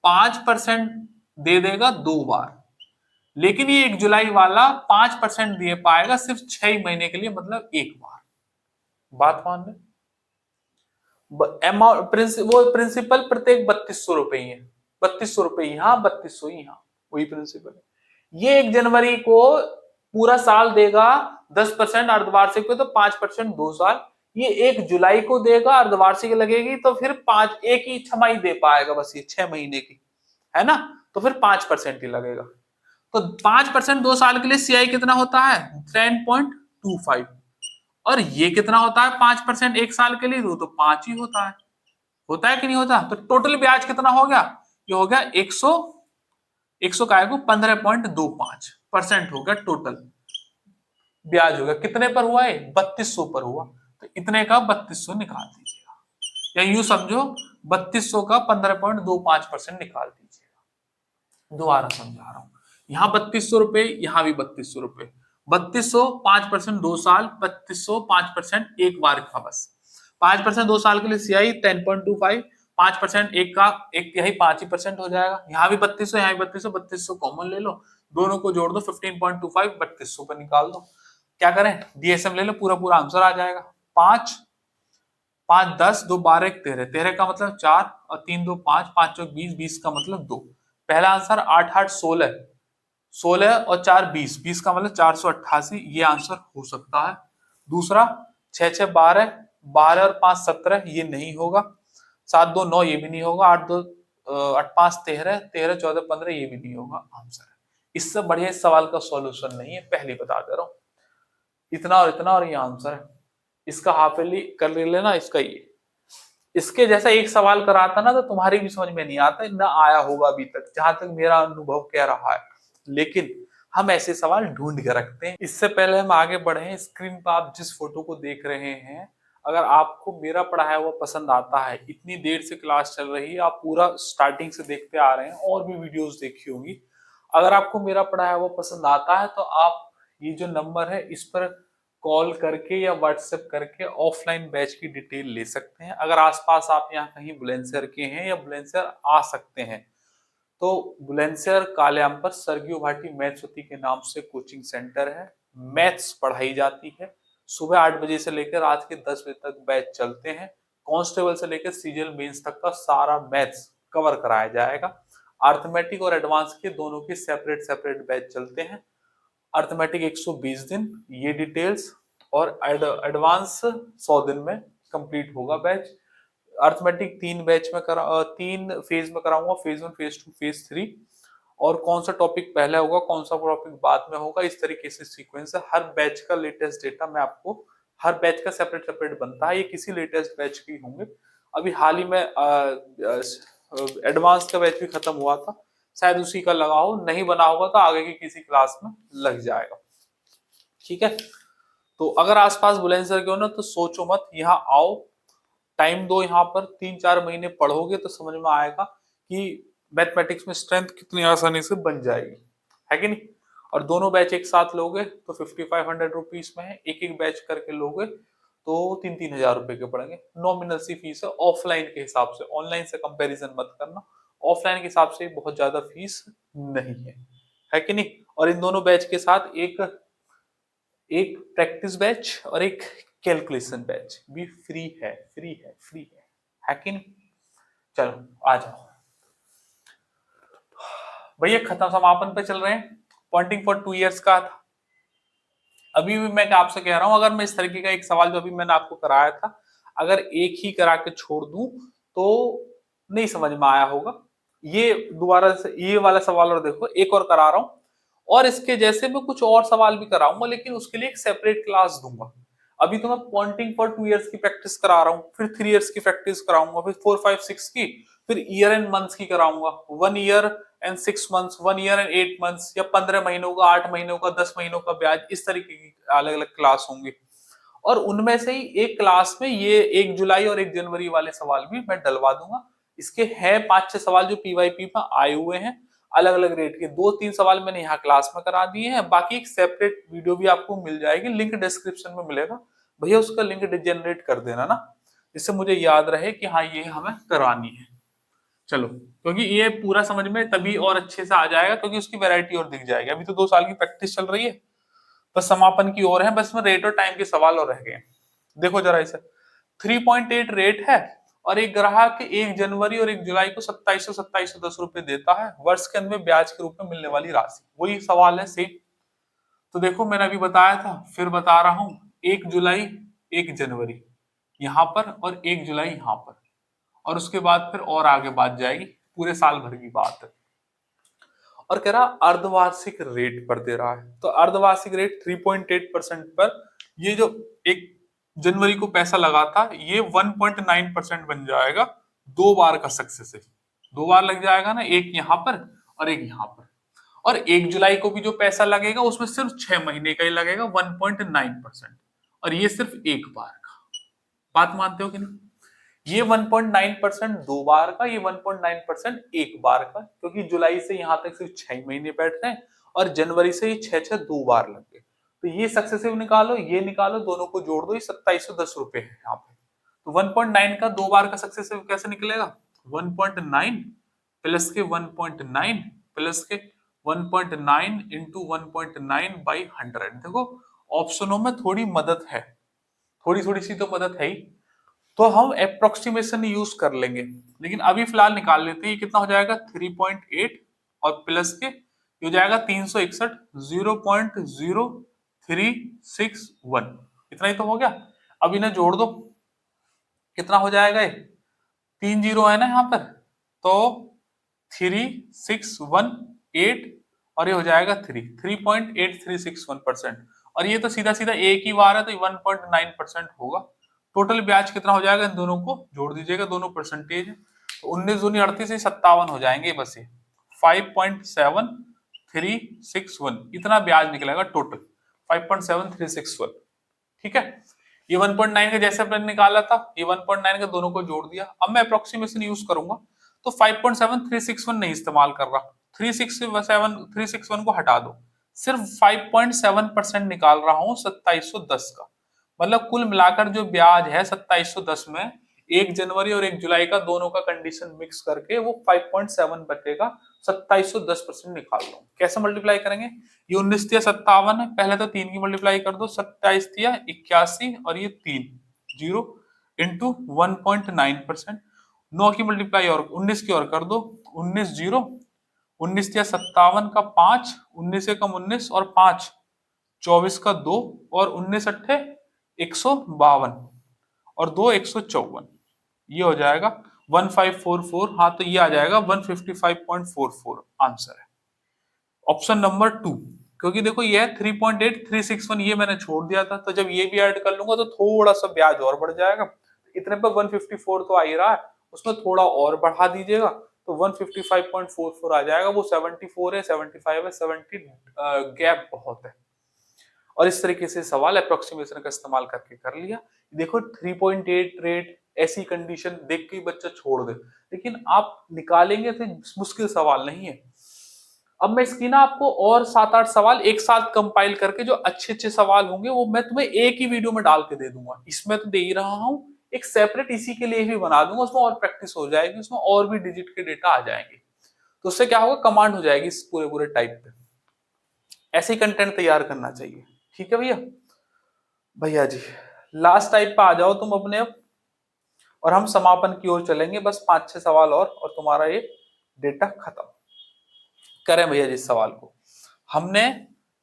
5% दे देगा 2 बार, लेकिन ये 1 जुलाई वाला 5% दे पाएगा सिर्फ 6 महीने के लिए, मतलब 1 बार। बात मान रहे? अमाउंट वो प्रिंसिपल प्रत्येक 3200 रुपए ही है, 3200 रुपए यहाँ, 3200 यहाँ, वही प्रिंसिपल है। ये 1 जनवरी को पूरा साल देगा 10% अर्धवार्षिक पे, तो 5% 2 साल। ये 1 जुलाई को देगा, अर्धवार्षिक लगेगी तो फिर 5 एक ही छमाही दे पाएगा, बस ये 6 महीने की, है ना? तो फिर 5% ही लगेगा। तो 5% 2 साल के लिए सीआई कितना होता है? 10.25। और ये कितना होता है 5% 1 साल के लिए? तो 5 ही होता है कि नहीं होता? तो टोटल ब्याज कितना हो गया? ये हो गया 100 का 15.25% हो गया टोटल ब्याज। हो गया कितने पर हुआ है? 3200 पर हुआ, तो इतने का 3200 निकाल दीजिएगा, या यूं समझो 3200 का 15.25% निकाल दीजिएगा। दोबारा समझा रहा हूं, यहाँ 3200 रुपए, यहाँ भी 3200 रुपए। 3200 5% 2 साल, 3200 5% एक बार का, बस 5% 2 साल के लिए सीआई 10.25, 5% एक का एक तिहाई 5% हो जाएगा। यहाँ भी 3200, यहाँ भी 3200, 3200 कॉमन ले लो, दोनों को जोड़ दो, 15.25 3200 पर निकाल दो। क्या करें? डीएसएम ले लो, पूरा पूरा आंसर आ जाएगा। 5 5 10, 2 12, 1 13, 13 का मतलब 4 और 3 2 5, 5 चौक 20, 20 का मतलब 2। पहला आंसर 8 8 16, 16 और 4 20, 20 का मतलब 488, ये आंसर हो सकता है। दूसरा 6 6 12, 12 और 5 17, ये नहीं होगा। 7 2 9, ये भी नहीं होगा। 8 2 8 5 13, 13 14 15, ये भी नहीं होगा। आंसर है। इससे बढ़िया इस सवाल का सॉल्यूशन नहीं है, पहले बता दे रहा हूं। इतना और ये आंसर है। इसका हाफ एली कर लेना, इसका ये, इसके जैसा एक सवाल कराता ना तो तुम्हारी भी समझ में नहीं आता, ना आया होगा अभी तक, जहां तक मेरा अनुभव कह रहा है। लेकिन हम ऐसे सवाल ढूंढ के रखते हैं। इससे पहले हम आगे बढ़े, स्क्रीन पर आप जिस फोटो को देख रहे हैं, अगर आपको मेरा पढ़ाया हुआ पसंद आता है, इतनी देर से क्लास चल रही है, आप पूरा स्टार्टिंग से देखते आ रहे हैं, और भी वीडियोस देखी होंगी, अगर आपको मेरा पढ़ाया हुआ पसंद आता है तो आप ये जो नंबर है इस पर कॉल करके या व्हाट्सएप करके ऑफलाइन बैच की डिटेल ले सकते हैं। अगर आसपास आप यहाँ कहीं बुलंदशहर के हैं या बुलंदशहर आ सकते हैं, तो बुलंदशहर कालयाम पर सरगियो भाटी मैथ्स के नाम से कोचिंग सेंटर है। मैथ्स पढ़ाई जाती है। सुबह 8 बजे से लेकर रात के 10 बजे तक बैच चलते हैं। कांस्टेबल से लेकर सीजीएल मेंस तक का सारा मैथ्स कवर कराया जाएगा। अर्थमेटिक और एडवांस के दोनों के सेपरेट सेपरेट बैच चलते हैं। अर्थमेटिक 120 दिन, ये डिटेल्स, और एडवांस 100 दिन में कंप्लीट होगा बैच। अर्थमेटिक 3 फेज में कराऊंगा, फेज 1, फेज 2, फेज 3। और कौन सा टॉपिक पहले होगा, कौन सा टॉपिक बाद में होगा, इस तरीके से सीक्वेंस है। हर बैच का लेटेस्ट डेटा मैं आपको, हर बैच का सेपरेट सेपरेट बनता है, ये किसी लेटेस्ट बैच के होंगे। अभी हाल ही में एडवांस का बैच भी खत्म हुआ था, शायद उसी का लगा हो, नहीं बना होगा तो आगे की किसी क्लास में लग जाएगा। ठीक है, तो अगर आसपास बुलंदशहर के हो ना तो सोचो मत, यहाँ आओ, टाइम दो, यहाँ पर 3-4 महीने पढ़ोगे तो समझ में आएगा कि मैथमेटिक्स में स्ट्रेंथ कितनी आसानी से बन जाएगी, है कि नहीं। और दोनों बैच एक साथ लोगे तो 5500 रुपीज में है, एक एक बैच करके लोगे तो 3-3 हजार रुपए के पड़ेंगे। नॉमिनल सी फीस है ऑफलाइन के हिसाब से, ऑनलाइन से कंपैरिजन मत करना, ऑफलाइन के हिसाब से बहुत ज्यादा फीस नहीं है कि नहीं। और इन दोनों बैच के साथ एक एक प्रैक्टिस बैच और एक कैलकुलेशन बैच भी फ्री है कि नहीं। चलो आ जाओ भैया, खत्म समापन पे चल रहे हैं। पॉइंटिंग फॉर 2 इयर्स का था। अभी भी मैं आपसे कह रहा हूं, अगर मैं इस तरीके का एक सवाल जो अभी मैंने आपको कराया था, अगर एक ही करा के छोड़ दूं तो नहीं समझ में आया होगा। ये दोबारा से ये वाला सवाल और देखो, एक और करा रहा हूं, और इसके जैसे मैं कुछ और सवाल भी कराऊंगा, लेकिन उसके लिए एक सेपरेट क्लास दूंगा। अभी तो मैं पॉइंटिंग फॉर 2 इयर्स की प्रैक्टिस करा रहा हूँ, फिर 3 इयर्स की प्रैक्टिस कराऊंगा, फिर 4, 5, 6 की, फिर ईयर एंड मंथ्स की कराऊंगा, 1 year and 6 months, 1 year and 8 months, या 15 महीनों का, 8 महीनों का, 10 महीनों का ब्याज, इस तरीके की अलग अलग क्लास होंगी। और उनमें से ही एक क्लास में ये 1 जुलाई और 1 जनवरी वाले सवाल भी मैं डलवा दूंगा। इसके हैं 5-6 सवाल जो पीवाईपी में आए हुए हैं, अलग अलग रेट के 2-3 सवाल मैंने यहाँ क्लास में करा दिए हैं। बाकी एक सेपरेट वीडियो भी आपको मिल जाएगी, लिंक डिस्क्रिप्शन में मिलेगा, भैया उसका लिंक जनरेट कर देना ना, जिससे मुझे याद रहे कि हाँ ये हमें करानी है। चलो, क्योंकि ये पूरा समझ में तभी और अच्छे से आ जाएगा, क्योंकि उसकी वैरायटी और दिख जाएगी। अभी तो 2 साल की प्रैक्टिस चल रही है, बस समापन की ओर है, बस में रेट और टाइम के सवाल और रह गए। देखो जरा इसे, 3.8 रेट है, और एक ग्राहक 1 जनवरी और 1 जुलाई को 2710 रुपए देता है, वर्ष के अंत में ब्याज के रूप में मिलने वाली राशि। वही सवाल है सेम। तो देखो मैंने अभी बताया था, फिर बता रहा हूं, 1 जुलाई 1 जनवरी यहाँ पर, और 1 जुलाई यहाँ पर, और उसके बाद फिर और आगे बात जाएगी, पूरे साल भर की बात है। और कह रहा अर्धवार्षिक रेट पर दे रहा है, तो अर्धवार्षिक रेट 3.8% पर, ये जो 1 जनवरी को पैसा लगा था ये 1.9% बन जाएगा, 2 बार का सक्सेसिव, 2 बार लग जाएगा ना, एक यहाँ पर और एक यहाँ पर। और 1 जुलाई को भी जो पैसा लगेगा उसमें सिर्फ 6 महीने का ही लगेगा, 1.9%, और ये सिर्फ एक बार का। बात मानते हो कि नहीं। ये 1.9% 2 बार का, ये 1.9% एक बार का, क्योंकि जुलाई से यहाँ तक सिर्फ 6 महीने बैठते हैं, और जनवरी से ये 6 2 बार लग गए। तो ये सक्सेसिव निकालो, ये निकालो, दोनों को जोड़ दो, ये 2710 रुपए है यहाँ पे। तो 1.9 का 2 बार का सक्सेसिव कैसे निकलेगा, 1.9 प्लस के 1.9 प्लस के 1.9 इंटू 1.9/100। देखो ऑप्शनों में थोड़ी मदद है, थोड़ी थोड़ी सी तो मदद है ही, तो हम अप्रोक्सीमेशन यूज कर लेंगे, लेकिन अभी फिलहाल निकाल लेते हैं। ये कितना हो जाएगा, 3.8 और प्लस के ये हो जाएगा 361, 0.0361, इतना ही तो हो गया। अब इन्हें जोड़ दो, कितना हो जाएगा, ये 3 जीरो है ना यहाँ पर, तो 3618, और ये हो जाएगा 3.8361%, और ये तो सीधा सीधा एक ही बार है, तो 1.9% होगा। टोटल ब्याज कितना हो जाएगा, इन दोनों को जोड़ दीजिएगा, दोनों परसेंटेज है, तो 19 दूनी 38 से 57 हो जाएंगे, बस ये 5.7361, इतना ब्याज निकलेगा टोटल, 5.7361। ठीक है, ये 1.9 का जैसे मैंने निकाला था, ये 1.9 का दोनों को जोड़ दिया। अब मैं अप्रोक्सीमेशन यूज करूंगा, तो 5.7361 नहीं इस्तेमाल कर रहा, 361 को हटा दो, सिर्फ 5.7% निकाल रहा हूं 2710 का। मतलब कुल मिलाकर जो ब्याज है 2710 में 1 जनवरी और 1 जुलाई का दोनों का कंडीशन मिक्स करके वो 5.7 बचेगा, 2710% निकाल लो। कैसे मल्टीप्लाई करेंगे, ये 19 तिया 57 है, पहले तो 3 की मल्टीप्लाई कर दो, 27 तिया 81, और ये 3 जीरो इंटू 1.9%, 9 की मल्टीप्लाई और 19 की और कर दो, 19 जीरो, 19 तिया 57 का 5, 19 से कम 19 और 5 24 का 2, और 19 अट्ठे 152, और 2 154, ये हो जाएगा 1544। हाँ तो ये आ जाएगा 155.44 आंसर है। ऑप्शन नंबर 2, क्योंकि देखो ये 3.8361 ये मैंने छोड़ दिया था, तो जब ये भी ऐड कर लूंगा तो थोड़ा सा ब्याज और बढ़ जाएगा। इतने पर 154 तो आ ही रहा है, उसमें थोड़ा और बढ़ा दीजिएगा तो 155.44 आ जाएगा। वो 74 है, 75 है, 70 गैप बहुत है। और इस तरीके से सवाल अप्रोक्सीमेशन का इस्तेमाल करके कर लिया। देखो 3.8 रेट, ऐसी कंडीशन देख के ही बच्चा छोड़ दे, लेकिन आप निकालेंगे तो मुश्किल सवाल नहीं है। अब मैं इसकी ना आपको और 7-8 सवाल एक साथ कंपाइल करके जो अच्छे अच्छे सवाल होंगे वो मैं तुम्हें एक ही वीडियो में डाल के दे दूंगा। इसमें तो दे ही रहा हूँ, एक सेपरेट इसी के लिए भी बना दूंगा, उसमें और प्रैक्टिस हो जाएगी, उसमें और भी डिजिट के डेटा आ जाएंगे। तो उससे क्या होगा, कमांड हो जाएगी इस पूरे पूरे टाइप पे। ऐसे ही कंटेंट तैयार करना चाहिए। ठीक है भैया। भैया जी लास्ट टाइप पे आ जाओ तुम अपने अब, और हम समापन की ओर चलेंगे। बस 5-6 सवाल और तुम्हारा ये डेटा खत्म। करें भैया जिस सवाल को हमने,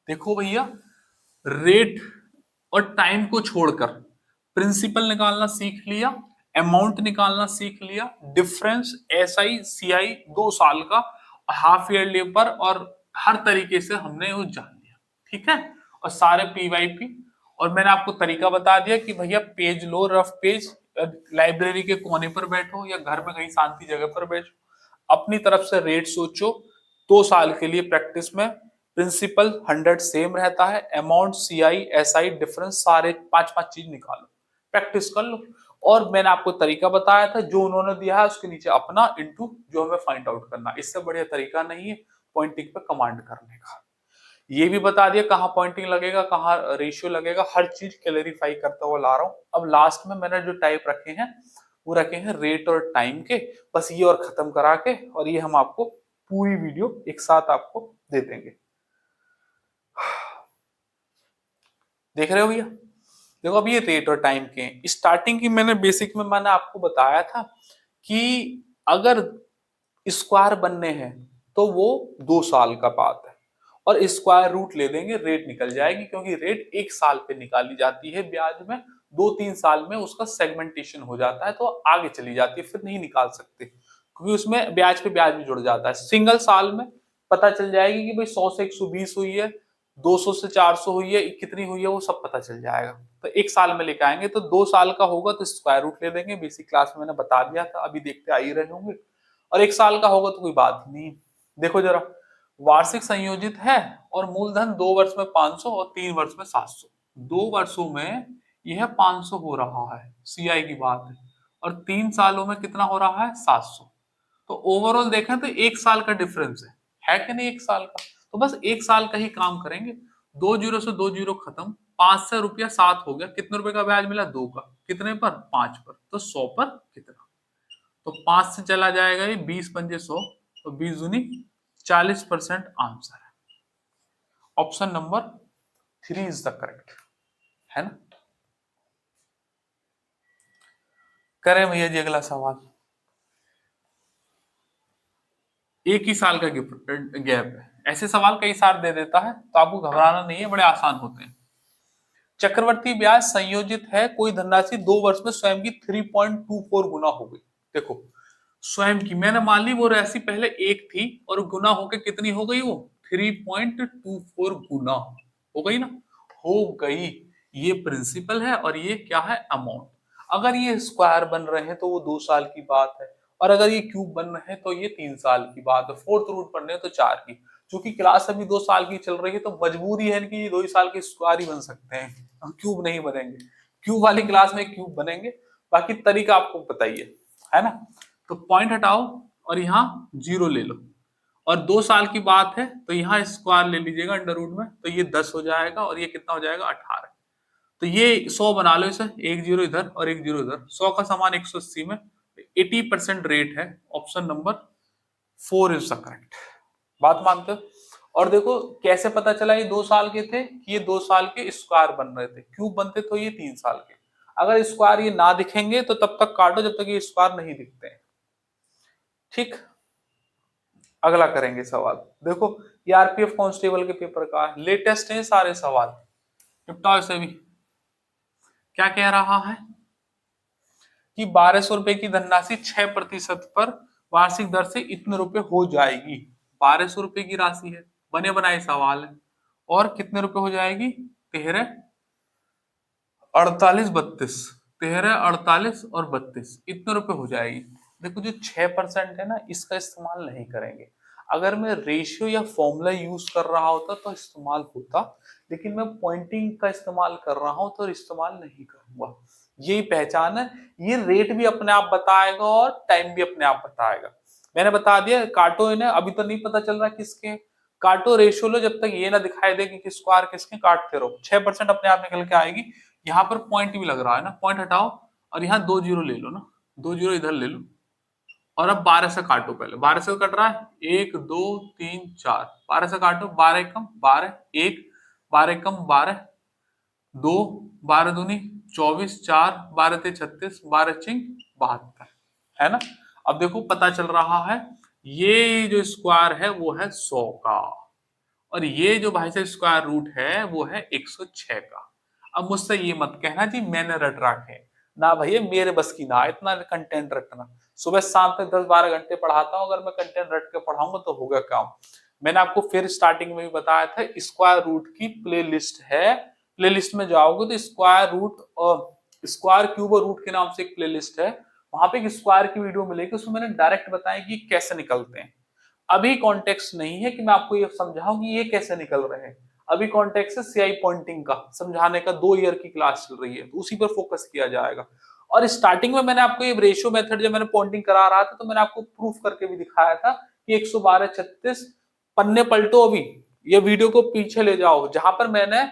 देखो भैया, रेट और टाइम को छोड़कर प्रिंसिपल निकालना सीख लिया, अमाउंट निकालना सीख लिया, डिफरेंस, एसआई, सीआई 2 साल का, हाफ ईयर लेबर, और हर तरीके से हमने वो जान लिया। ठीक है, और सारे पीवाईपी। और मैंने आपको तरीका बता दिया कि भैया पेज लो, रफ पेज, लाइब्रेरी के कोने पर बैठो या घर में कहीं शांति जगह पर बैठो, अपनी तरफ से रेट सोचो। 2 साल के लिए प्रैक्टिस में प्रिंसिपल 100 सेम रहता है, अमाउंट, सीआई, एसआई, डिफरेंस, सारे 5-5 चीज निकालो, प्रैक्टिस कर लो। और मैंने आपको तरीका बताया था जो उन्होंने दिया है उसके नीचे अपना इनटू जो हमें फाइंड आउट करना, इससे बढ़िया तरीका नहीं है पॉइंटिंग पे कमांड करने का। ये भी बता दिया कहाँ पॉइंटिंग लगेगा, कहाँ रेशियो लगेगा, हर चीज क्लैरिफाई करता हुआ ला रहा हूँ। अब लास्ट में मैंने जो टाइप रखे हैं वो रखे हैं रेट और टाइम के, बस ये और खत्म करा के, और ये हम आपको पूरी वीडियो एक साथ आपको दे देंगे। देख रहे हो भैया, देखो अब ये रेट और टाइम के स्टार्टिंग की मैंने बेसिक में मैंने आपको बताया था कि अगर स्क्वायर बनने हैं तो वो 2 साल का बात है, और स्क्वायर रूट ले देंगे, रेट निकल जाएगी, क्योंकि रेट 1 साल पे निकाली जाती है, ब्याज में 2-3 साल में उसका सेगमेंटेशन हो जाता है तो आगे चली जाती है, फिर नहीं निकाल सकते क्योंकि उसमें ब्याज पे ब्याज भी जुड़ जाता है। सिंगल साल में पता चल जाएगी कि भाई 100 से 120 हुई है, 200 से 400 हुई है, कितनी हुई है वो सब पता चल जाएगा। तो 1 साल में लेके आएंगे, तो 2 साल का होगा तो स्क्वायर रूट ले देंगे, बेसिक क्लास में मैंने बता दिया था, अभी देखते आ ही रहे होंगे। और 1 साल का होगा तो कोई बात ही नहीं। देखो जरा, वार्षिक संयोजित है और मूलधन 2 वर्ष में 500 और 3 वर्ष में 700, 2 वर्षों में यह 500 हो रहा है, सीआई की बात है, और 3 सालों में कितना हो रहा है, 700। तो ओवरऑल देखें तो 1 साल का डिफरेंस है कि नहीं, 1 साल का। तो बस 1 साल का ही काम करेंगे। 2 जीरो से 2 जीरो खत्म, 5 से रुपया 7 हो गया, कितने रुपए का ब्याज मिला, 2 का, कितने पर, 5 पर, तो 100 पर कितना, तो 5 से चला जाएगा ये, 20 पंजे 100, तो 20 दूनी 40% आंसर है। Option number 3 is the correct, है ना। करें भैया जी अगला सवाल। एक ही साल का गैप है, ऐसे सवाल कई साल दे देता है तो आपको घबराना नहीं है, बड़े आसान होते हैं। चक्रवर्ती ब्याज संयोजित है, कोई धनराशि 2 वर्ष में स्वयं की 3.24 गुना हो गई। देखो स्वयं की मैंने मान ली, वो राशि पहले 1 थी और गुना होके कितनी हो गई, वो 3.24 गुना हो गई ना, हो गई। ये प्रिंसिपल है और ये क्या है, अमाउंट। अगर ये स्क्वायर बन रहे हैं तो वो 2 साल की बात है, और अगर ये क्यूब बन रहे हैं तो ये 3 साल की बात है, फोर्थ रूट बनने हैं तो 4 की। क्योंकि क्लास अभी 2 साल की चल रही है तो मजबूरी है कि ये 2 ही साल के स्क्वायर ही बन सकते हैं, हम क्यूब नहीं बनेंगे। क्यूब वाली क्लास में क्यूब बनेंगे, बाकी तरीका आपको बताइए, है ना। तो पॉइंट हटाओ और यहाँ 0 ले लो, और 2 साल की बात है तो यहाँ स्क्वायर ले लीजिएगा अंडर रूट में, तो ये 10 हो जाएगा और ये कितना हो जाएगा, 18। तो ये 100 बना लो इसे, 1 जीरो इधर और 1 जीरो इधर, 100 का समान 180 में 80% रेट है। Option number 4 is the correct. बात मानते हो। और देखो कैसे पता चला ये 2 साल के थे, कि ये 2 साल के स्क्वायर बन रहे थे, क्यूब बनते तो ये 3 साल के। अगर स्क्वायर ये ना दिखेंगे तो तब तक काटो जब तक ये स्क्वायर नहीं दिखते हैं। ठीक, अगला करेंगे सवाल। देखो ये आरपीएफ कांस्टेबल के पेपर का है, लेटेस्ट है सारे सवाल, निपटाओ इसे भी। क्या कह रहा है कि 1200 रुपए की धनराशि 6% पर वार्षिक दर से इतने रुपए हो जाएगी। 1200 रुपए की राशि है, बने बनाए सवाल है। और कितने रुपए हो जाएगी? 13, 48, 32, 13, 48 और 32, इतने रुपए हो जाएगी। देखो जो 6% है ना, इसका इस्तेमाल नहीं करेंगे। अगर मैं रेशियो या फॉर्मूला यूज कर रहा होता तो इस्तेमाल होता, लेकिन मैं पॉइंटिंग का इस्तेमाल कर रहा हूं तो इस्तेमाल नहीं करूंगा। यही पहचान है। ये रेट भी अपने आप बताएगा और टाइम भी अपने आप बताएगा। मैंने बता दिया, काटो इन्हें। अभी तो नहीं पता चल रहा किसके, काटो रेशियो लो, जब तक ये ना दिखाई दे कि स्क्वायर किसके, काटते रहो। 6% अपने आप निकल के आएगी। यहाँ पर पॉइंट भी लग रहा है ना, पॉइंट हटाओ और यहाँ 2 जीरो ले लो ना, 2 जीरो इधर ले लो। और अब 12 से काटो, पहले 12 से कट रहा है, 1 2 3 4, 12 से काटो, 12 कम 12, 1, 12 कम 12, 2, 12 दूनी 24, 4, 12 ते 36, 12 चिंग 72, है ना। अब देखो पता चल रहा है, ये जो स्क्वायर है वो है 100 का, और ये जो भाई साहब स्क्वायर रूट है वो है 106 का। अब मुझसे ये मत कहना जी मैंने रट रखे ना, भैया मेरे बस की ना इतना कंटेंट रटना। सुबह शाम तक 10-12 घंटे पढ़ाता हूँ, अगर मैं कंटेंट रट के पढ़ाऊंगा तो होगा काम। मैंने आपको फिर स्टार्टिंग में भी बताया था, स्क्वायर रूट की प्लेलिस्ट है। प्लेलिस्ट में जाओगे तो स्क्वायर रूट और स्क्वायर क्यूब और रूट के नाम से एक प्लेलिस्ट है, वहां पे एक स्क्वायर की वीडियो मिलेगी, उसमें मैंने डायरेक्ट बताया कि कैसे निकलते हैं। अभी कॉन्टेक्स्ट नहीं है कि मैं आपको ये समझाऊं कि ये कैसे निकल रहे हैं। अभी कॉन्टेक्स्ट है सीआई पॉइंटिंग का समझाने का, 2 ईयर की क्लास चल रही है, तो उसी पर फोकस किया जाएगा। और स्टार्टिंग में मैंने आपको ये रेशियो मेथड जब मैंने पॉइंटिंग करा रहा था, तो मैंने आपको प्रूफ करके भी दिखाया था कि 112, 36 पन्ने पलटो, अभी ये वीडियो को पीछे ले जाओ, जहां पर मैंने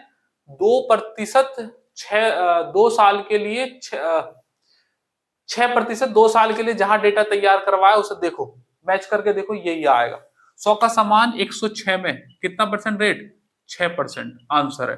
2% 2 साल के लिए 6% 2 साल के लिए जहां डेटा तैयार करवाया उसे देखो, मैच करके देखो, यही आएगा। 100 का समान 106 में कितना परसेंट रेट? 6% आंसर है।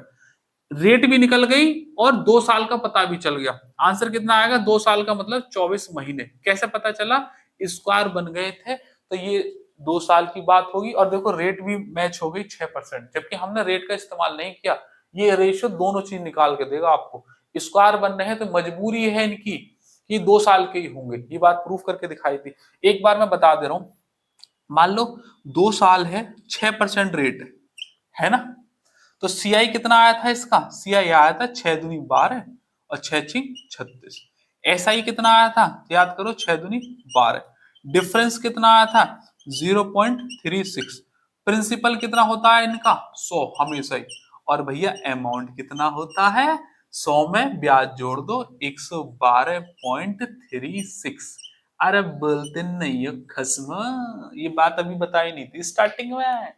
रेट भी निकल गई और 2 साल का पता भी चल गया। आंसर कितना आएगा? 2 साल का मतलब 24 महीने। कैसे पता चला? स्क्वायर बन गए थे, तो ये 2 साल की बात होगी। और देखो रेट भी मैच हो गई 6%, जबकि हमने रेट का इस्तेमाल नहीं किया। ये रेशियो दोनों चीज निकाल के देगा आपको। स्क्वायर बन रहे हैं तो मजबूरी है इनकी कि 2 साल के ही होंगे, ये बात प्रूफ करके दिखाई थी। एक बार मैं बता दे रहा हूं, मान लो 2 साल है, 6% रेट है ना, तो सीआई कितना आया था इसका? सीआई आया था 6 दूनी 12 और 6 छिंग 36। एसआई कितना आया था? याद करो, 6 दूनी 12। डिफरेंस कितना आया था? 0.36। प्रिंसिपल कितना होता है इनका? 100 हमेशा ही। और भैया अमाउंट कितना होता है? 100 में ब्याज जोड़ दो, 112.36। अरे बोलते नहीं हो खस्म, ये बात अभी बताई नहीं थी स्टार्टिंग में।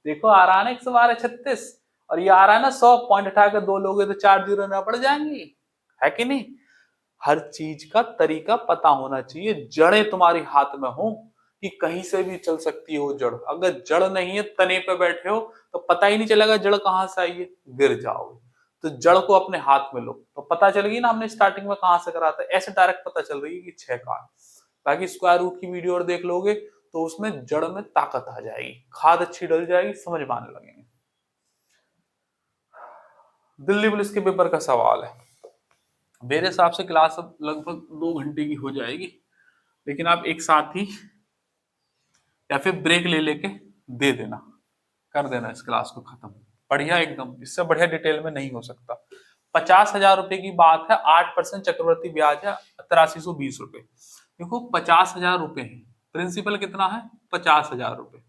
देखो आ रहा है ना 112.36, और ये आ रहा है ना 100, पॉइंट हटा के 2 लोगे तो 4 जीरो ना पड़ जाएंगी, है कि नहीं। हर चीज का तरीका पता होना चाहिए। जड़ें तुम्हारी हाथ में हो कि कहीं से भी चल सकती है वो जड़। अगर जड़ नहीं है, तने पे बैठे हो, तो पता ही नहीं चलेगा जड़ कहाँ से आई है, गिर जाओगे। तो जड़ को अपने हाथ में लो, तो पता चल गई ना हमने स्टार्टिंग में कहाँ से करा था। ऐसे डायरेक्ट पता चल रही है कि 6 का। बाकी स्क्वायर रूट की वीडियो और देख लोगे तो उसमें जड़ में ताकत आ जाएगी, खाद अच्छी डल जाएगी, समझ में आने लगेंगे। दिल्ली पुलिस के पेपर का सवाल है। मेरे हिसाब से क्लास अब लगभग 2 घंटे की हो जाएगी, लेकिन आप एक साथ ही या फिर ब्रेक ले लेके दे देना, कर देना इस क्लास को खत्म। बढ़िया, एकदम इससे बढ़िया डिटेल में नहीं हो सकता। 50,000 रुपए की बात है, 8% चक्रवर्ती ब्याज है, 8320 रुपए। देखो 50,000 रुपए है, प्रिंसिपल कितना है? 50,000 रुपए,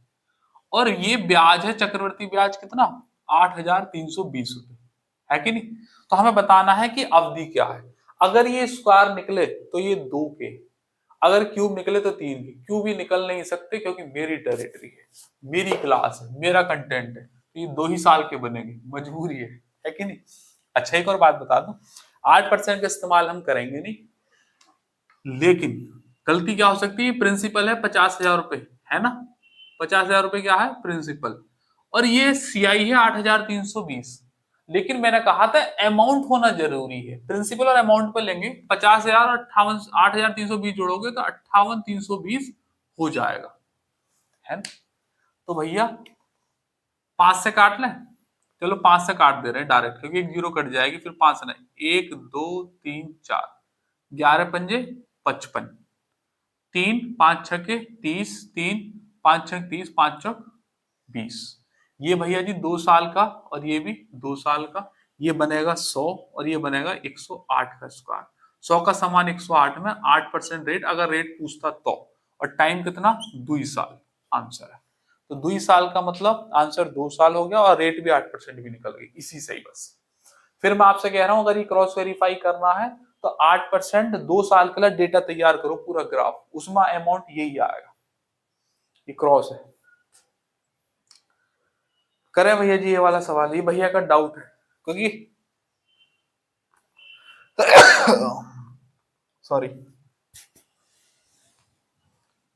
और ये ब्याज है चक्रवर्ती ब्याज कितना? 8,320 रुपए, है कि नहीं। तो हमें बताना है कि अवधि क्या है। अगर ये स्क्वायर निकले तो ये 2 के, अगर क्यूब निकले तो 3 के। क्यूब ही निकल नहीं सकते क्योंकि मेरी टेरिटरी है, मेरी क्लास है, मेरा कंटेंट है, तो ये 2 ही साल के बनेंगे, मजबूरी है कि नहीं। अच्छा एक और बात बता दूं, 8% का इस्तेमाल हम करेंगे नहीं, लेकिन गलती क्या हो सकती है? प्रिंसिपल है 50,000 रुपए, है ना, 50,000 रुपए क्या है? प्रिंसिपल। और ये सीआई है 8,320। लेकिन मैंने कहा था अमाउंट होना जरूरी है, प्रिंसिपल और अमाउंट पर लेंगे। 50,000 और 8,320 जोड़ोगे तो 58,320 हो जाएगा, है ना। तो भैया 5 से काट लें, चलो 5 से काट दे रहे हैं डायरेक्ट, क्योंकि एक जीरो कट जाएगी, फिर 5 से नहीं, 1 2 3 4, 11 पंजे 55, 3 5 छके 30, 3 5 छक 30, 5 चौक 20। ये भैया जी 2 साल का और ये भी 2 साल का, ये बनेगा 100 और ये बनेगा 108 का स्क्वायर। 100 का समान 108 में 8% रेट, अगर रेट पूछता तो, और टाइम कितना 2 साल आंसर है। तो 2 साल का मतलब आंसर 2 साल हो गया और रेट भी 8% भी निकल गई इसी से ही बस। फिर मैं आपसे कह रहा हूं अगर ये क्रॉस वेरीफाई करना है तो 8% 2 साल के लिए डेटा तैयार करो पूरा ग्राफ, उसमें अमाउंट यही आएगा। ये क्रॉस है। करें भैया जी ये वाला सवाल, ये भैया का डाउट है क्योंकि सॉरी,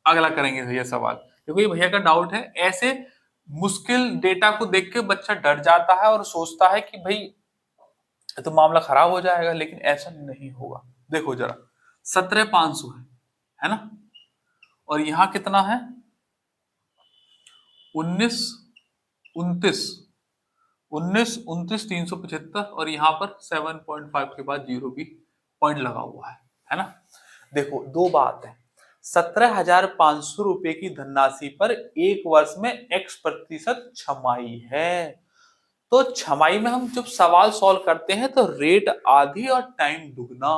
अगला करेंगे भैया सवाल, क्योंकि भैया का डाउट है। ऐसे मुश्किल डेटा को देख के बच्चा डर जाता है और सोचता है कि भाई तो मामला खराब हो जाएगा, लेकिन ऐसा नहीं होगा। देखो जरा 17,500 है ना, और यहां कितना है 19 29 19 29 375, और यहाँ पर 7.5 के बाद 0 भी पॉइंट लगा हुआ है ना। देखो दो बात है, 17,500 रुपए की धनराशि पर एक वर्ष में x% छमाई है। तो छमाई में हम जब सवाल सॉल्व करते हैं तो रेट आधी और टाइम दुगना।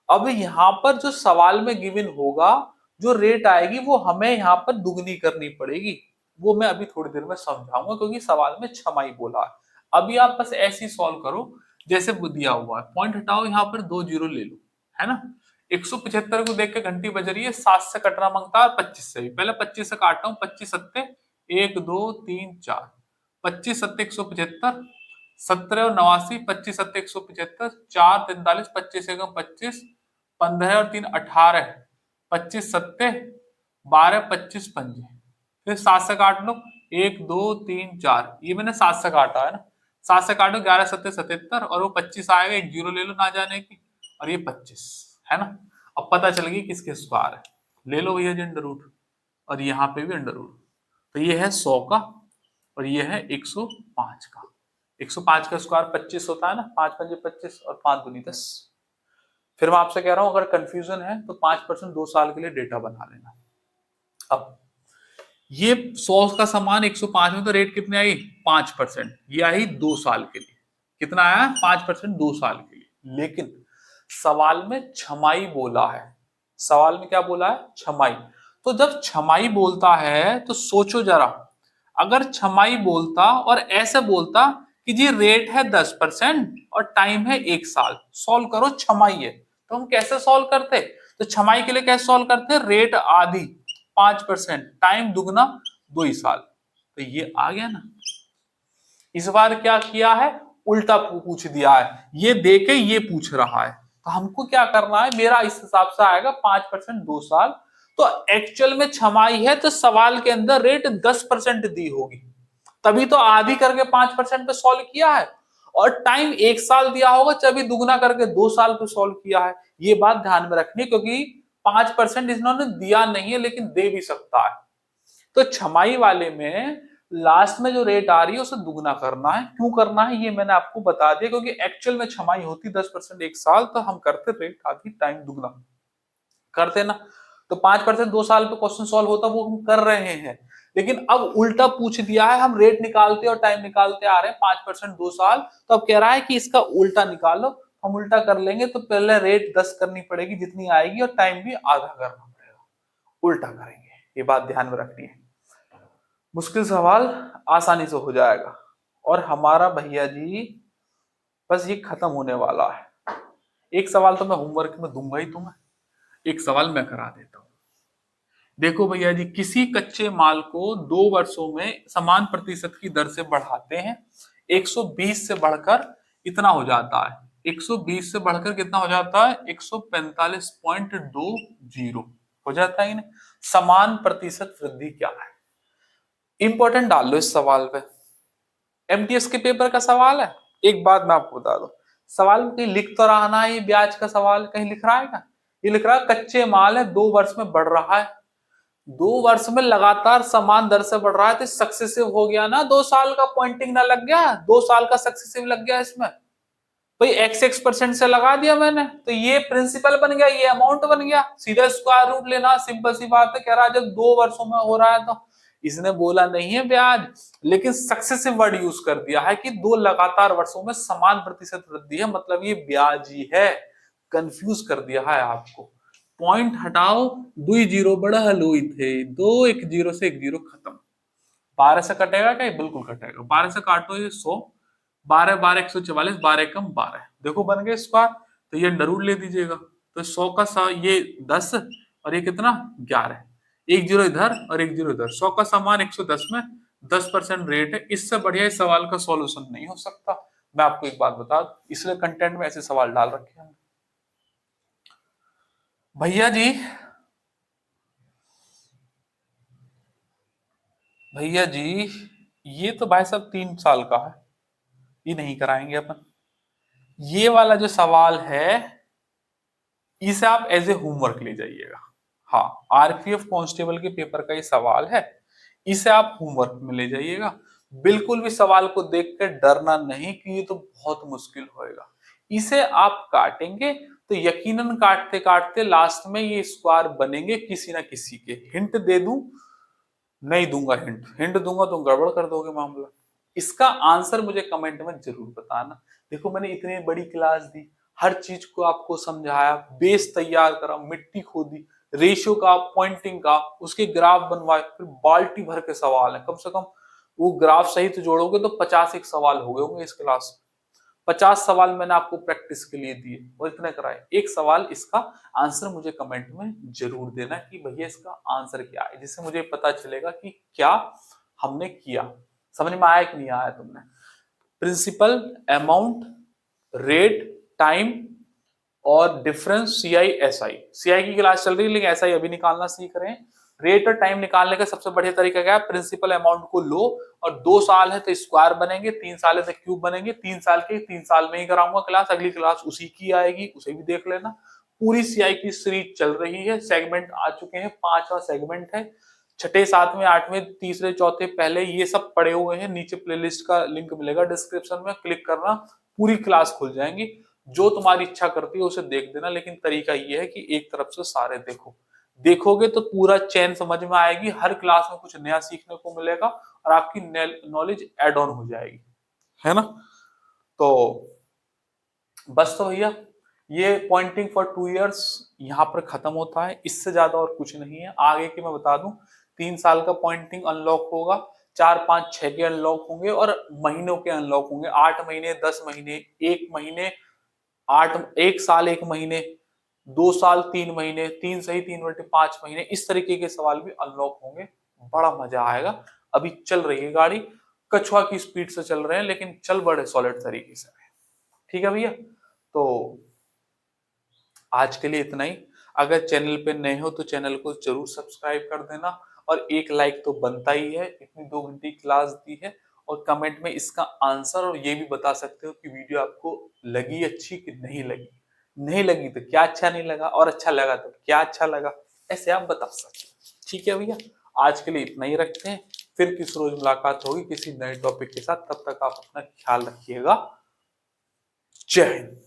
अब यहाँ पर जो सवाल में गिवन होगा, जो रेट आएगी वो हमें यहाँ पर दुगनी करनी पड़ेगी, वो मैं अभी थोड़ी देर में समझाऊंगा क्योंकि सवाल में छमाई बोला है। अभी आप बस ऐसे ही सॉल्व करो जैसे दिया हुआ है, पॉइंट हटाओ, यहाँ पर 2 जीरो ले लो, है ना। 175 को देख के घंटी बज रही है, 7 से कटना मांगता है 25 से भी, पहले 25 से काटता हूँ, 25 सत्ते 1 2 3 4, 25 सत्ते 175, 17 और 89, 25 सत्ते 175, 4 43, 25 एकम 25, 15 और 3 18, 25 सत्ते 12, 25 पंजे, फिर 7 से काट लो, 1 2 3 4, ये मैंने 7 से काटा है ना, 7 से काटो 11 सत्ते 77, और वो 25 आएगा, एक जीरो ले लो ना जाने की, और ये 25 है ना। अब पता चल गई किसके स्क्वायर है, ले लो भैया जी अंडर रूट, और यहाँ पे भी अंडर रूट। तो ये है 100 का और ये है 105 का। 105 का स्क्वायर 25 होता है ना, 5 पंजे 25 और 5 दूनी 10। फिर मैं आपसे कह रहा हूं अगर कंफ्यूजन है तो 5% 2 साल के लिए डेटा बना लेना। अब ये 100 का समान 105 में तो रेट कितने आई 5%, ये आई 2 साल के लिए। कितना आया 5% 2 साल के लिए। लेकिन सवाल में छमाई बोला है, सवाल में क्या बोला है छमाई। तो जब छमाई बोलता है तो सोचो जरा, अगर छमाई बोलता और ऐसे बोलता कि जी रेट है 10% और टाइम है 1 साल, सॉल्व करो छमाई है, तो हम कैसे सॉल्व करते। तो छमाई के लिए कैसे सॉल्व करते, रेट आधी 5%, टाइम दुगना 2 साल। तो ये आ गया ना। इस बार क्या किया है, उल्टा पूछ दिया है, ये देके ये पूछ रहा है, तो हमको क्या करना है, मेरा इस हिसाब से आएगा 5% 2 साल। तो एक्चुअल में छमाई है तो सवाल के अंदर रेट 10% दी होगी, तभी तो आधी करके 5% पे सॉल्व किया है, और टाइम 1 साल दिया होगा तभी दुगना करके 2 साल पे सॉल्व किया है। ये बात ध्यान में रखनी, क्योंकि 5% इन्होंने दिया नहीं है लेकिन दे भी सकता है। तो छमाई वाले में लास्ट में जो रेट आ रही है उसे दुगना करना है। क्यों करना है ये मैंने आपको बता दिया, क्योंकि एक्चुअल में छमाई होती 10% 1 साल, तो हम करते रेट आधी टाइम दुगना करते ना। तो 5% 2 साल पे क्वेश्चन सॉल्व होता वो हम कर रहे हैं, लेकिन अब उल्टा पूछ दिया है, हम रेट निकालते और टाइम निकालते आ रहे हैं 5% 2 साल, तो अब कह रहा है कि इसका उल्टा निकालो। हम उल्टा कर लेंगे तो पहले रेट 10 करनी पड़ेगी जितनी आएगी, और टाइम भी आधा करना पड़ेगा, उल्टा करेंगे। ये बात ध्यान में रखनी है। मुश्किल सवाल आसानी से हो जाएगा, और हमारा भैया जी बस ये खत्म होने वाला है। एक सवाल तो मैं होमवर्क में दूंगा ही तुम्हें, एक सवाल मैं करा देता हूं। देखो भैया जी, किसी कच्चे माल को 2 वर्षों में समान प्रतिशत की दर से बढ़ाते हैं, 120 से बढ़कर इतना हो जाता है, 120 से बढ़कर कितना हो जाता है 145.20 हो जाता है। समान प्रतिशत वृद्धि क्या है, इंपॉर्टेंट डाल लो इस सवाल पे, एमटीएस के पेपर का सवाल है। एक बात मैं आपको बता दूं, सवाल में कहीं लिख तो रहा ना ये ब्याज का सवाल, कहीं लिख रहा है क्या, ये लिख रहा है कच्चे माल है 2 वर्ष में बढ़ रहा है, 2 वर्ष में लगातार समान दर से बढ़ रहा है, तो सक्सेसिव हो गया ना, 2 साल का पॉइंटिंग ना लग गया, 2 साल का सक्सेसिव लग गया इसमें, भाई x% से लगा दिया मैंने, तो ये प्रिंसिपल बन गया, ये अमाउंट बन गया, सीधा स्क्वायर रूट लेना, सिंपल सी बात है। कह रहा है जब 2 वर्षों में हो रहा है तो इसने बोला नहीं है ब्याज, लेकिन सक्सेसिव वर्ड यूज कर दिया है कि 2 लगातार वर्षों में समान प्रतिशत वृद्धि है, मतलब ये ब्याज ही है। कंफ्यूज कर दिया है आपको। पॉइंट हटाओ, 2 जीरो बड़ा हलुई थे, 2 1 जीरो से 1 जीरो खत्म। 12 से कटेगा क्या? बिल्कुल कटेगा। 12 से काटो ये 100, 12 12 144, 12 कम 12, देखो बन गए स्क्वायर। तो ये अंडर रूट ले दीजिएगा, तो 100 का ये 10 और ये कितना 11, 1 जीरो इधर और 1 जीरो इधर, 100 का समान 110 में 10% रेट है। इससे बढ़िया इस सवाल का सॉल्यूशन नहीं हो सकता। मैं आपको एक बात बता दूं, इसलिए कंटेंट में ऐसे सवाल डाल रखे हैं। भैया जी, भैया जी, ये तो भाई साहब 3 साल का है, ये नहीं कराएंगे अपन। ये वाला जो सवाल है इसे आप एज ए होमवर्क ले जाइएगा। हाँ, आरपीएफ कांस्टेबल के पेपर का ये सवाल है, इसे आप होमवर्क में ले जाइएगा। बिल्कुल भी सवाल को देख कर डरना नहीं कि ये तो बहुत मुश्किल होएगा। इसे आप काटेंगे तो यकीनन काटते काटते लास्ट में ये स्क्वायर बनेंगे किसी ना किसी के। हिंट दे दूं? नहीं दूंगा हिंट, हिंट दूंगा तो गड़बड़ कर दोगे मामला। इसका आंसर मुझे कमेंट में जरूर बताना। देखो मैंने इतनी बड़ी क्लास दी, हर चीज को आपको समझाया, बेस तैयार करा, मिट्टी खोदी, रेशियो का, पॉइंटिंग का, उसके ग्राफ बनवाए, फिर बाल्टी भर के सवाल है। कम से कम वो ग्राफ सहित जोड़ोगे तो 50 एक सवाल हो गए होंगे इस क्लास में। 50 सवाल मैंने आपको प्रैक्टिस के लिए दिए और इतने कराए। एक सवाल इसका आंसर मुझे कमेंट में जरूर देना कि भैया इसका आंसर क्या है, जिससे मुझे पता चलेगा कि क्या हमने किया। समझ में आया कि नहीं आया तुमने? प्रिंसिपल, अमाउंट, रेट, टाइम और डिफरेंस, सीआई एसआई। सीआई की क्लास चल रही है लेकिन एसआई अभी निकालना सीख रहे हैं। रेट और टाइम निकालने का सबसे बढ़िया तरीका क्या है? प्रिंसिपल अमाउंट को लो और 2 साल है तो स्क्वायर बनेंगे, 3 साल है तो क्यूब बनेंगे। 3 साल के 3 साल में ही कराऊंगा क्लास, अगली क्लास उसी की आएगी, उसे भी देख लेना। पूरी सीआई की सीरीज चल रही है, सेगमेंट आ चुके हैं, 5वां सेगमेंट है। छठे, 7वें, 8वें, तीसरे, चौथे, पहले ये सब पड़े हुए हैं। नीचे प्लेलिस्ट का लिंक मिलेगा डिस्क्रिप्शन में, क्लिक करना, पूरी क्लास खुल जाएंगी। जो तुम्हारी इच्छा करती है उसे देख देना, लेकिन तरीका ये है कि एक तरफ से सारे देखो। देखोगे तो पूरा चैन समझ में आएगी, हर क्लास में कुछ नया सीखने को मिलेगा और आपकी नॉलेज एड ऑन हो जाएगी, है ना? तो बस तो भैया ये पॉइंटिंग फॉर 2 इयर्स यहाँ पर खत्म होता है, इससे ज्यादा और कुछ नहीं है। आगे की मैं बता दूं, 3 साल का पॉइंटिंग अनलॉक होगा, 4 5 6 के अनलॉक होंगे और महीनों के अनलॉक होंगे। 8 महीने, 10 महीने, 1 महीने, 1 साल 1 महीने, 2 साल 3 महीने, 3 सही 3 बटे 5 महीने, इस तरीके के सवाल भी अनलॉक होंगे। बड़ा मजा आएगा। अभी चल रही है गाड़ी, कछुआ की स्पीड से चल रहे हैं लेकिन चल बड़े सॉलिड तरीके से। ठीक है भैया, तो आज के लिए इतना ही। अगर चैनल पे नए हो तो चैनल को जरूर सब्सक्राइब कर देना और एक लाइक तो बनता ही है, इतनी 2 घंटे क्लास दी है। और कमेंट में इसका आंसर और ये भी बता सकते हो कि वीडियो आपको लगी अच्छी कि नहीं लगी। नहीं लगी तो क्या अच्छा नहीं लगा, और अच्छा लगा तो क्या अच्छा लगा, ऐसे आप बता सकते हो। ठीक है भैया, आज के लिए इतना ही रखते हैं, फिर किस रोज मुलाकात होगी किसी नए टॉपिक के साथ। तब तक आप अपना ख्याल रखिएगा। जय हिंद।